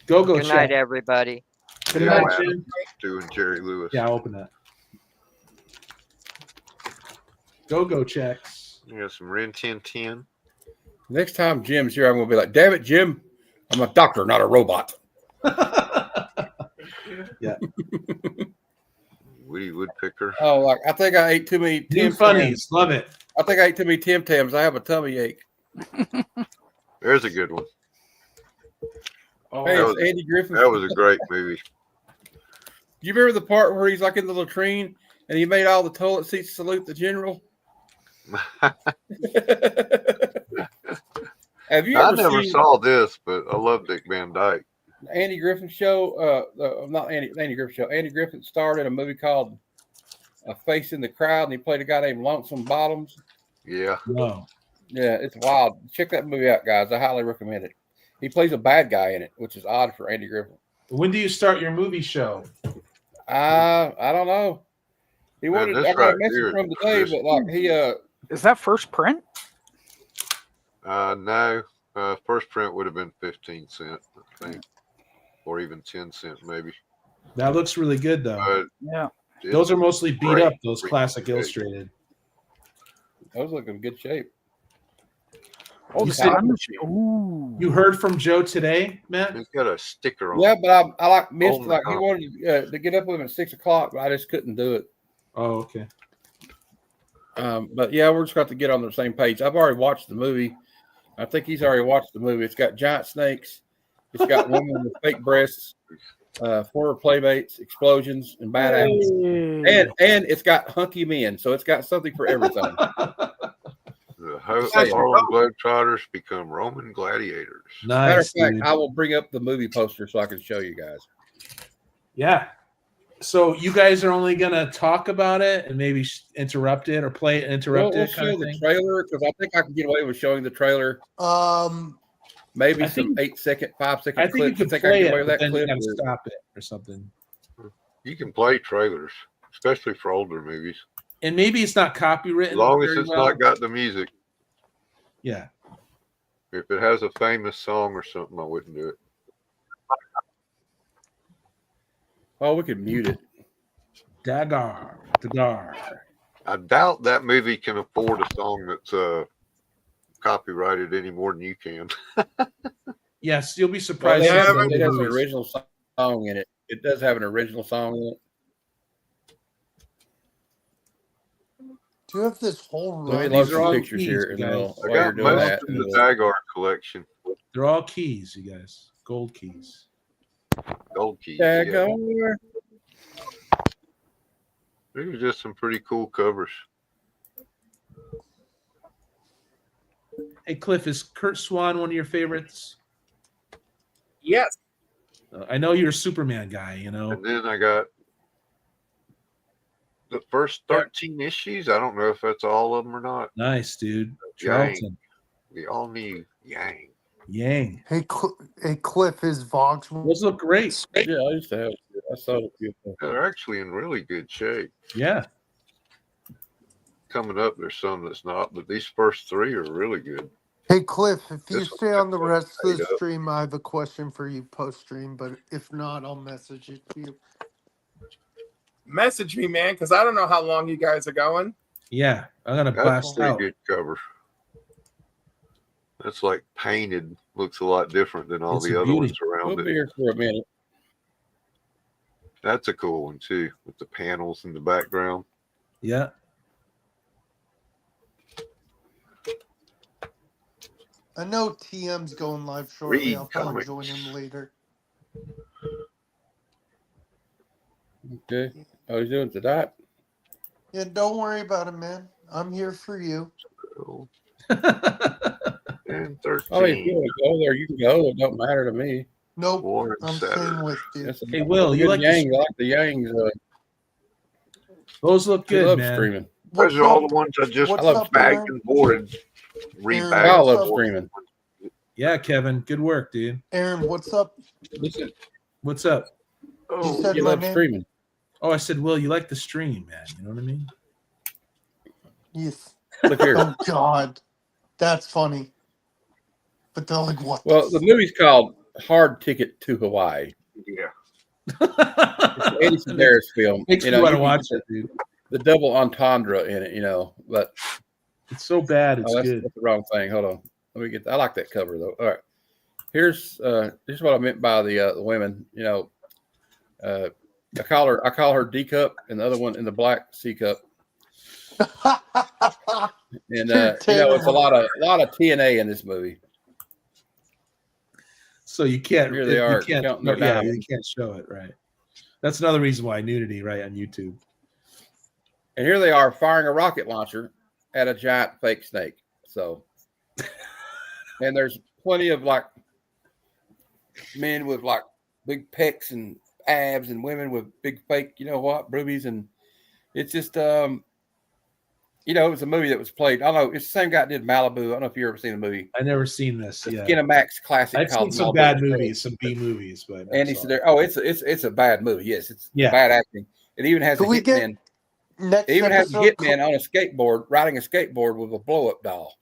Go Good night, check. everybody. Good Neil night, Adams Jim. doing Jerry Lewis. Yeah, I'll open that. Go checks. You got some Ren 1010. Next time Jim's here, I'm gonna be like, damn it, Jim, I'm a doctor, not a robot. Yeah. Woody Woodpecker. Oh, like I think I ate too many New Tim funnies. Love it. I think I ate too many Tim Tams. I have a tummy ache. There's a good one. Hey, that it's was- Andy Griffin. That was a great movie. Do you remember the part where he's like in the latrine and he made all the toilet seats salute the general? Have you I ever never seen saw this, but I love Dick Van Dyke. Andy Griffin show? Not Andy Griffin show. Andy Griffin starred in a movie called A Face in the Crowd, and he played a guy named Lonesome Bottoms. Yeah. No. Yeah, it's wild. Check that movie out, guys. I highly recommend it. He plays a bad guy in it, which is odd for Andy Griffin. When do you start your movie show? I don't know. He Man, wanted. this I got right a message here from is today, just- but like he Is that first print? No. First print would have been 15 cents, I think, or even 10 cents maybe. That looks really good though. But Yeah. Those are mostly beat great. up. Those classic Great. illustrated. those look in good shape. Oh, You the said- time machine. Ooh. You heard from Joe today, Matt? He's got a sticker on. Yeah, but I like missed Oh, like he no. wanted to get up with him at 6 o'clock, but I just couldn't do it. Oh, okay. But yeah, we're just got to get on the same page. I've already watched the movie. I think he's already watched the movie. It's got giant snakes. It's got women with fake breasts, former playmates, explosions, and bad apples. And it's got hunky men, so it's got something for everything. The Hey. Harlem Globetrotters become Roman gladiators. Matter of Nice. fact, Dude. I will bring up the movie poster so I can show you guys. Yeah. So you guys are only gonna talk about it and maybe interrupt it or play it, interrupt We'll it, kind show of the thing. trailer because I think I can get away with showing the trailer. Maybe I some think- 8-second, 5-second I think you clips. could I play can it, get away with but that then you clip. gotta or- stop it or something. You can play trailers, especially for older movies, And maybe it's not as copywritten. long as very it's well. not got the music. Yeah. If it has a famous song or something, I wouldn't do it. Oh, we could mute it. Dagar. I doubt that movie can afford a song that's copyrighted any more than you can. Yes, you'll be Well, surprised. it at has, some it has an movies. original song in it. It does have an original song in it. Do you have this whole Let me run? load These are all some pictures keys, here, you and guys. then I while you're got doing most that, of the Dagar collection. They're all keys, you guys. Gold keys. Gold keys. Yeah. Dagar. These are just some pretty cool covers. Hey, Cliff, is Kurt Swan one of your favorites? Yes. I know you're a Superman guy, you know. And then I got the first 13 issues. I don't know if that's all of them or not. Nice, dude. Yang. Charlton. The all new Yang. Yang. Hey, Cliff, is Vox? Those look great. Yeah, I used to have. I saw it. Beautiful. They're actually in really good shape. Yeah. Coming up, there's some that's not, but these first three are really good. Hey, Cliff, if you This one stay on the looks rest of the straight up. stream, I have a question for you post stream, but if not, I'll message it to you. Message me, man, because I don't know how long you guys are going. Yeah. I'm gonna That's a blast pretty out. good cover. That's like painted. Looks a lot different than all It's the a other beauty. ones We'll around be it. here for a minute. That's a cool one too, with the panels in the background. Yeah. I know TM's going live shortly. Read I'll probably comics. join him later. Okay. Oh, he's doing tonight. Yeah, don't worry about it, man. I'm here for you. So, and 13. Oh, if you want to go there, you can go. It don't matter to me. Nope, Warren I'm Saturn. staying with you. That's a Hey, Will, you good like Yang. the- I like the Yangs. Those look I good, love man. streaming. What's Those are all up? the ones I just What's love up, bagged Aaron? and boarded. I Rebagged. What's love up? streaming. Yeah, Kevin, good work, dude. Aaron, what's up? Listen, What's up? You Oh, said you my love name? streaming. Oh, I said, Will, you like the stream, man. You know what I mean? Yes. Look here. Oh God, that's funny. But they're like, what? Well, the movie's called Hard Ticket to Hawaii. yeah. It's an Eddie Sedaris film. Makes You me know, want to you watch get it, dude. the double entendre in it, you know. But It's so bad, it's that's good. the wrong thing. Hold on. Let me get. I like that cover though. All right. Here's what I meant by the women. You know, I call her D cup, and the other one in the black C cup. And you know, it's a lot of TNA in this movie. So you can't. Here they you are can't. counting No, their yeah, you diamonds. can't show it, right? That's another reason why nudity, right, on YouTube. And here they are firing a rocket launcher at a giant fake snake. So, and there's plenty of like men with like big pecs and abs, and women with big fake, you know what, boobies, and it's just you know, it was a movie that was played. I don't know, it's the same guy that did Malibu. I don't know if you've ever seen the movie. I never seen this. The Yeah, Skinamax classic. I've seen called some Malibu. bad movies, some B movies, but And he said, "Oh, it's a bad movie. Yes, it's Yeah. bad acting. It even has a Can we get hitman. next It even has a episode hitman on a skateboard riding a skateboard with a blow up doll."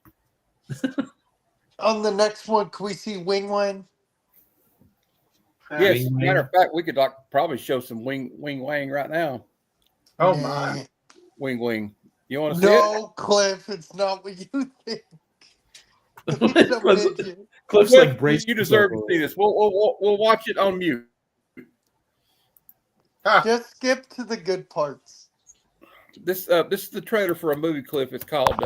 on the next one? Can we see Wing Wang? Yes, Wing matter Wang? of fact, we could like probably show some wing wang right now. Oh Nah. my. Wing. You want to see it? No, Cliff, it's not what you think. He's a Cliff's, midget. Cliff's Cliff, like braced. you deserve to see this. We'll watch it on mute. Just skip to the good parts. This is the trailer for a movie, Cliff. It's called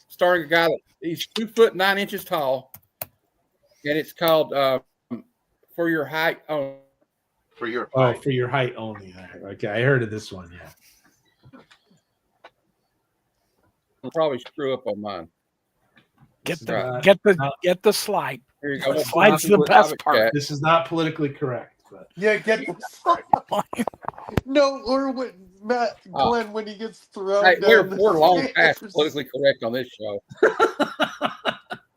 starring a guy that he's 2 foot 9 inches tall, and it's called For Your Height Only. For your Oh, for your height only. Okay, I heard of this one. Yeah. I'll probably screw up on mine. Get the Right. get the slide. Here you go. The slide's the best part. This is not politically correct, but Yeah, get the No, or when Matt Glenn when he gets thrown Hey, down we're long the past stairs. politically correct on this show.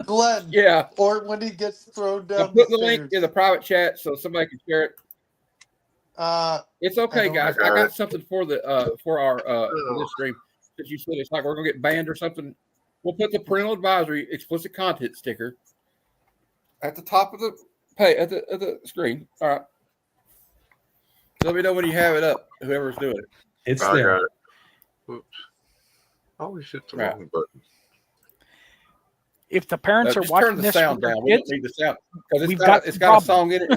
Glenn, Yeah, or when he gets thrown down I'm putting the the link stairs. in the private chat so somebody can share it. It's I okay, don't guys. know. I got something for the for our for this stream. Since you said it's like we're gonna get banned or something, we'll put the parental advisory explicit content sticker at the top of the at the screen. All right. Let me know when you have it up. Whoever's doing it. it's I there. got it. Oops. Always hit the Right. wrong button. If the parents are Just watching turn the this sound with their down. We don't kids, need the sound because we've it's got got a some song in it.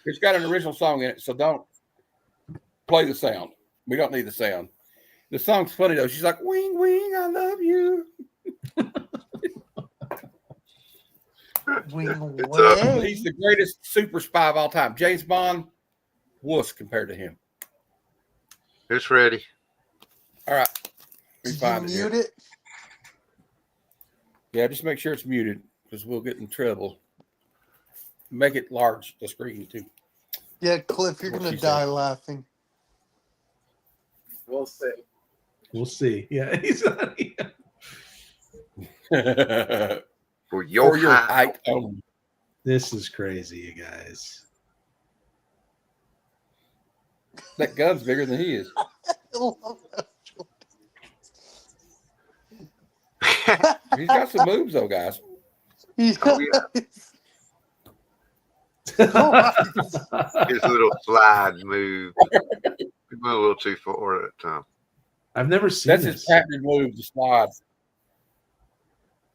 It's got an original song in it, so don't play the sound. We don't need the sound. The song's funny though. She's like, "Wing, wing, I love you." Wing It's up. Wang. He's the greatest super spy of all time. James Bond, wuss compared to him. It's ready. All right. Did you Find it here. mute it? Yeah, just make sure it's muted because we'll get in trouble. Make it large, the screen too. Yeah, Cliff, you're What gonna she die said. laughing. We'll see. We'll see. Yeah, he's For your, For your height. height only. This is crazy, you guys. That gun's bigger than he is. I love that. He's got some moves though, guys. Oh, yeah. Oh, His little slide move. He went a little too far at that time. I've never seen That's this. his patented move, the slide.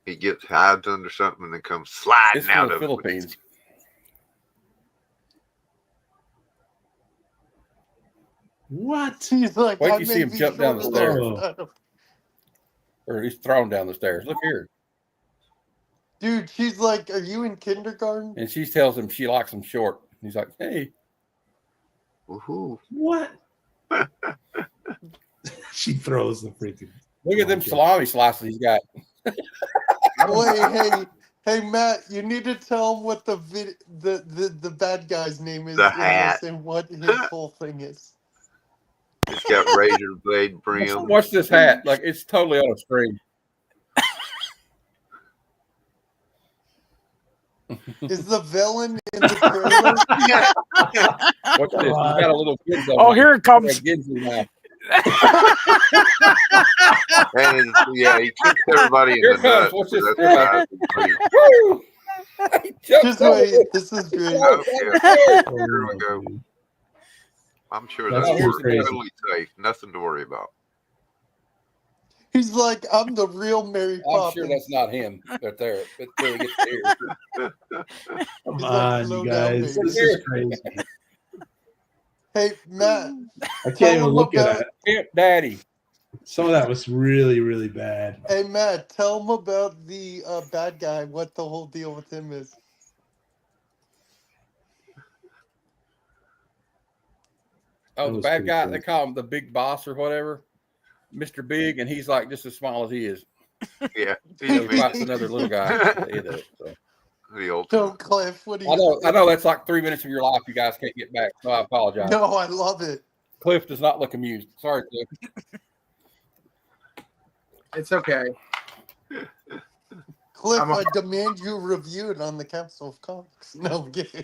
He gets hides under something and then comes sliding It's from out the of it. Philippines. What? he's like, Wait I till you see may him be jump down the short stairs. of that. Or he's thrown down the stairs. Look here. Dude, she's like, are you in kindergarten? And she tells him she likes him short. He's like, hey. Woohoo. What? She throws the freaking. Look at them salami slices he's got. Wait, hey, Matt, you need to tell him what the bad guy's name is The in hat. this and what his whole thing is. It's got razor blade brim. Watch this hat. Like it's totally on a screen. Is the villain in the trailer? Watch this. He's got a little kids on. Oh, here it comes. Now. And yeah, he kicks everybody in Here the it comes. nuts. What's so this? that's pretty- Woo! Just wait. This is great. Oh, yeah. Oh, Here we go. dude. I'm sure That's that's crazy. totally safe. Nothing to worry about. He's like, I'm the real Mary I'm Poppins. sure that's not him. Right there. It really gets here. Come He's like, on, slow you down, guys. baby. This is crazy. Hey, Matt. I Tell can't even him look at about- it. Pimp Daddy. Some of that was really, really bad. Hey, Matt, tell him about the bad guy, what the whole deal with him is. Oh, That the was bad pretty guy. cool. They call him the big boss or whatever. Mr. Big, and he's like just as small as he is. Yeah. He He's fights another little guy. at the end of it, so. the ultimate. So, Cliff, what do you I know that's like 3 minutes of your life you guys can't get back, so I apologize. No, I love it. Cliff does not look amused. Sorry, Cliff. It's okay. Cliff, I'm a- I demand you review it on the Council of Comics. No, I'm kidding.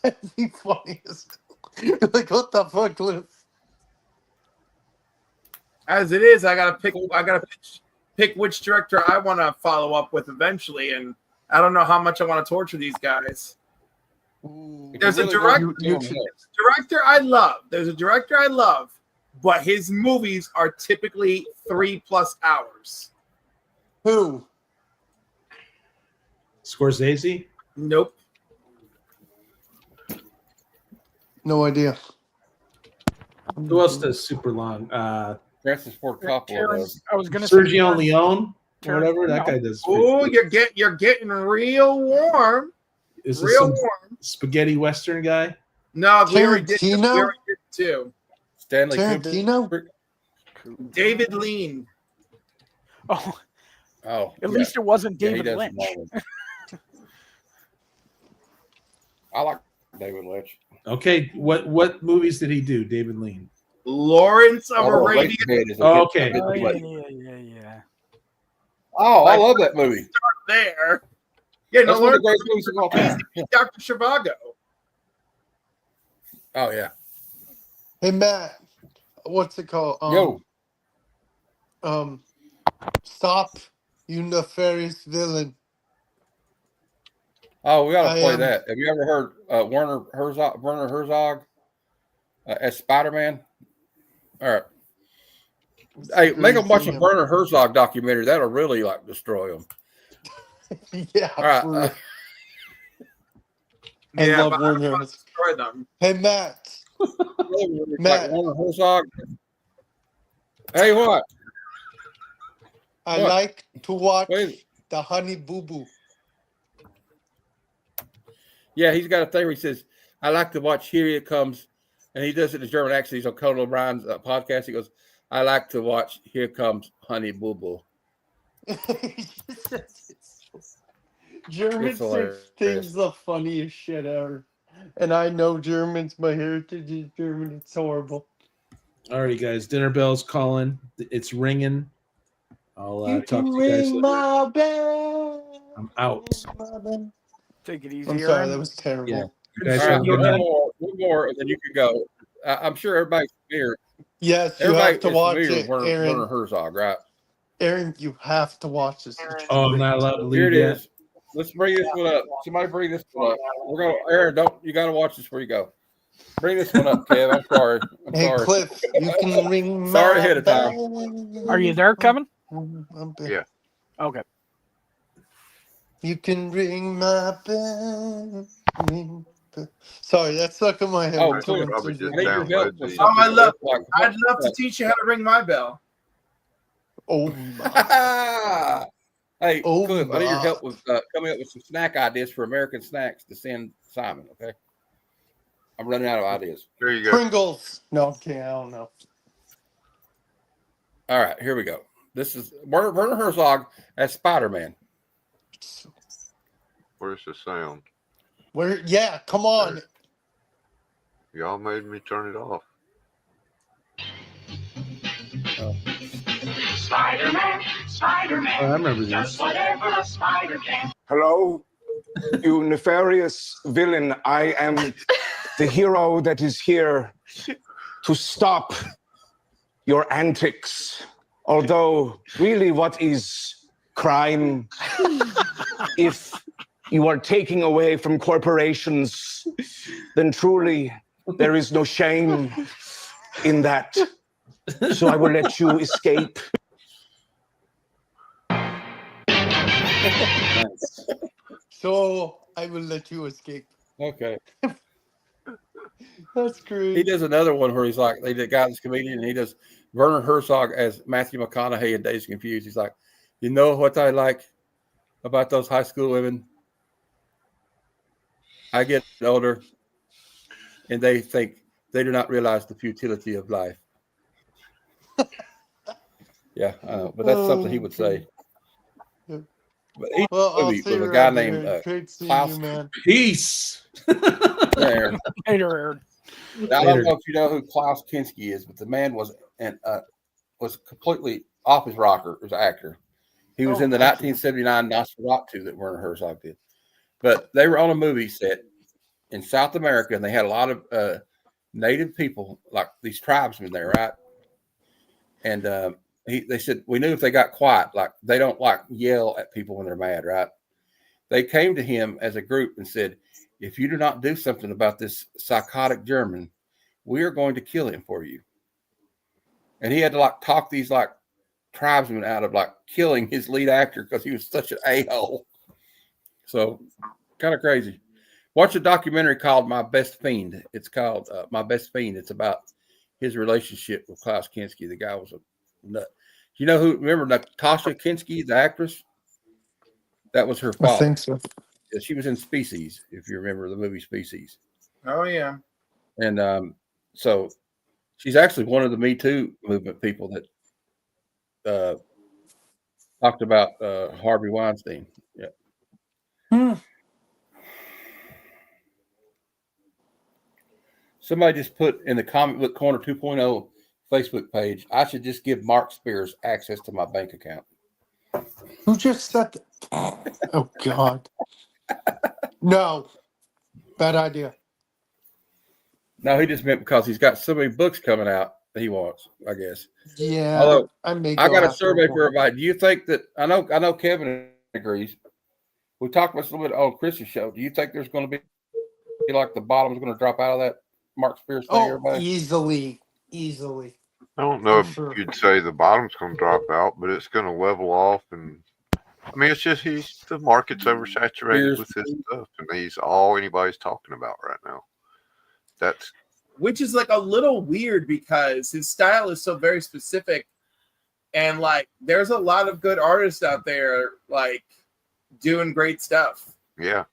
That'd be funniest. You're like, what the fuck, Cliff? As it is, I gotta pick which director I want to follow up with eventually, and I don't know how much I want to torture these guys. Ooh. There's a Really director. you- Director I love. There's a director I love, but his movies are typically 3+ hours. Who? Scorsese? Nope. No idea. Who else does super long? Francis Ford Coppola Terrence, does. I was gonna say Sergio Leone? Terrence- Whatever. That no. guy does. Oh, you're getting real warm. Is this Real some warm. spaghetti western guy? No, we already did Tarantino? too. Stanley Tarantino? Kubrick. David Lean. Oh, Oh, at yeah. least it wasn't Yeah, he David does Lynch. some long ones. I like David Lynch. Okay. What movies did he do? David Lean. Lawrence of Oh, Arabia. Razorhead is a Oh, good- okay. a good Oh, movie. yeah. Oh, I love that movie. There. Yeah, no, That's one of the Lawrence greatest movies of all time. Dr. Zhivago. Oh yeah. Hey, Matt. What's it called? Yo, Stop, you nefarious villain. oh, we gotta I play am- that. Have you ever heard Werner Herzog as Spider-Man? All right. Hey, make them watch a Werner Herzog documentary. That'll really like destroy them. Yeah. All right. for real. I Yeah, love but I don't Werner. want to destroy them. Hey, Matt. Like Matt. Werner Herzog. Hey, what? I What? like to watch Wait. the Honey Boo Boo. Yeah, he's got a thing where he says, "I like to watch Here It Comes," and he does it in a German accent. He's on Conan O'Brien's podcast. He goes, "I like to watch Here Comes Honey Boo Boo." German It's hilarious. thing's the funniest shit ever. And I know Germans, my heritage is German. It's horrible. All right, guys. Dinner bell's calling. It's ringing. I'll You talk can to you guys ring later. my bell. I'm out. Ring my bell. Take it easy. I'm sorry, Aaron. that was terrible. Yeah. You guys All have right, a good night. one more, and then you can go. I'm sure everybody's familiar. Yes, you Everybody have to is watch familiar it, with Werner Aaron. Herzog, right? Aaron, you have to watch this. It's Oh, I'm great. not allowed to leave Here it yet. is. Let's bring this one up. Somebody bring this one up. We're going to, Aaron, you got to watch this before you go. Bring this one up, Kev. I'm sorry. I'm Hey, sorry. Cliff, you can ring Sorry my ahead of time. bell. Are you there, Kevin? I'm back. Yeah. Okay. You can ring my bell. Ring bell. Sorry, that's stuck in my head. Oh, when cool. someone Probably says just I need it. your help with Oh, something. I love- Like, I'd love to teach you how to ring my bell. Oh my. Hey, Oh, Cliff, I need your my. help with coming up with some snack ideas for American snacks to send Simon, okay? I'm running out of ideas. There you go. Pringles. No, okay, I don't know. All right, here we go. This is Werner Herzog as Spider-Man. Where's the sound? Where? Yeah, come on. Y'all made me turn it off. Spider-Man, Spider-Man. I remember does this. whatever a spider can. Hello, you nefarious villain. I am the hero that is here to stop your antics. Although, really, what is crime if you are taking away from corporations? Then truly, there is no shame in that. So I will let you escape. Nice. So I will let you escape. Okay. That's great. He does another one where he's like, they got this comedian, and he does Werner Herzog as Matthew McConaughey in Days Confused. He's like, you know what I like about those high school women? I get older, and they think they do not realize the futility of life. Yeah, I know, but that's something he would say. Yeah. But he Well, I'll movie see with you a guy around named here. Great seeing Klaus. you, man. Peace. There. Later, Aaron. Now, I don't know if you know who Klaus Kinski is, but the man was completely off his rocker as an actor. He was in the 1979 Nosferatu that Werner Herzog did. But they were on a movie set in South America, and they had a lot of native people, like these tribesmen there, right? And they said, we knew if they got quiet, like they don't like yell at people when they're mad, right? They came to him as a group and said, if you do not do something about this psychotic German, we are going to kill him for you. And he had to like talk these like tribesmen out of like killing his lead actor because he was such an a-hole. So kind of crazy. Watch a documentary called My Best Fiend. It's called My Best Fiend. It's about his relationship with Klaus Kinski. The guy was a nut. You know who? Remember Natasha Kinski, the actress? That was her father. I think so. Yeah, she was in Species, if you remember the movie Species. Oh yeah. And so she's actually one of the Me Too movement people that talked about Harvey Weinstein. Yeah. Somebody just put in the Comic Book Corner 2.0 Facebook page, I should just give Mark Spears access to my bank account. Who just said that? Oh, God. No. Bad idea. No, he just meant because he's got so many books coming out that he wants, I guess. Yeah. Although, I got a survey for everybody. Do you think that I know Kevin agrees. We talked about this a little bit on Chris's show. Do you think there's going to be like the bottom's going to drop out of that Mark Spears thing, everybody? Easily. I don't know For if sure. you'd say the bottom's going to drop out, but it's going to level off. And I mean, it's just the market's oversaturated with his stuff, and he's all anybody's talking about right now. Which is like a little weird because his style is so very specific, and like there's a lot of good artists out there like doing great stuff. Yeah,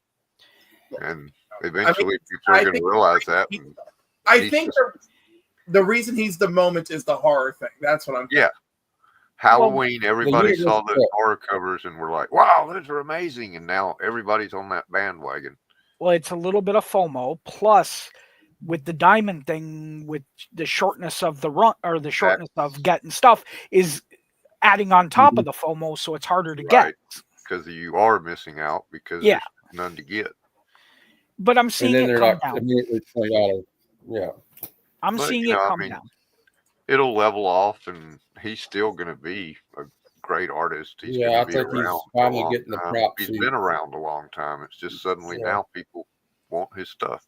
and eventually people are going to realize that. I think the reason he's the moment is the horror thing. That's what I'm thinking. Yeah. Halloween, everybody saw those horror covers and were like, wow, those are amazing. And now everybody's on that bandwagon. Well, it's a little bit of FOMO. Plus, with the diamond thing, with the shortness of the run or the shortness of getting stuff is adding on top of the FOMO. So it's harder to get. Because you are missing out because there's none to get. But I'm seeing it come down. Immediately $20. Yeah. I'm seeing it come down. It'll level off, and he's still going to be a great artist. He's going to be around. He's finally getting the props. He's been around a long time. It's just suddenly now people want his stuff.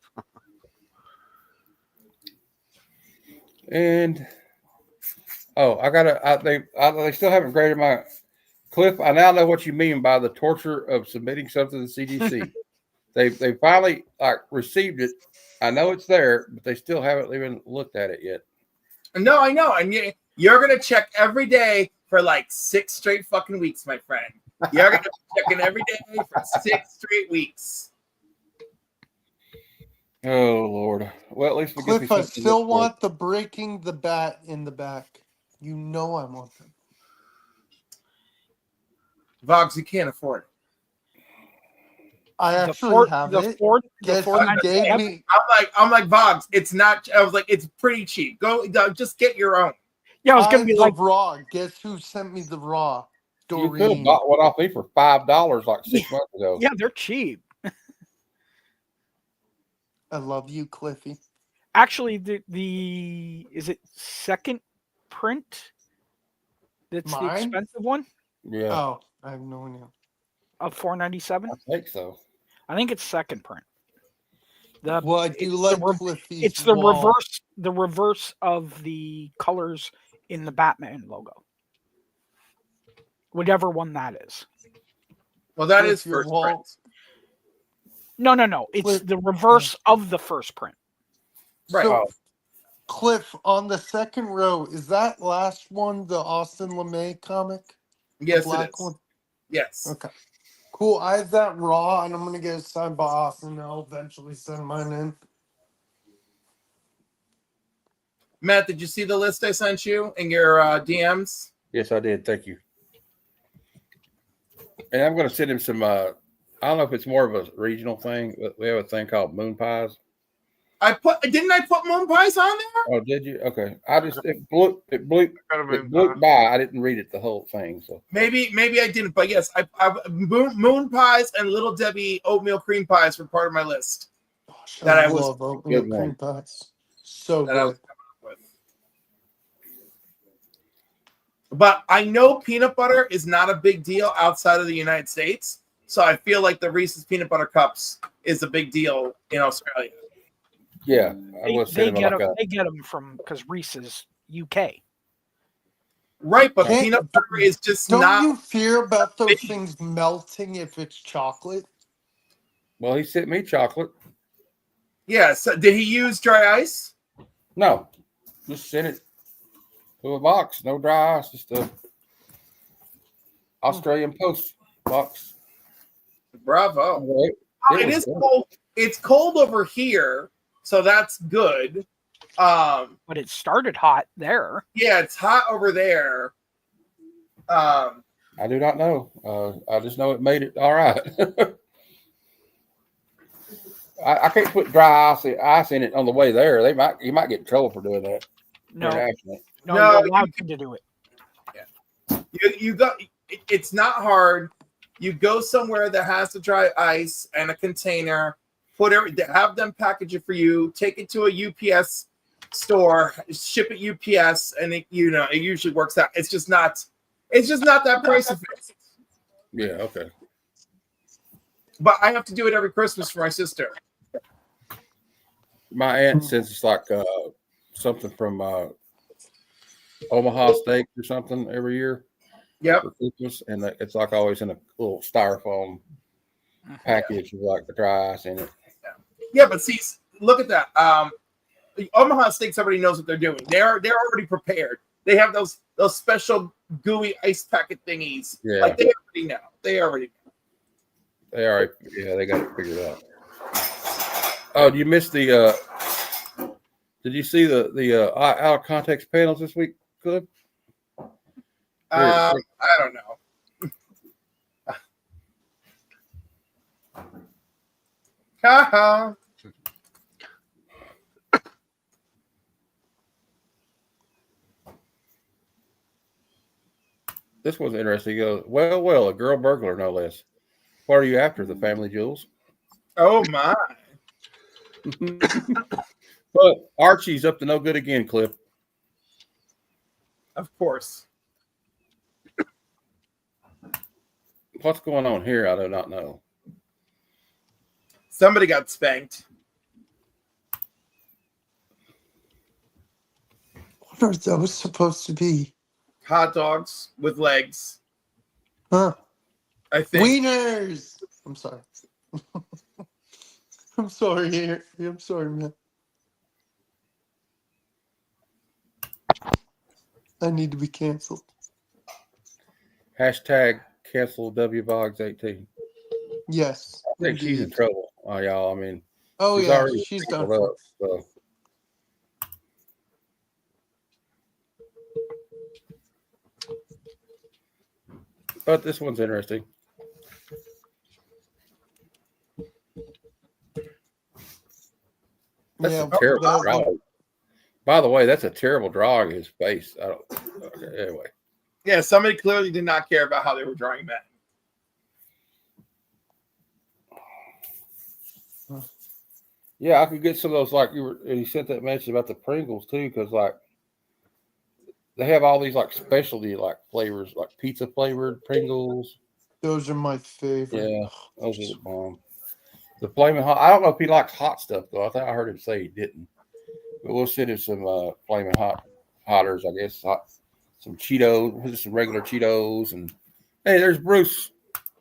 And they still haven't graded my Cliff. I now know what you mean by the torture of submitting something to the CDC. They finally received it. I know it's there, but they still haven't even looked at it yet. No, I know. And you're going to check every day for like 6 straight fucking weeks, my friend. You're going to be checking every day for 6 straight weeks. Oh, Lord. Well, at least Cliff, I still want the breaking the bat in the back. You know I want them. Vox, you can't afford it. I actually have it. I'm like Vox. It's not. I was like, it's pretty cheap. Go, just get your own. Yeah, I was gonna I be the like, raw. Guess who sent me the raw? You could have Doreen. bought one off me for $5 like 6 months ago. yeah, they're cheap. I love you, Cliffy. Actually, the is it second print? That's the Mine? expensive one Yeah, Oh, I have no idea. of $497. I think so. I think it's second print. The Well, I do it's like the, Cliffy's it's the wall. reverse of the colors in the Batman logo. Whatever one that is. Well, that Cliff, is your first wall. print. No. It's Cliff- the reverse of the first print. Right. So, Oh. Cliff, on the second row, is that last one the Austin LeMay comic? Yes, the black it is. one? Yes. Okay. Cool. I have that raw, and I'm gonna get it signed by Austin. I'll eventually send mine in. Matt, did you see the list I sent you in your DMs? Yes, I did. Thank you. And I'm going to send him some. I don't know if it's more of a regional thing, but we have a thing called moon pies. Didn't I put moon pies on there? Oh, did you? Okay. I just it blew Got a moon pie. by. I didn't read it the whole thing. So Maybe I didn't, but yes, I moon pies and Little Debbie oatmeal cream pies were part of my list. Gosh, That I I was- love oatmeal Good one. cream pies. So that I was good. coming up with. But I know peanut butter is not a big deal outside of the United States, so I feel like the Reese's peanut butter cups is a big deal in Australia. yeah, I They, will send him like a. they get them from because Reese's UK. Right, but Can't- peanut butter is just Don't not. you fear about those big. things melting if it's chocolate? Well, he sent me chocolate. Yeah. So did he use dry ice? No, just send it to a box. No dry ice, just a Australian Post box. Bravo. Right. Oh, it is cold. It's cold over here, so that's good. But it started hot there. Yeah, it's hot over there. I do not know. I just know it made it all right. I can't put dry ice in it on the way there. You might get in trouble for doing that. No, Internationally. no, No, you're allowed to do it. You got. It's not hard. You go somewhere that has the dry ice and a container. Have them package it for you. Take it to a UPS store. Ship it UPS, and it usually works out. It's just not that pricey. Yeah. Okay. But I have to do it every Christmas for my sister. My aunt says it's like something from Omaha Steaks or something every year Yep. for Christmas, and it's like always in a little styrofoam package with like the dry ice in it. Yeah, but see, look at that. The Omaha Steaks already knows what they're doing. They're already prepared. They have those special gooey ice packet thingies. Yeah. Like they already know. They already know. They already, they got it figured out. Oh, you missed the? Did you see the out of context panels this week, Cliff? I don't know. Haha. This was interesting. He goes, well, a girl burglar, no less. What are you after, the family jewels? Oh my. But Archie's up to no good again, Cliff. Of course. What's going on here? I do not know. Somebody got spanked. What are those supposed to be? Hot dogs with legs. Huh? I think. Wieners! I'm sorry. I'm sorry, I'm sorry, man. I need to be canceled. Hashtag cancel WBoggs18. Yes. I think she's in indeed. trouble, y'all. I mean, Oh, she's yeah, already she's canceled done. up, so. But this one's interesting. That's Yeah, a terrible that- rally. By the way, that's a terrible drawing of his face. I don't. Okay, anyway. Yeah, somebody clearly did not care about how they were drawing Matt. Yeah, I could get some of those like you sent that message about the Pringles too, because like they have all these like specialty like flavors, like pizza flavored Pringles. Those are my favorite. Yeah, those are the bomb. The flaming hot. I don't know if he likes hot stuff though. I think I heard him say he didn't. But we'll send him some flaming hotters, I guess. Some Cheetos, just some regular Cheetos, and hey, there's Bruce.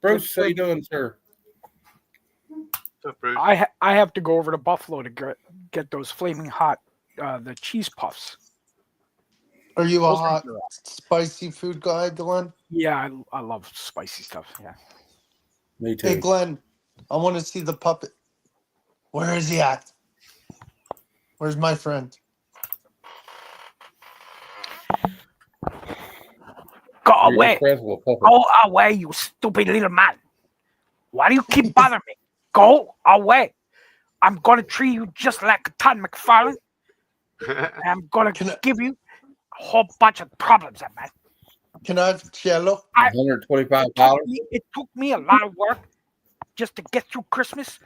Bruce, how you doing, sir? What's up, Bruce? I have to go over to Buffalo to get those flaming hot the cheese puffs. Are you a Those are hot, good. spicy food guy, Glenn? Yeah, I love spicy stuff. Yeah. Me too. Hey, Glenn, I want to see the puppet. Where is he at? Where's my friend? Go You're away. friends with a puppet. Go away, you stupid little man. Why do you keep bothering me? Go away. I'm going to treat you just like Todd McFarlane. I'm going to give you a whole bunch of problems, man. Can I have Jello? $125. It took me a lot of work just to get through Christmas.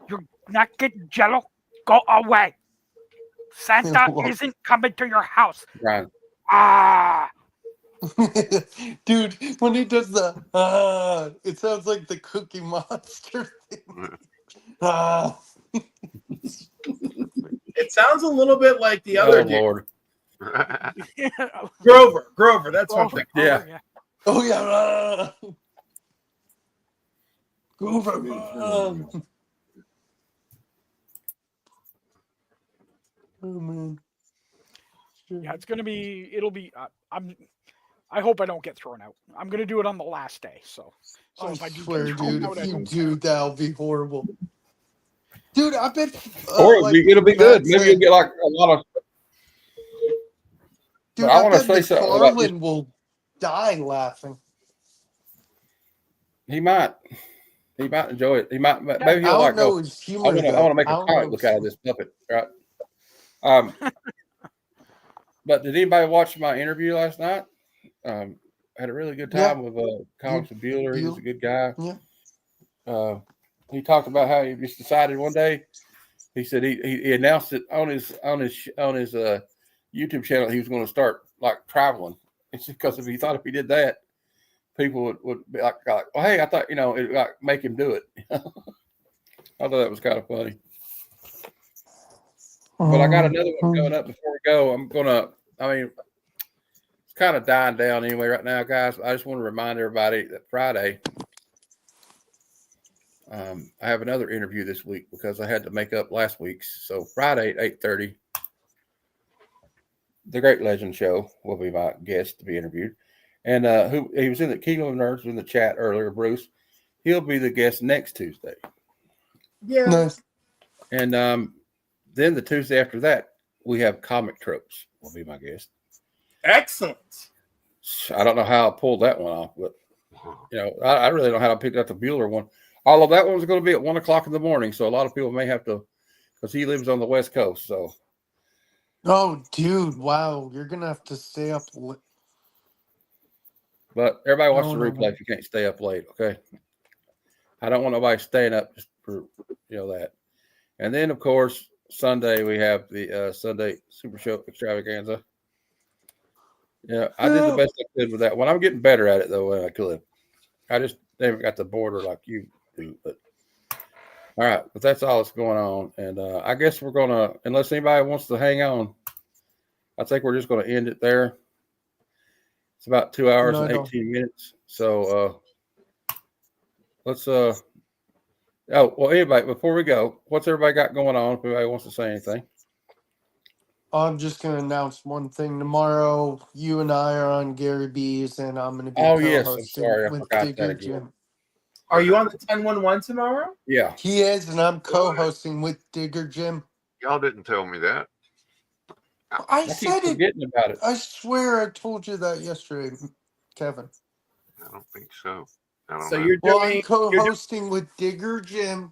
You're not getting Jello. Go away. Santa isn't coming to your house. Right. Ah. Dude, when he does the it sounds like the Cookie Monster thing. It sounds a little bit like the other dude. Lord. Grover. That's one thing. Yeah. Oh yeah. Grover. Oh man. Yeah, it'll be. I hope I don't get thrown out. I'm gonna do it on the last day. So I if I do swear, get thrown dude, out, if I you don't do, that'll be horrible. Dude, I bet. Or it'll be good. Matt Maybe you'll get like a lot of. Dude, But I want to bet say something about this. McFarlane will die laughing. He might enjoy it. He might. Maybe I he'll don't like know go. his I humor. want to make I a don't comic know book out of this puppet, right? But did anybody watch my interview last night? Had a really good time with Congressman Bueller. He was a good guy. Yeah. He talked about how he just decided one day. He said he announced it on his YouTube channel. He was going to start like traveling. It's because if he thought he did that, people would be like, well, hey, I thought it would like make him do it. I thought that was kind of funny. But I got another one coming up before we go. It's kind of dying down anyway right now, guys. I just want to remind everybody that Friday, I have another interview this week because I had to make up last week's. So Friday at 8:30, the Great Legend Show will be my guest to be interviewed. And he was in the Kingdom of Nerds in the chat earlier, Bruce. He'll be the guest next Tuesday. Yeah. Nice. And then the Tuesday after that, we have Comic Tropes will be my guest. Excellent. I don't know how I pulled that one off, but I really don't know how I picked out the Bueller one. Although that one's going to be at 1:00 in the morning, so a lot of people may have to, because he lives on the West Coast. So. Oh, dude! Wow, you're gonna have to stay up. But everybody watch the replay if you can't stay up late, okay? I don't want nobody staying up just for that. And then, of course, Sunday we have the Sunday Super Show Extravaganza. Yeah, I did the best I could with that one. I'm getting better at it though when I could. I just haven't got the border like you do. But all right, but that's all that's going on. And I guess we're gonna, unless anybody wants to hang on, I think we're just gonna end it there. It's about 2 hours and 18 minutes. So let's anyway, before we go, what's everybody got going on? If anybody wants to say anything. I'm just gonna announce one thing. Tomorrow, you and I are on Gary B's, and I'm gonna be co-hosting with Digger Jim. Are you on the 1011 tomorrow? Yeah, he is, and I'm co-hosting with Digger Jim. Y'all didn't tell me that. I said keep forgetting about it. I swear I told you that yesterday, Kevin. I don't think so. I don't So know. you're doing. I'm co-hosting with Digger Jim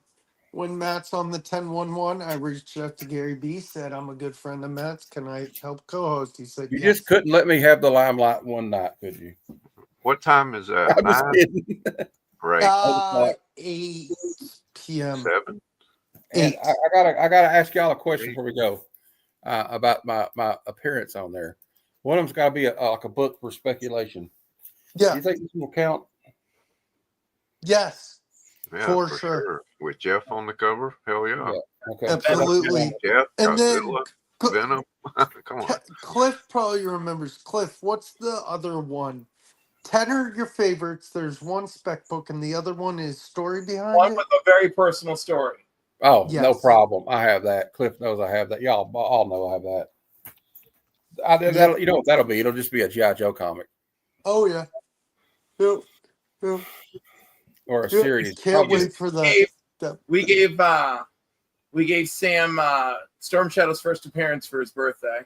when Matt's on the 1011, I reached out to Gary B. Said I'm a good friend of Matt's. Can I help co-host? He said You yes. just couldn't let me have the limelight one night, could you? What time is that? I'm just 9 kidding. or 8? 8 p.m. 7? And 8. I gotta ask y'all a question before we go about my appearance on there. One of them's got to be like a book for speculation. Do Yeah. you think this will count? Yes. Yeah, For for sure. sure. With Jeff on the cover, hell yeah. Yeah. Okay. Absolutely. Jeff, And then Godzilla, Venom. Come on. Cliff probably remembers. Cliff, what's the other one? 10 are your favorites. There's one spec book, and the other one is story behind One it. with a very personal story. Oh, no Yes. problem. I have that. Cliff knows I have that. Y'all all know I have that. Yep. You know what that'll be? It'll just be a G.I. Joe comic Oh yeah. Yep. Yep. or a Yep. series. Can't Probably. wait for that. We gave Sam Storm Shadow's first appearance for his birthday.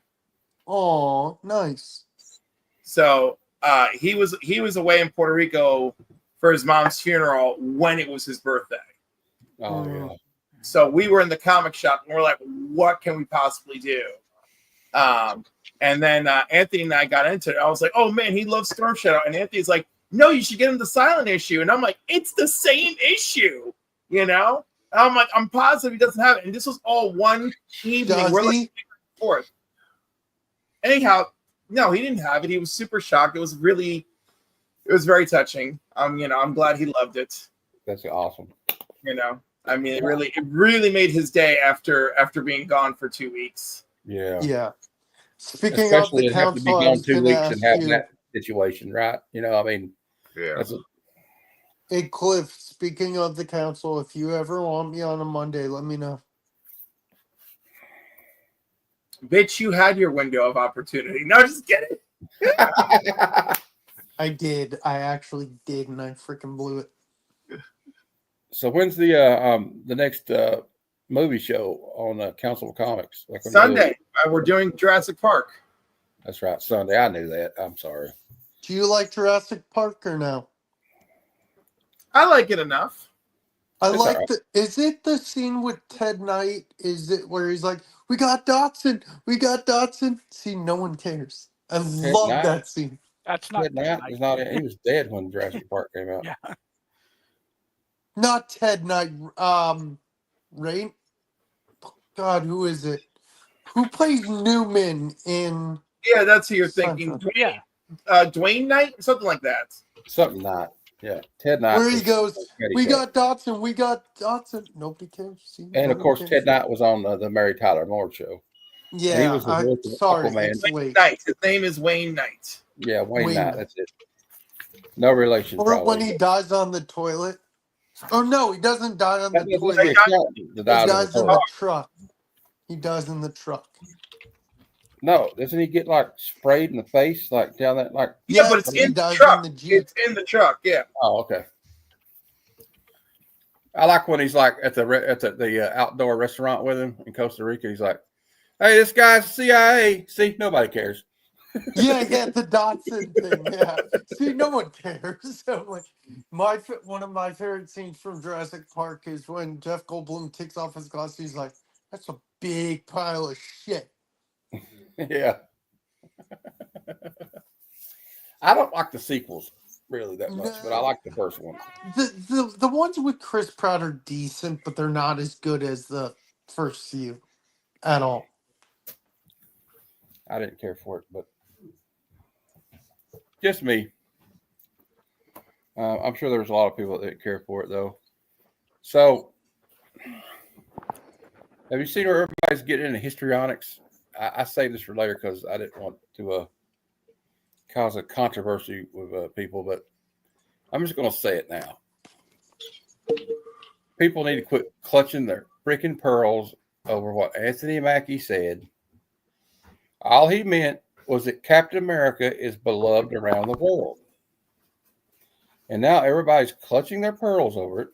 Oh, nice. So he was away in Puerto Rico for his mom's funeral when it was his birthday. Oh yeah. So we were in the comic shop and we're like, what can we possibly do? And then Anthony and I got into it. I was like, oh man, he loves Storm Shadow. And Anthony's like, no, you should get him the silent issue. And I'm like, it's the same issue, you know? And I'm like, I'm positive he doesn't have it. And this was all one evening. Does We're he? like forth. Anyhow, no, he didn't have it. He was super shocked. It was very touching. I'm glad he loved it. That's awesome. I mean, it really made his day after being gone for 2 weeks. Yeah. Yeah. Speaking Especially of the to have to be council, I gone was 2 going to weeks ask and have you. that situation, right? I mean, Yeah. Hey, Cliff, speaking of the council, if you ever want me on a Monday, let me know. Bitch, you had your window of opportunity. No, just kidding. I did. I actually did, and I freaking blew it. So when's the next movie show on Council of Comics? Like Sunday. We're doing Jurassic Park. That's right, Sunday. I knew that. I'm sorry. Do you like Jurassic Park or no? I like it enough. It's like all right. Is it the scene with Ted Knight? Is it where he's like, "We got Dotson, we got Dotson"? See, no one cares. I love Knight? that scene. That's not Ted Knight is not. He was dead when Jurassic Park came out. Yeah. Not Ted Knight. Rain. God, who is it? Who plays Newman in? Yeah, that's who you're thinking. Seinfeld? Yeah. Dwayne Knight, something like that. Something Knight. Yeah, Ted Knight. Where he was goes, "We Caddyshack. got Dotson, we got Dotson." Nobody cares. See, And of nobody course, cares. Ted Knight was on the Mary Tyler Moore show. Yeah, he was the voice of sorry, Aquaman. it's Wayne late. Knight. His name is Wayne Knight. Yeah, Wayne Wayne Knight. Knight. That's it. No relation. Or probably. when he dies on the toilet. Oh no, he doesn't die on That the was toilet. the accountant that He died in the dies in toilet. the truck. He dies in the truck. No, doesn't he get like sprayed in the face, like down that, like? Yeah, but Yes, it's he in the dies truck. in the Jeep. It's in the truck. Yeah. Oh, okay. I like when he's like at the outdoor restaurant with him in Costa Rica. He's like, "Hey, this guy's CIA." See, nobody cares. Yeah, the Dotson thing. Yeah, see, no one cares. So, like, one of my favorite scenes from Jurassic Park is when Jeff Goldblum takes off his glasses. He's like, "That's a big pile of shit." Yeah. I don't like the sequels really that much, but I like the first one. The ones with Chris Pratt are decent, but they're not as good as the first few at all. I didn't care for it, but just me. I'm sure there's a lot of people that didn't care for it, though. So, have you seen where everybody's getting into histrionics? I saved this for later because I didn't want to cause a controversy with people, but I'm just going to say it now. People need to quit clutching their freaking pearls over what Anthony Mackie said. All he meant was that Captain America is beloved around the world. And now everybody's clutching their pearls over it.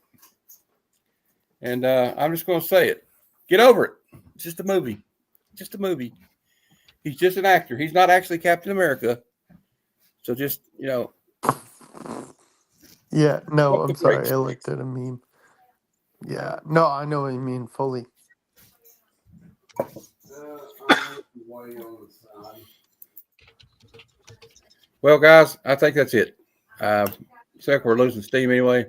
And I'm just going to say it. Get over it. It's just a movie. Just a movie. He's just an actor. He's not actually Captain America. So just, Yeah, no, Pump the I'm sorry. brakes. I looked at a meme. Yeah. No, I know what you mean fully. Well, guys, I think that's it. Except we're losing steam anyway.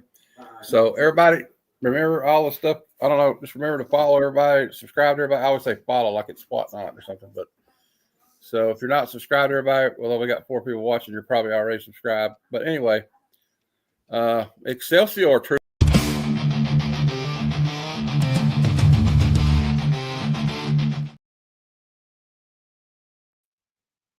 So everybody, remember all the stuff. I don't know. Just remember to follow everybody, subscribe to everybody. I always say follow like it's SWAT night or something. But so if you're not subscribed to everybody, well, we got 4 people watching. You're probably already subscribed. But anyway, Excelsior.